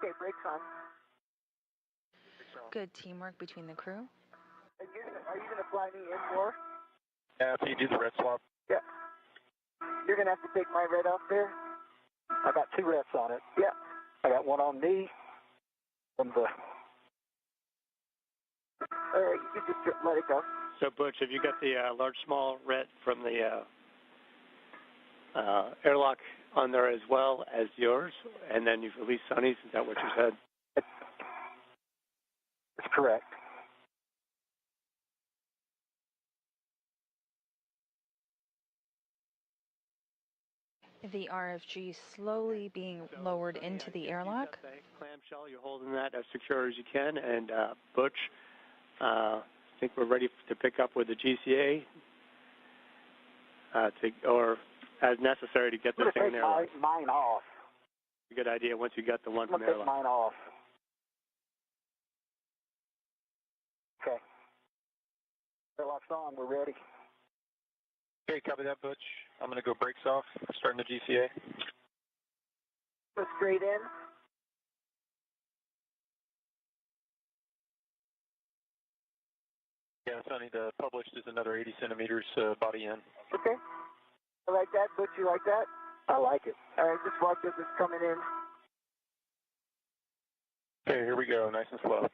Okay, brakes on. Good teamwork between the crew. Are you going to fly me in more? Yeah, after you do the red swap. Yeah. You're going to have to take my red off there? I got 2 reps on it. Yeah. I got one on me. From the... All right, you can just let it go. So, Butch, have you got the large, small red from the airlock on there as well as yours? And then you've released Sunny's? Is that what you said? It's correct. The RFG slowly being lowered into the airlock. The clamshell, you're holding that as secure as you can. And Butch, I think we're ready to pick up with the GCA, or as necessary to get this thing in there. Mine off. A good idea once you get the one from I'm the going to take mine off. Okay. Airlock's on. We're ready. Okay, copy that, Butch. I'm going to go brakes off, starting the GCA. Go straight in. Yeah, Sunny, the published is another 80 centimeters body in. Okay. I like that. Butch, you like that? I like it. All right, just watch as it's coming in. Okay, here we go, nice and slow.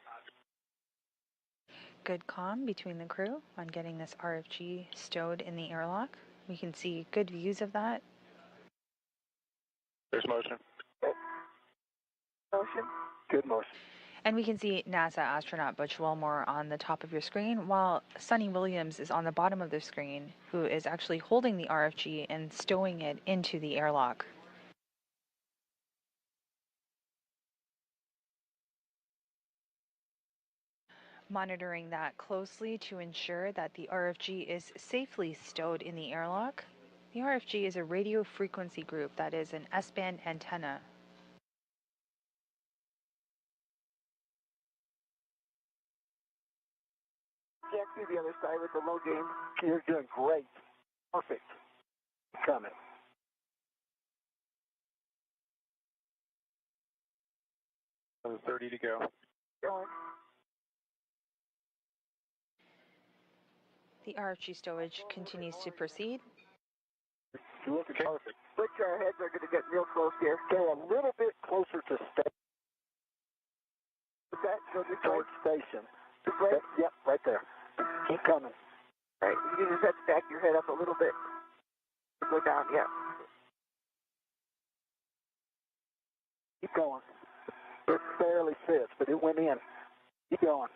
Good comm between the crew on getting this RFG stowed in the airlock. We can see good views of that. There's motion. Motion. Good motion. And we can see NASA astronaut Butch Wilmore on the top of your screen, while Sunny Williams is on the bottom of the screen, who is actually holding the RFG and stowing it into the airlock. monitoring that closely to ensure that the RFG is safely stowed in the airlock. The RFG is a radio frequency group that is an S-band antenna. Can't see the other side with the low gain. You're doing great. Perfect. Coming. Another 30 to go. Going. The RFG stowage continues to proceed. You're looking perfect. Which our heads are going to get real close here. Go a little bit closer to What's that? Go this way? storage station. This way? Yep, right there. Keep coming. All right, you just have to back your head up a little bit. Go down, yeah. Keep going. It barely fits, but it went in. Keep going.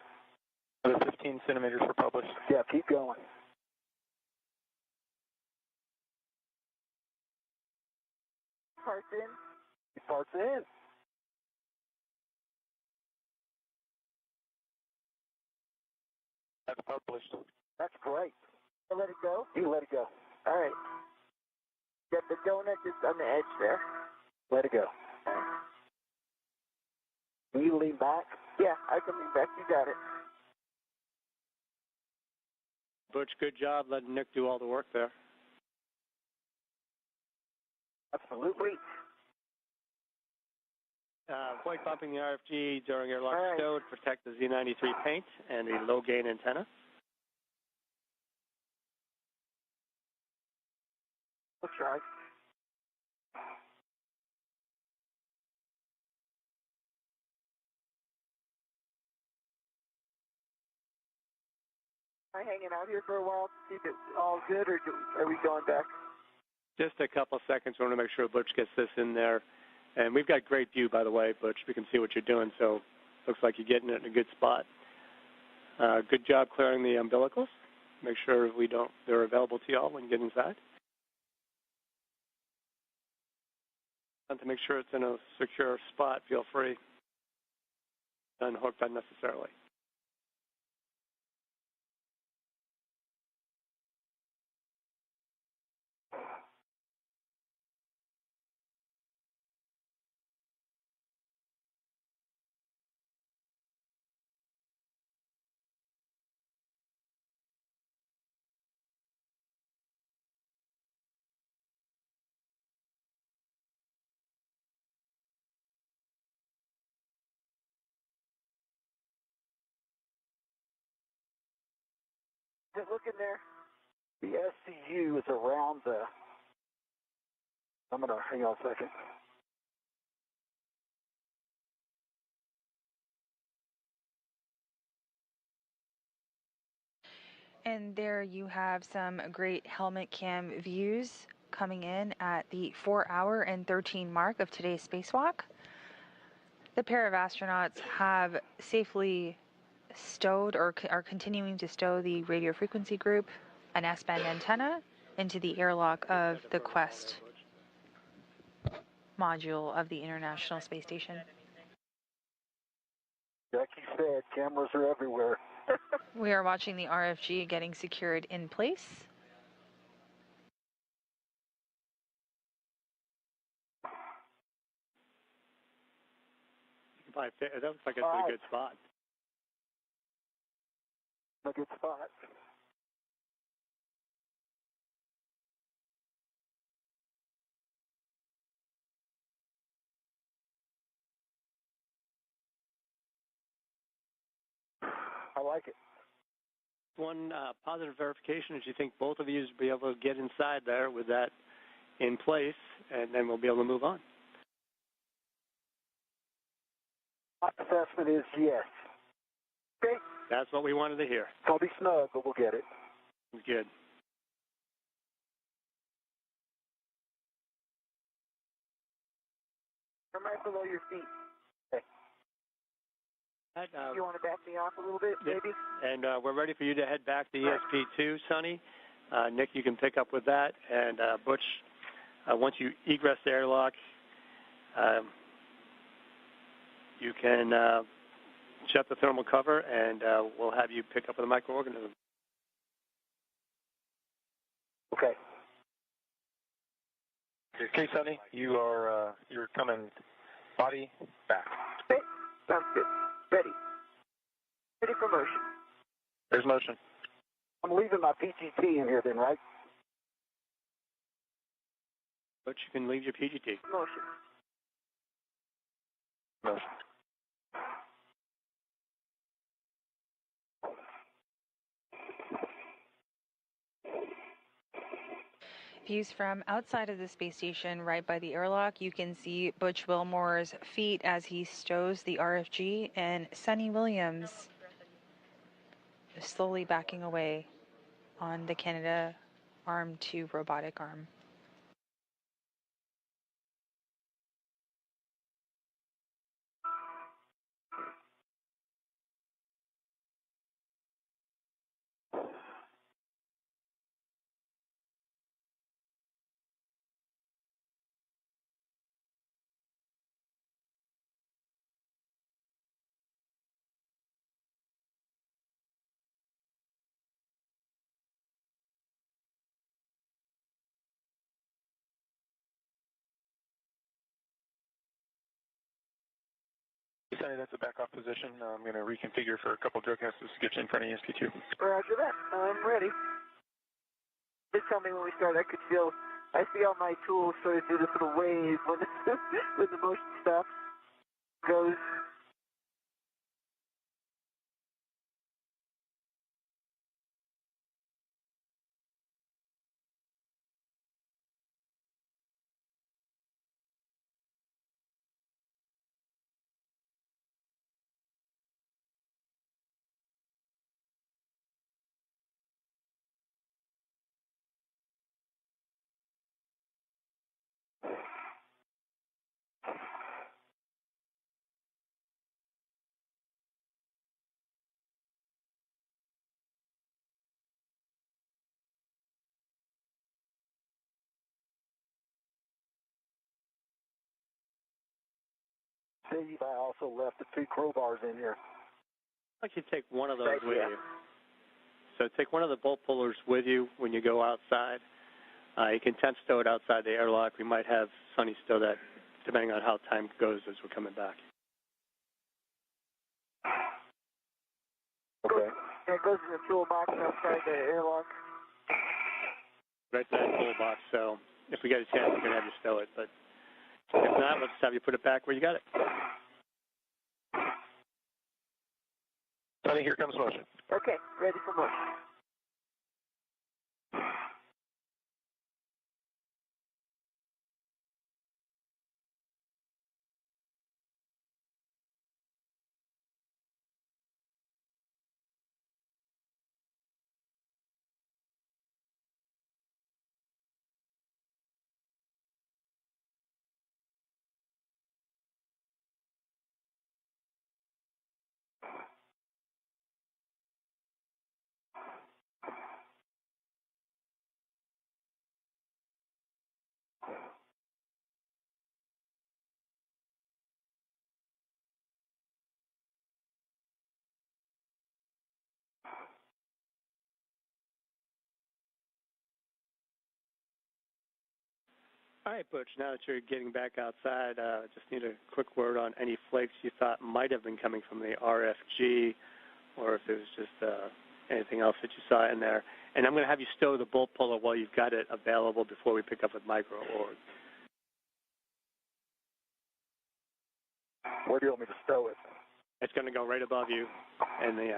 Another 15 centimeters for publish. Yeah, keep going. Parts in. Keep parts in. That's published. That's great. So let it go. You can let it go. All right. Get the donut just on the edge there. Let it go. Can you lean back? Yeah, I can lean back. You got it. Butch, good job letting Nick do all the work there. Absolutely. Avoid bumping the RFG during airlock All right. stow to protect the Z93 paint and the low gain antenna. We'll try. Am I hanging out here for a while to see if it's all good, or are we going back? Just a couple of seconds. We want to make sure Butch gets this in there. And we've got great view, by the way, Butch. We can see what you're doing, so looks like you're getting it in a good spot. Good job clearing the umbilicals. Make sure they're available to y'all when you get inside. And to make sure it's in a secure spot, feel free. Unhook unnecessarily. Just look in there. The SCU is around the... I'm going to hang on a second. And there you have some great helmet cam views coming in at the 4 hour and 13 mark of today's spacewalk. The pair of astronauts have safely stowed or are continuing to stow the radio frequency group, an S-band antenna, into the airlock of the Quest module of the International Space Station. Jackie said cameras are everywhere. We are watching the RFG getting secured in place. That looks like it's a good spot. A good spot. I like it. One positive verification is you think both of you will be able to get inside there with that in place, and then we'll be able to move on. My assessment is yes. Okay. That's what we wanted to hear. It's going to be snug, but we'll get it. Good. I'm right below your feet. Okay. You want to back me off a little bit, maybe? And we're ready for you to head back to ESP2, Sunny. Nick, you can pick up with that. And Butch, once you egress the airlock, you can shut the thermal cover, and we'll have you pick up with a microorganism. Okay. Okay, Sonny, you're coming body back. Okay, sounds good. Ready. Ready for motion. There's motion. I'm leaving my PGT in here then, right? But you can leave your PGT. Motion. Motion. Views from outside of the space station, right by the airlock, you can see Butch Wilmore's feet as he stows the RFG, and Suni Williams is slowly backing away on the Canada arm to robotic arm. Sonny, that's a back-off position. I'm going to reconfigure for a couple drug tests to get you in front of ESP2. Roger that. I'm ready. Just tell me when we start. I see all my tools sort of do this little wave when, when the motion stops. Goes. Steve, I also left the 2 crowbars in here. I'd like you to take one of those with you. So take one of the bolt pullers with you when you go outside. You can tent stow it outside the airlock. We might have Sunny stow that, depending on how time goes as we're coming back. Okay. And it goes in the toolbox outside the airlock. Right to that toolbox, so if we get a chance, we're going to have you stow it. But if not, let's have you put it back where you got it. Sonny, here comes motion. Okay, ready for motion. All right, Butch, now that you're getting back outside, just need a quick word on any flakes you thought might have been coming from the RFG, or if it was just anything else that you saw in there. And I'm going to have you stow the bolt puller while you've got it available before we pick up with micro-org. Where do you want me to stow it? It's going to go right above you in the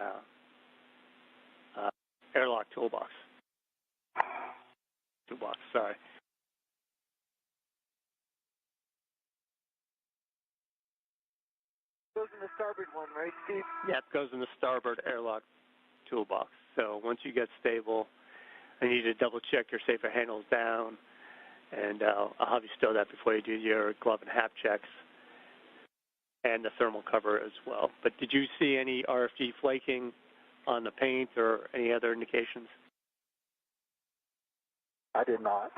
airlock toolbox. Sorry. Goes in the starboard one, right, Steve? Yeah, it goes in the starboard airlock toolbox. So once you get stable, I need you to double check your safer handles down, and I'll have you stow that before you do your glove and hap checks and the thermal cover as well. But did you see any RFG flaking on the paint or any other indications? I did not.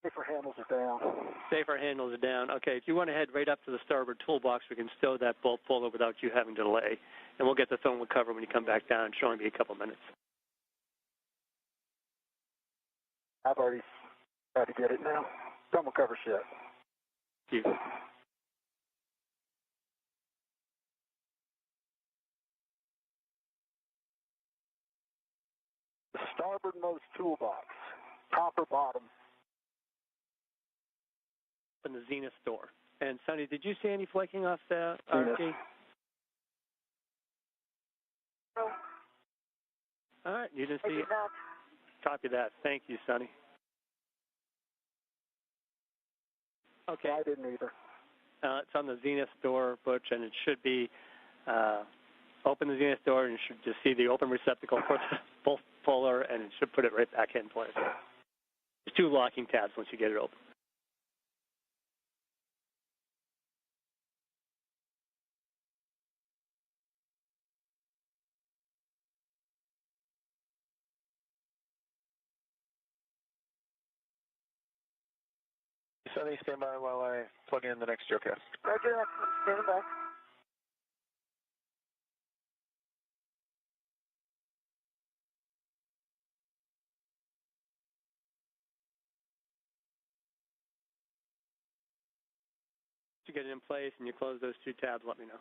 Safer handles are down. Safer handles are down. Okay, if you want to head right up to the starboard toolbox, we can stow that bolt fuller without you having to delay. And we'll get the thermal cover when you come back down. It should only be a couple minutes. I've already tried to get it now. Thermal cover shut. Thank you. The starboardmost toolbox, top or bottom. In the Zenith door. And Sonny, did you see any flaking off the Zenith. RFG? No. All right, you didn't I see did it. not. Copy that. Thank you, Sonny. Okay. I didn't either. It's on the Zenith door, Butch, and it should be open the Zenith door, and you should just see the open receptacle for the bolt puller, and it should put it right back in place. There's two locking tabs once you get it open. Sunny, stand by while I plug in the next geocast. Roger that. Standing by. To get it in place and you close those two tabs, let me know.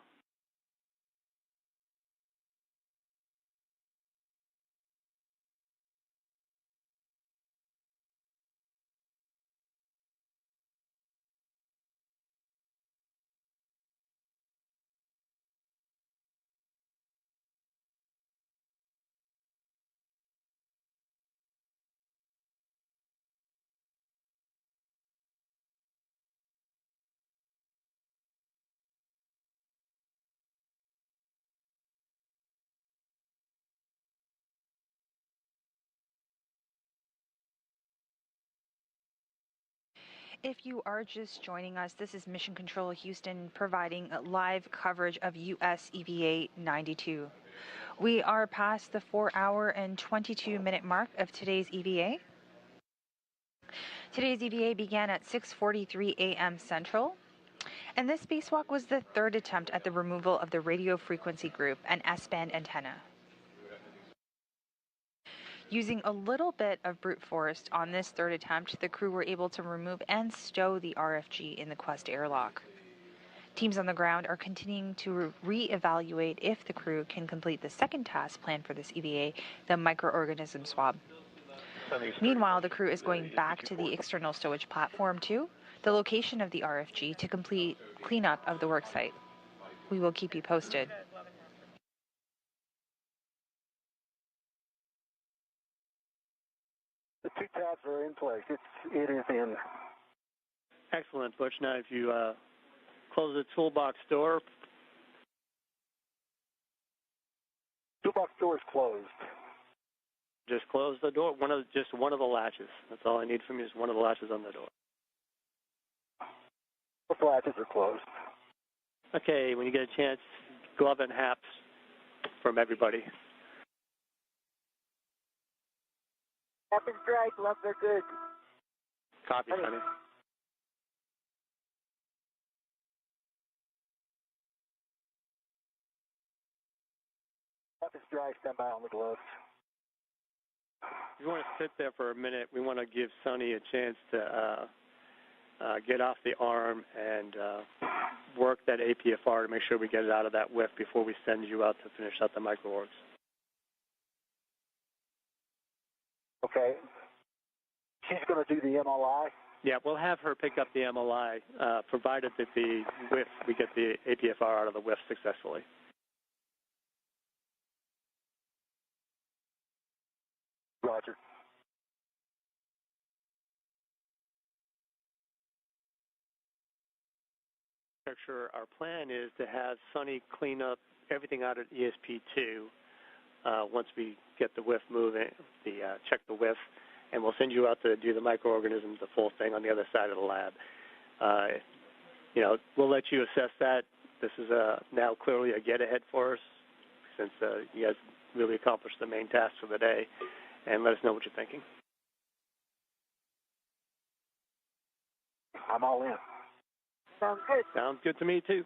If you are just joining us, this is Mission Control Houston providing live coverage of US EVA 92. We are past the 4-hour and 22-minute mark of today's EVA. Today's EVA began at 6:43 a.m. Central, and this spacewalk was the third attempt at the removal of the radio frequency group and S-band antenna. Using a little bit of brute force on this third attempt, the crew were able to remove and stow the RFG in the Quest airlock. Teams on the ground are continuing to re-evaluate if the crew can complete the second task planned for this EVA, the microorganism swab. Meanwhile, the crew is going back to the external stowage platform 2, the location of the RFG, to complete cleanup of the worksite. We will keep you posted. The two tabs are in place. It is in. Excellent, Butch. Now, if you close the toolbox door. Toolbox door is closed. Just close the door. Just one of the latches. That's all I need from you is one of the latches on the door. Both latches are closed. Okay, when you get a chance, glove and haps from everybody. Happens dry, gloves are good. Copy, Sonny. If it's dry, stand by on the gloves. If you want to sit there for a minute, we want to give Sonny a chance to get off the arm and work that APFR to make sure we get it out of that whiff before we send you out to finish out the microorgs. Okay. She's going to do the MLI. Yeah, we'll have her pick up the MLI, provided that the whiff, we get the APFR out of the whiff successfully. Roger. Sure. Our plan is to have Sonny clean up everything out at ESP2 once we get the whiff moving, check the whiff, and we'll send you out to do the microorganisms, the full thing on the other side of the lab. We'll let you assess that. This is now clearly a get-ahead for us since you guys really accomplished the main task for the day, and let us know what you're thinking. I'm all in. Sounds good. Sounds good to me, too.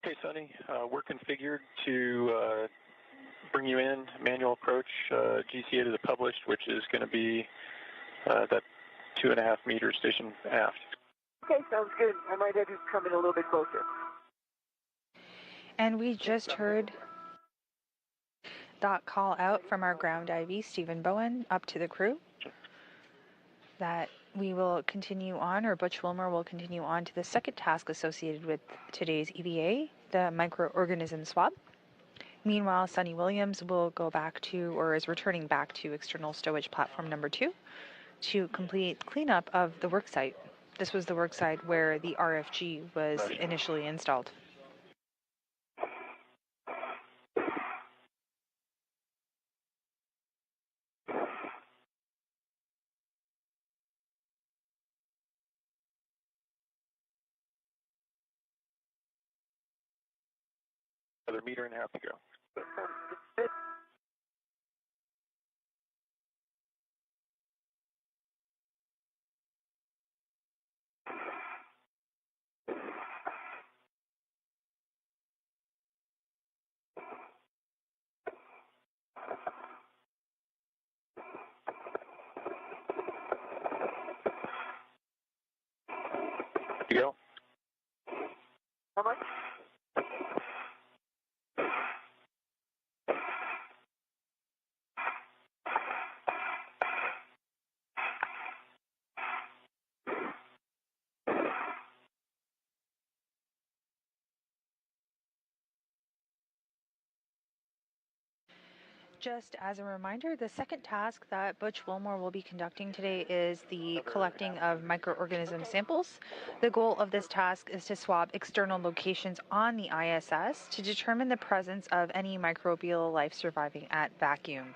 Okay, Sunny, we're configured to bring you in, manual approach, GCA to the published, which is going to be that 2.5 meter station aft. Okay, sounds good. I might have you come in a little bit closer. And we just heard that call out from our ground IV, Stephen Bowen, up to the crew, that we will continue on, or Butch Wilmore will continue on to the second task associated with today's EVA, the microorganism swab. Meanwhile, Sunny Williams will go back to, or is returning back to external stowage platform number 2 to complete cleanup of the worksite. This was the worksite where the RFG was initially installed. Another 1.5 meters to go. To go. How much? Just as a reminder, the second task that Butch Wilmore will be conducting today is the collecting of microorganism samples. The goal of this task is to swab external locations on the ISS to determine the presence of any microbial life surviving at vacuum.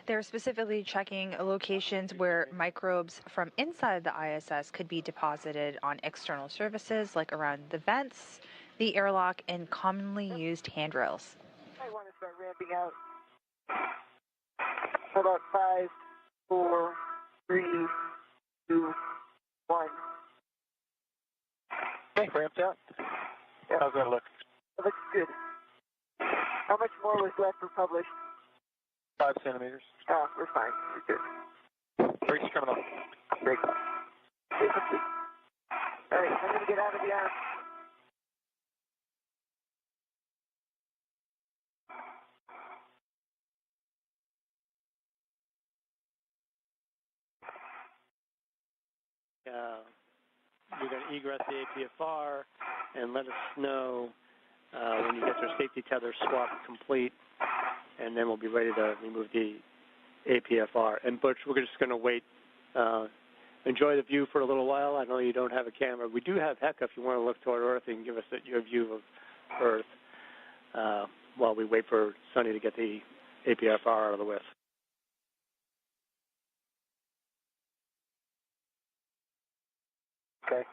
They're specifically checking locations where microbes from inside the ISS could be deposited on external surfaces, like around the vents, the airlock, and commonly used handrails. I want to start ramping out. About 5, 4, 3, 2, 1. Okay, ramped out. Yep. How's that look? That looks good. How much more was left for published? 5 centimeters. Oh, we're fine. We're good. Brakes coming up. Great. All right, I'm going to get out of the arm. You're going to egress the APFR and let us know when you get your safety tether swap complete, and then we'll be ready to remove the APFR. And Butch, we're just going to wait. Enjoy the view for a little while. I know you don't have a camera. We do have HECA if you want to look toward Earth and give us your view of Earth while we wait for Sunny to get the APFR out of the way. Okay.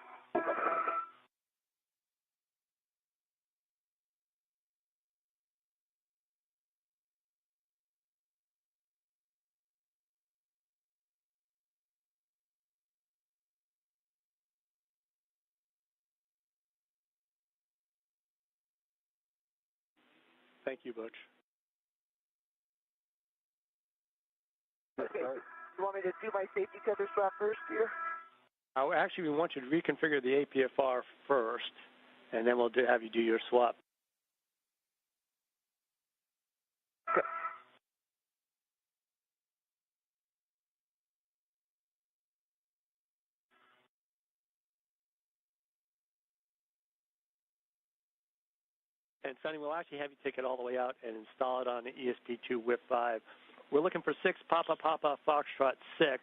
Thank you, Butch. Okay. You want me to do my safety tether swap first here? Actually, we want you to reconfigure the APFR first, and then we'll have you do your swap. Okay. And Sunny, we'll actually have you take it all the way out and install it on the ESP2 WIP 5. We're looking for 6 Papa Foxtrot 6.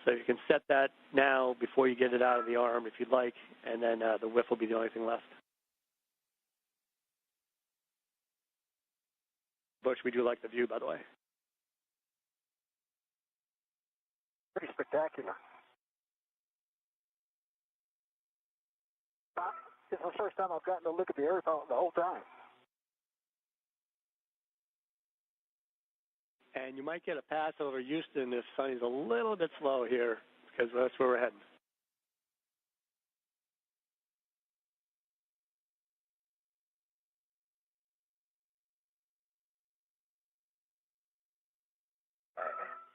So you can set that now before you get it out of the arm if you'd like, and then the whiff will be the only thing left. Butch, we do like the view, by the way. Pretty spectacular. This is the first time I've gotten to look at the Earth the whole time. And you might get a pass over Houston if Sunny's a little bit slow here, because that's where we're heading.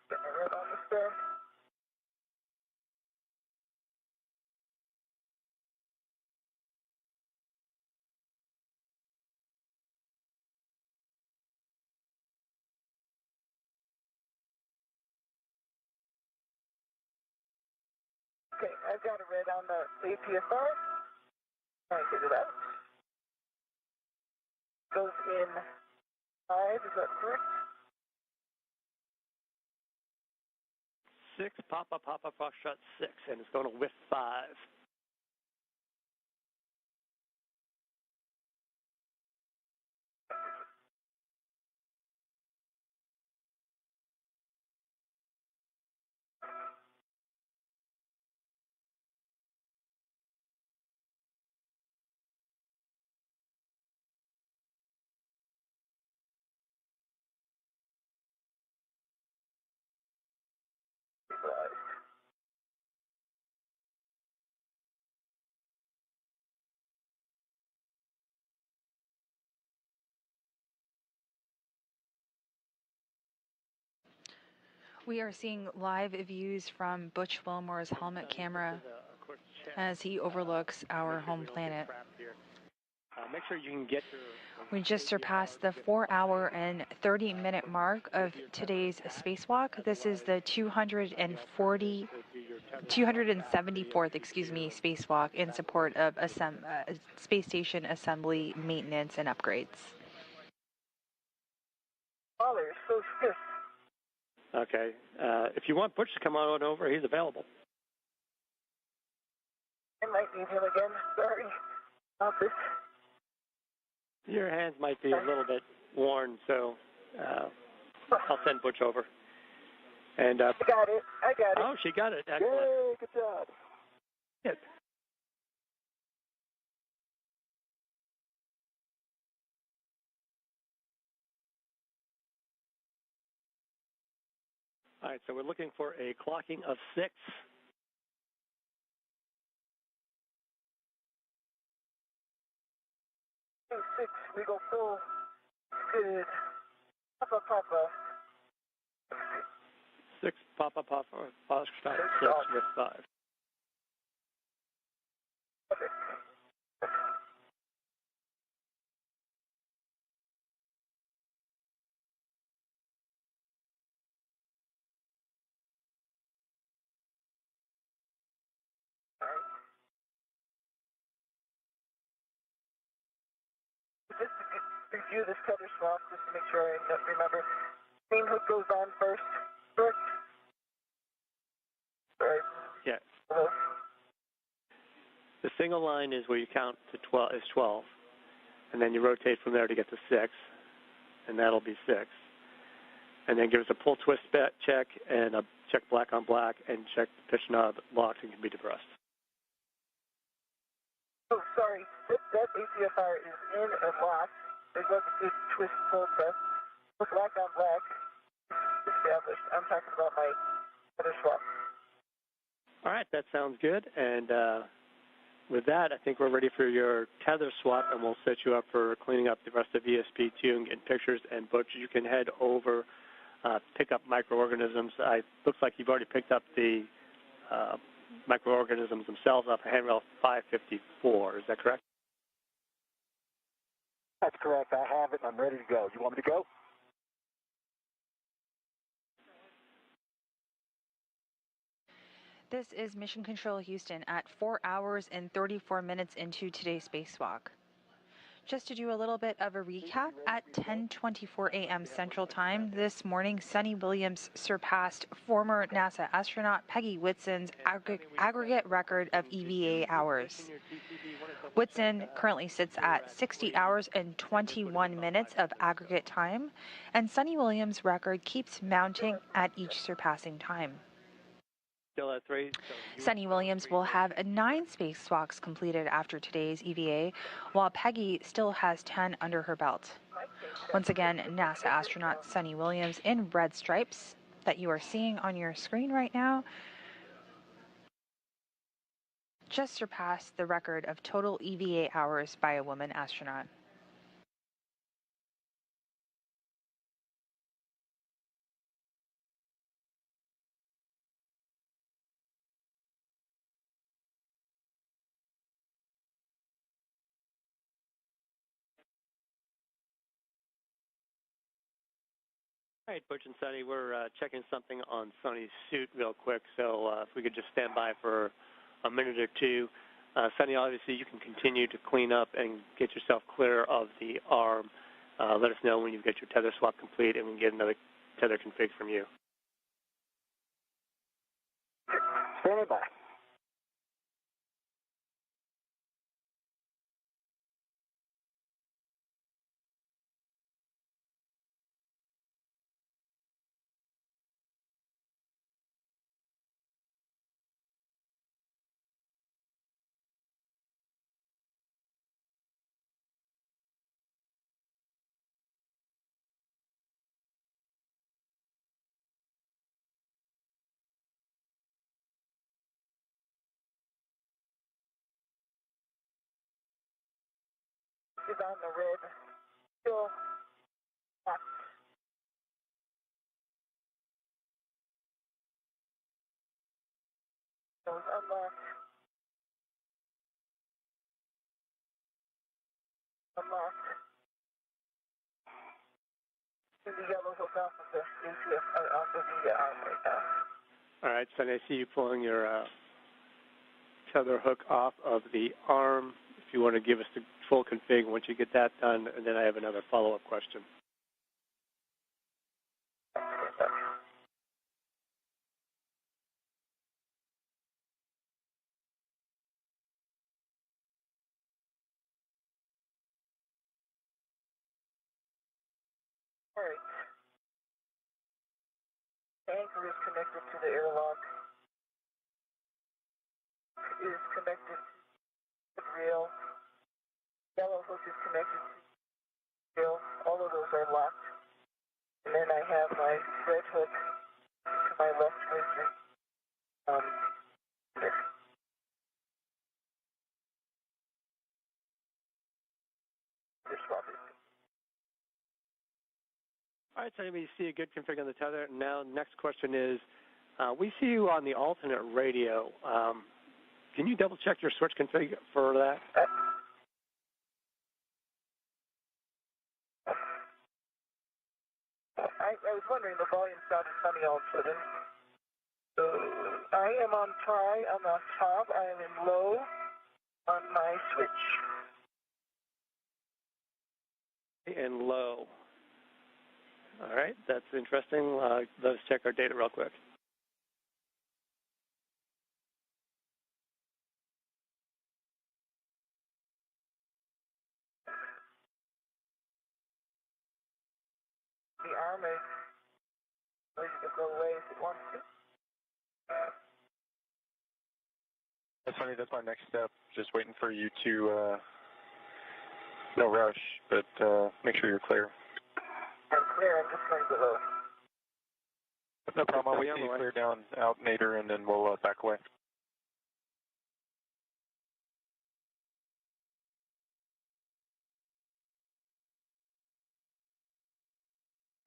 Get my red on this there. Okay, I've got a red on the APSR. I get it out. Goes in 5, is that correct? 6, Papa, Foxtrot 6, and it's going to whiff 5. We are seeing live views from Butch Wilmore's helmet camera as he overlooks our home planet. Make sure you can get We just surpassed the 4-hour and 30-minute mark of today's spacewalk. This is the 274th, spacewalk in support of space station assembly, maintenance, and upgrades. Oh, they're so stiff. Okay. If you want Butch to come on over, he's available. I might need him again. Sorry. Not this. Your hands might be a little bit worn, so I'll send Butch over. And I got it. Oh, she got it. Excellent. Yay, good job. Good. All right, so we're looking for a clocking of 6. 6, we go full. Good. Papa. 6, Papa, Foxtrot 6 with 5. Perfect. Just to review this tether swap, just to make sure I remember. Main hook goes on first, correct? Right. Yeah. Hello? The single line is where you count to 12, and then you rotate from there to get to 6, and that'll be 6. And then give us a pull twist check and a check black on black, and check the pitch knob locks and can be depressed. Oh, sorry. That ACFR is in and locked. There's a good twist pull test. Look black on black. Established. I'm talking about my tether swap. All right, that sounds good. And with that, I think we're ready for your tether swap, and we'll set you up for cleaning up the rest of ESP2 and getting pictures. And Butch, you can head over, pick up microorganisms. Looks like you've already picked up the microorganisms themselves off of handrail 554. Is that correct? That's correct. I have it, and I'm ready to go. You want me to go? This is Mission Control Houston at 4 hours and 34 minutes into today's spacewalk. Just to do a little bit of a recap, at 10:24 a.m. Central Time this morning, Sunny Williams surpassed former NASA astronaut Peggy Whitson's aggregate record of EVA hours. Whitson currently sits at 60 hours and 21 minutes of aggregate time, and Sunny Williams' record keeps mounting at each surpassing time. Still at 3. Sunny Williams will have 9 spacewalks completed after today's EVA, while Peggy still has 10 under her belt. Once again, NASA astronaut Sunny Williams in red stripes that you are seeing on your screen right now just surpassed the record of total EVA hours by a woman astronaut. All right, Butch and Sunny, we're checking something on Sunny's suit real quick, so if we could just stand by for a minute or two. Sunny, obviously you can continue to clean up and get yourself clear of the arm. Let us know when you get your tether swap complete and we can get another tether config from you. Standing by. Is on the red, still locked. Those unlocked. Unlocked. And the yellow hook off of the off of the arm right now. All right, Sunny, I see you pulling your tether hook off of the arm. If you want to give us the full config once you get that done, and then I have another follow-up question. All right. The anchor is connected to the airlock. It is connected to the rail. Yellow hook is connected to the rail. All of those are locked. And then I have my red hook to my left with the swap it. All right, so we see a good config on the tether. Now, next question is, we see you on the alternate radio. Can you double check your switch config for that? I was wondering, the volume sounded funny all of a sudden. So I am on high on the top. I am in low on my switch. And low. All right, that's interesting. Let's check our data real quick. The arm is ready to go away if it wants to. That's funny. That's my next step. Just waiting for you to, no rush, but make sure you're clear. I'm clear. I'm just going below. No problem. I'll wait till you clear down out Nader, and then we'll back away.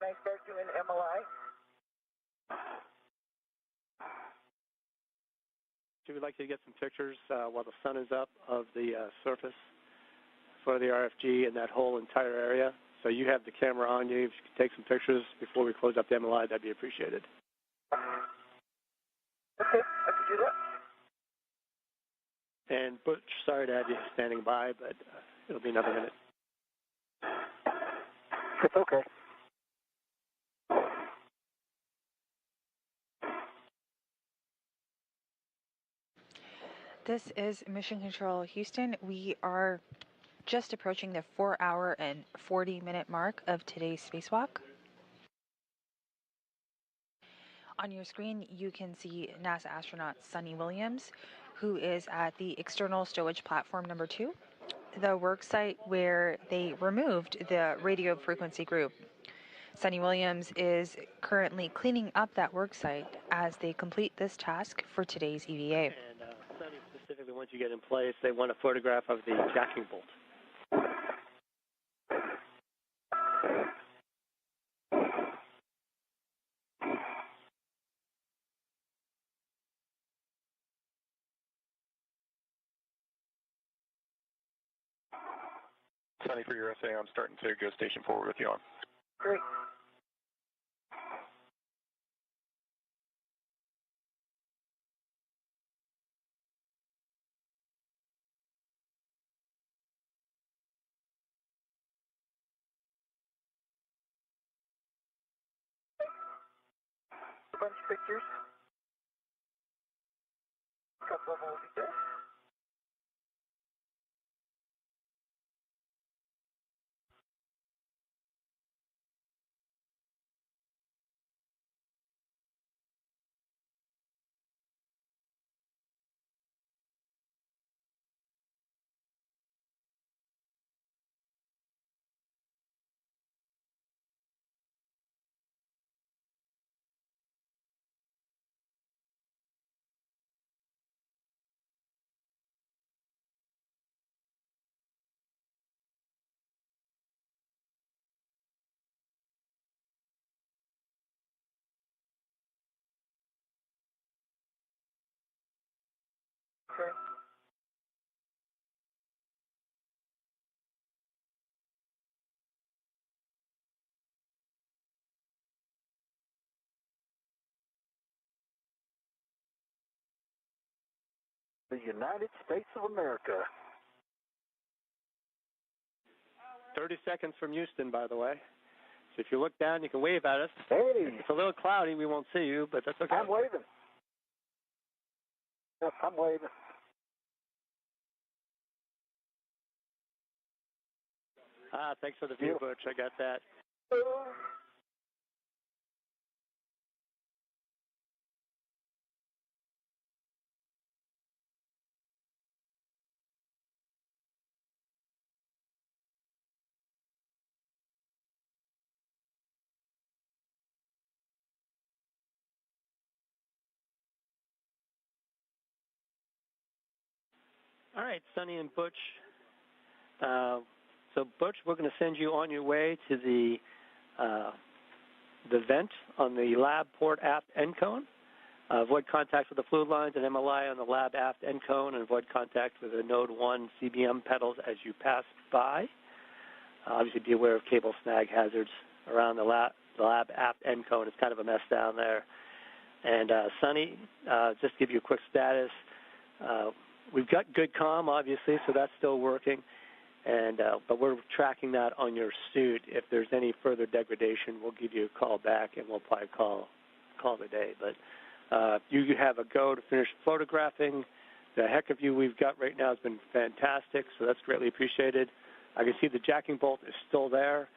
Can I start doing MLI? So we'd like to get some pictures while the sun is up of the surface for the RFG and that whole entire area. So you have the camera on you. If you could take some pictures before we close up the MLI, that'd be appreciated. Okay, I can do that. And Butch, sorry to have you standing by, but it'll be another minute. It's okay. This is Mission Control Houston. We are just approaching the 4-hour and 40-minute mark of today's spacewalk. On your screen, you can see NASA astronaut Suni Williams, who is at the external stowage platform number 2, the work site where they removed the radio frequency group. Suni Williams is currently cleaning up that work site as they complete this task for today's EVA. And Sunny, specifically, once you get in place, they want a photograph of the jacking bolt. Sunny, for your SA, I'm starting to go station forward with you on. Great. A bunch of pictures. A couple of them will be good. Okay. The United States of America. 30 seconds from Houston, by the way. So if you look down, you can wave at us. Hey. It's a little cloudy. We won't see you, but that's okay. I'm waving. Yep, I'm waving. Thanks for the view, Butch. I got that. All right, Sunny and Butch. So Butch, we're going to send you on your way to the vent on the lab port aft end cone. Avoid contact with the fluid lines and MLI on the lab aft end cone, and avoid contact with the node 1 CBM pedals as you pass by. Obviously, be aware of cable snag hazards around the lab aft end cone. It's kind of a mess down there. And Sunny, just to give you a quick status. We've got good comm, obviously, so that's still working, and but we're tracking that on your suit. If there's any further degradation, we'll give you a call back, and we'll probably call the day. But you have a go to finish photographing. The heck of you we've got right now has been fantastic, so that's greatly appreciated. I can see the jacking bolt is still there,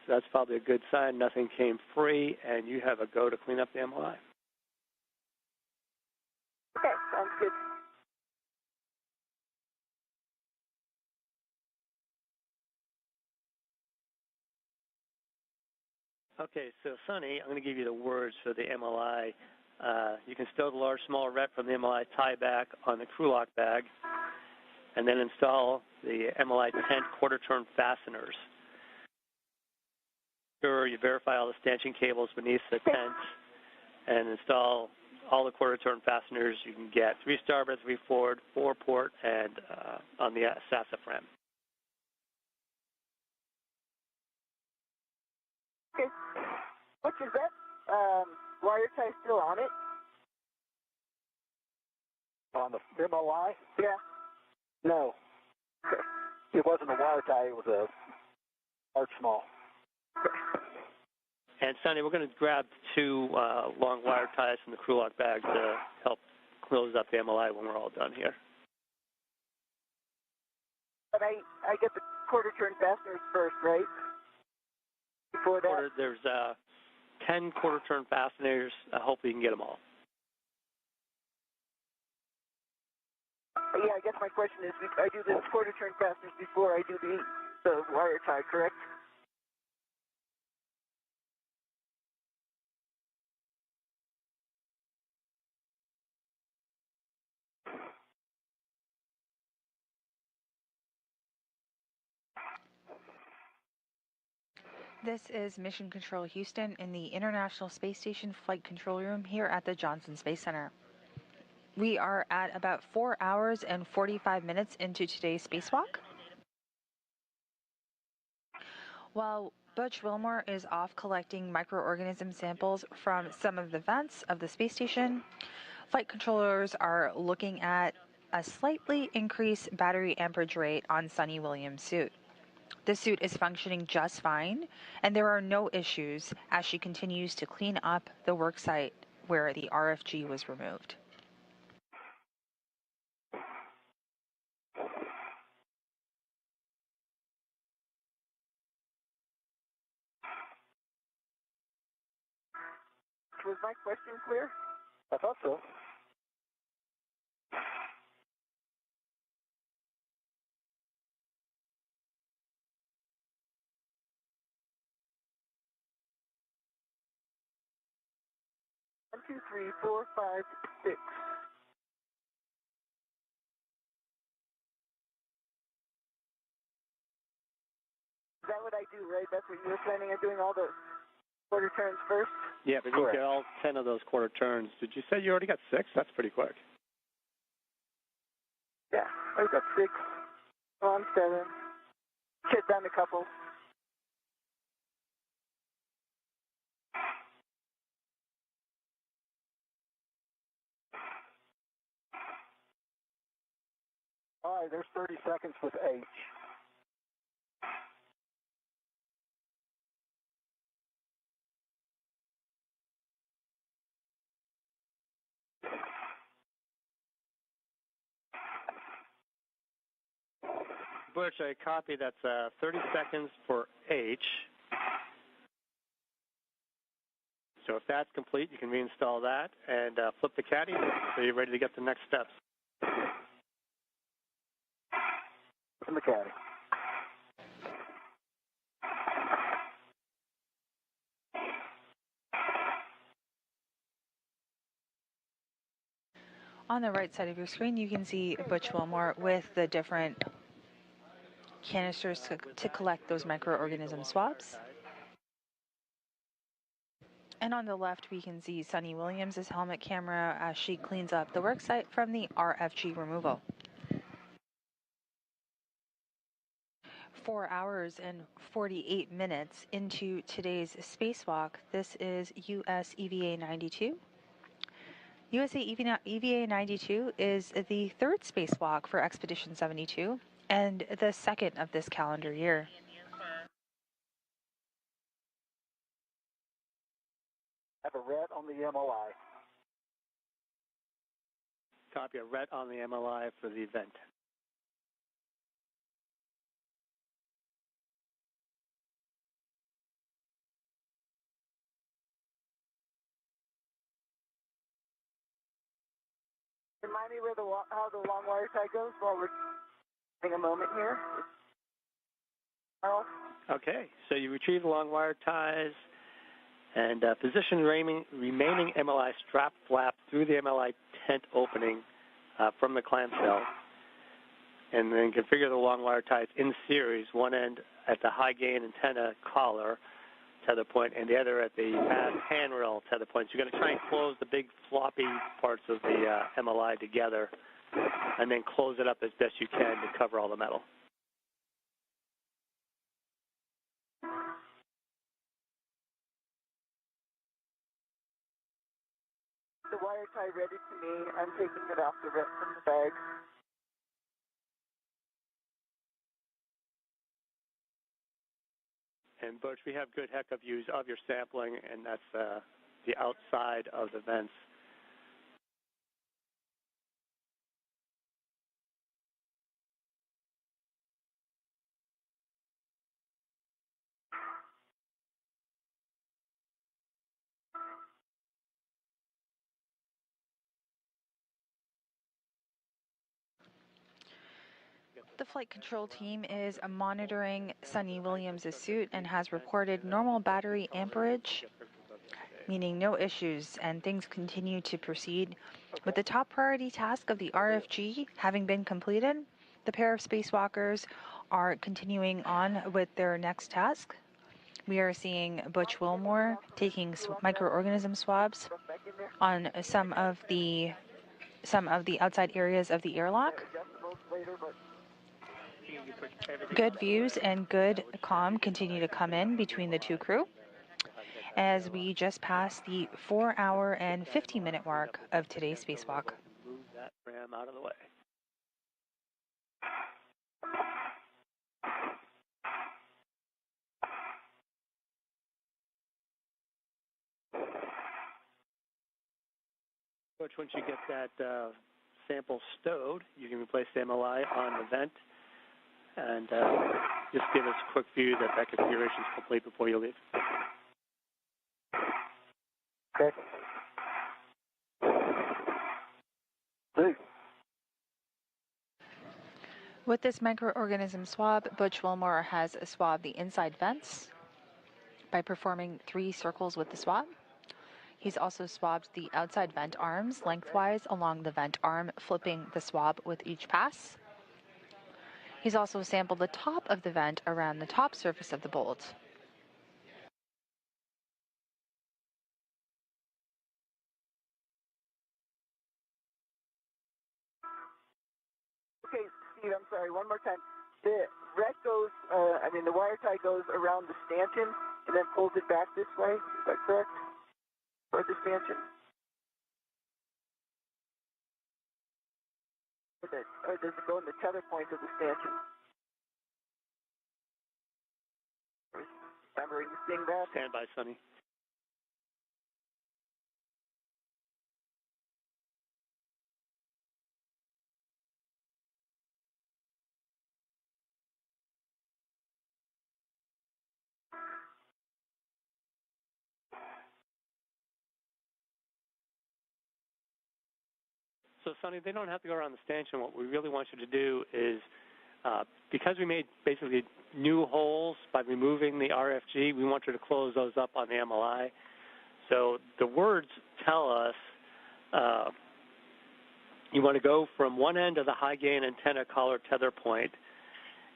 so that's probably a good sign. Nothing came free, and you have a go to clean up the MLI. Okay, sounds good. Okay, so Sunny, I'm going to give you the words for the MLI. You can stow the large small rep from the MLI tie back on the crew lock bag, and then install the MLI tent quarter turn fasteners. Sure, you verify all the stanchion cables beneath the tent, and install all the quarter turn fasteners you can get: 3 starboard, 3 forward, 4 port, and on the sassafras. Okay. Which is that wire tie still on it? On the MLI? Yeah. No. It wasn't a wire tie, it was a large small. And Sunny, we're going to grab 2 long wire ties from the crew lock bag to help close up the MLI when we're all done here. But I get the quarter turn fasteners first, right? Before that. There's 10 quarter-turn fasteners. Hopefully you can get them all. Yeah, I guess my question is, I do the quarter-turn fasteners before I do the wire tie, correct? This is Mission Control Houston in the International Space Station Flight Control Room here at the Johnson Space Center. We are at about 4 hours and 45 minutes into today's spacewalk. While Butch Wilmore is off collecting microorganism samples from some of the vents of the space station, flight controllers are looking at a slightly increased battery amperage rate on Suni Williams' suit. The suit is functioning just fine, and there are no issues as she continues to clean up the worksite where the RFG was removed. Was my question clear? I thought so. One, two, three, four, five, six. Is that what I do, right? That's what you were planning on doing, all the quarter turns first? Yeah, but you get all 10 of those quarter turns. Did you say you already got 6? That's pretty quick. Yeah, I've got 6. On 7. Shit down a couple. All right, there's 30 seconds with H. Butch, I copy that's 30 seconds for H. So if that's complete, you can reinstall that and flip the caddy so you're ready to get the next steps. From the caddy. On the right side of your screen, you can see Butch Wilmore with the different canisters to collect those microorganism swabs. And on the left, we can see Suni Williams' helmet camera as she cleans up the worksite from the RFG removal. 4 hours and 48 minutes into today's spacewalk. This is US EVA 92. USA EVA 92 is the third spacewalk for Expedition 72 and the second of this calendar year. Have a red on the MLI. Copy a red on the MLI for the event. Remind me how the long wire tie goes while we're taking a moment here. Carl? Okay, so you retrieve the long wire ties and position remaining MLI strap flap through the MLI tent opening from the clamshell, and then configure the long wire ties in series, one end at the high gain antenna collar tether point and the other at the handrail tether point. So you're going to try and close the big floppy parts of the MLI together and then close it up as best you can to cover all the metal. The wire tie ready to me. I'm taking it off from the bag. And Butch, we have good HECA views of your sampling, and that's the outside of the vents. The flight control team is monitoring Sunny Williams' suit and has reported normal battery amperage, meaning no issues, and things continue to proceed. With the top priority task of the RFG having been completed, the pair of spacewalkers are continuing on with their next task. We are seeing Butch Wilmore taking microorganism swabs on some of the outside areas of the airlock. Good views and good comm continue to come in between the two crew as we just passed the 4-hour and 50-minute mark of today's spacewalk. Move that ram out of the way. Which once you get that sample stowed, you can replace the MLI on the vent and just give us a quick view that that configuration is complete before you leave. Okay. Luke. With this microorganism swab, Butch Wilmore has swabbed the inside vents by performing 3 circles with the swab. He's also swabbed the outside vent arms lengthwise along the vent arm, flipping the swab with each pass. He's also sampled the top of the vent around the top surface of the bolt. Okay, Steve, I'm sorry, one more time. The red goes, the wire tie goes around the stanchion and then pulls it back this way. Is that correct? For the stanchion? Or does it go in the tether point of the stanchion? Remembering seeing that? Stand by, Sunny. So, Sunny, they don't have to go around the stanchion. What we really want you to do is, because we made basically new holes by removing the RFG, we want you to close those up on the MLI. So the words tell us you want to go from one end of the high gain antenna collar tether point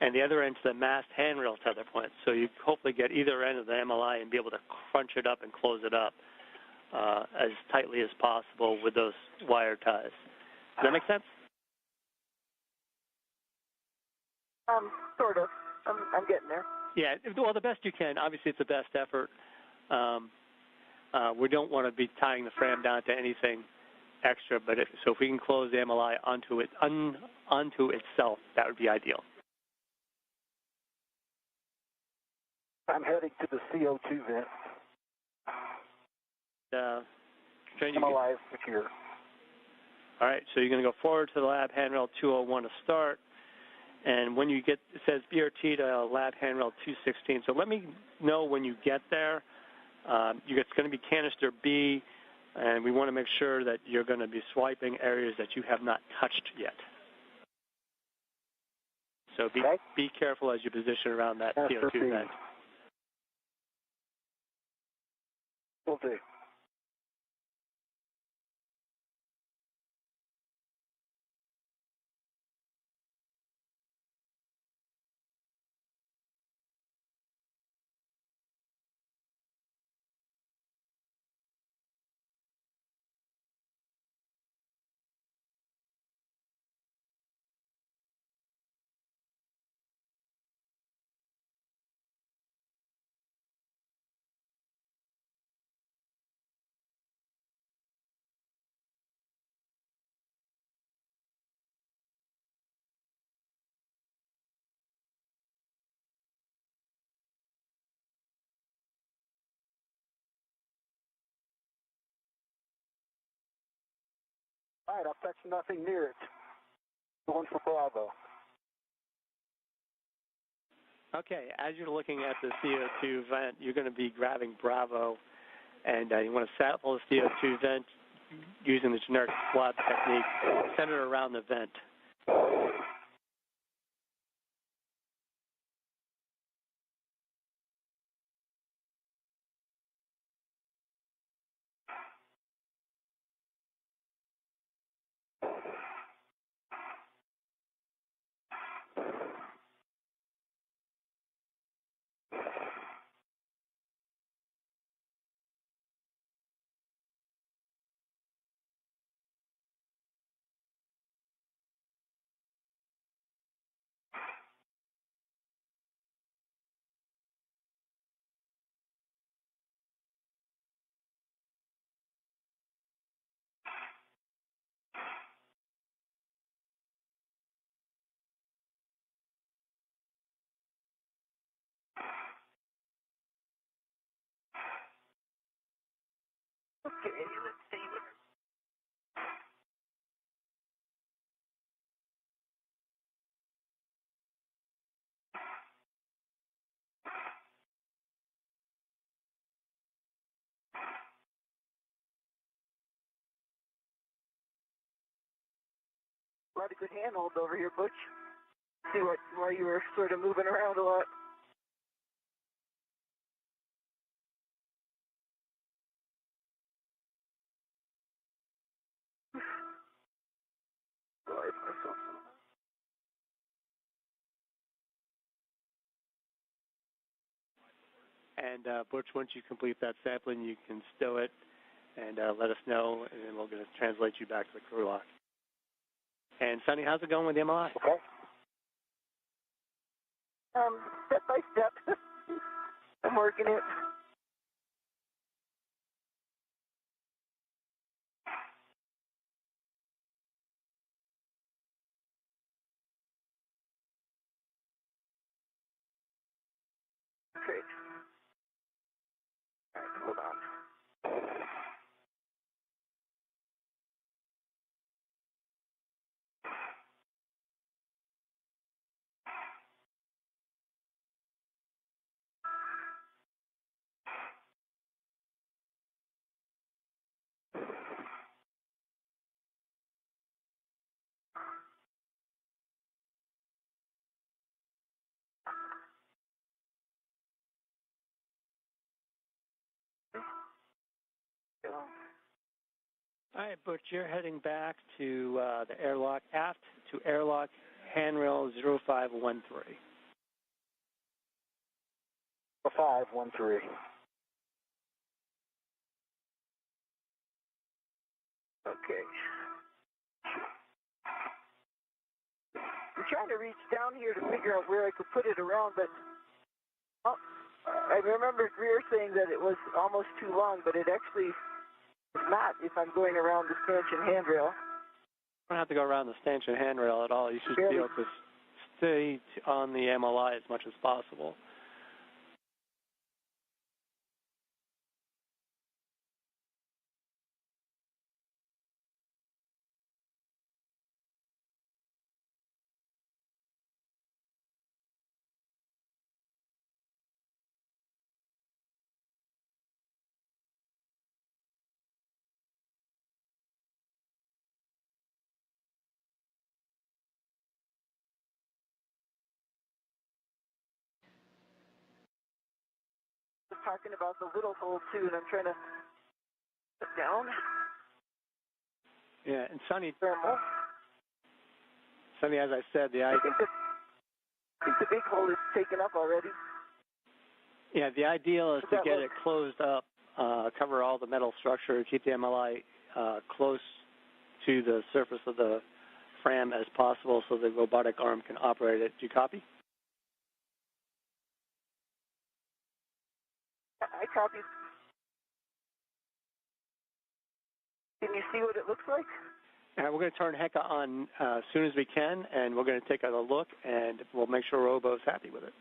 and the other end to the mast handrail tether point. So you hopefully get either end of the MLI and be able to crunch it up and close it up as tightly as possible with those wire ties. Does that make sense? Sort of. I'm getting there. Yeah, well, the best you can. Obviously, it's the best effort. We don't want to be tying the frame down to anything extra, but if we can close the MLI onto itself, that would be ideal. I'm heading to the CO2 vent. MLI is secure. All right, so you're going to go forward to the lab handrail 201 to start. And when you get, it says BRT to lab handrail 216. So let me know when you get there. It's going to be canister B, and we want to make sure that you're going to be swiping areas that you have not touched yet. So be careful as you position around that CO2 vent. Will do. All right, I'll touch nothing near it. Going for Bravo. Okay, as you're looking at the CO2 vent, you're going to be grabbing Bravo, and you want to sample the CO2 vent using the generic swab technique centered around the vent. Okay, let's see. A lot of good handholds over here, Butch. See why you were sort of moving around a lot. And Butch, once you complete that sampling, you can stow it and let us know, and then we're going to translate you back to the crew lock. And Sunny, how's it going with the MLI? Okay. Step by step. I'm working it. Great. All right, hold on. All right, Butch, you're heading back to the airlock aft to airlock handrail 0513. 513. Okay. I'm trying to reach down here to figure out where I could put it around, but I remember Greer saying that it was almost too long, but it actually is not if I'm going around the stanchion handrail. You don't have to go around the stanchion handrail at all. You should be able to stay on the MLI as much as possible. Talking about the little hole too, and I'm trying to put down. Yeah, and Sunny, Thermal. Sunny, as I said, I think the big hole is taken up already. Yeah, the ideal is to get it closed up, cover all the metal structure, keep the MLI close to the surface of the frame as possible so the robotic arm can operate it. Do you copy? I copied. Can you see what it looks like? We're going to turn HECA on as soon as we can, and we're going to take a look, and we'll make sure Robo's happy with it.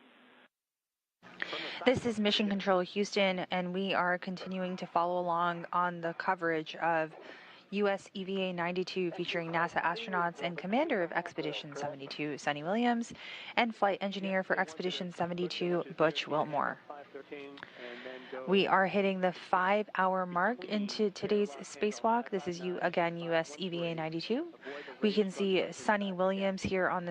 This is Mission Control Houston, and we are continuing to follow along on the coverage of U.S. EVA 92 featuring NASA astronauts and commander of Expedition 72, Suni Williams, and flight engineer for Expedition 72, Butch Wilmore. We are hitting the 5-hour mark into today's spacewalk. This is U.S. EVA 92. We can see Suni Williams here on the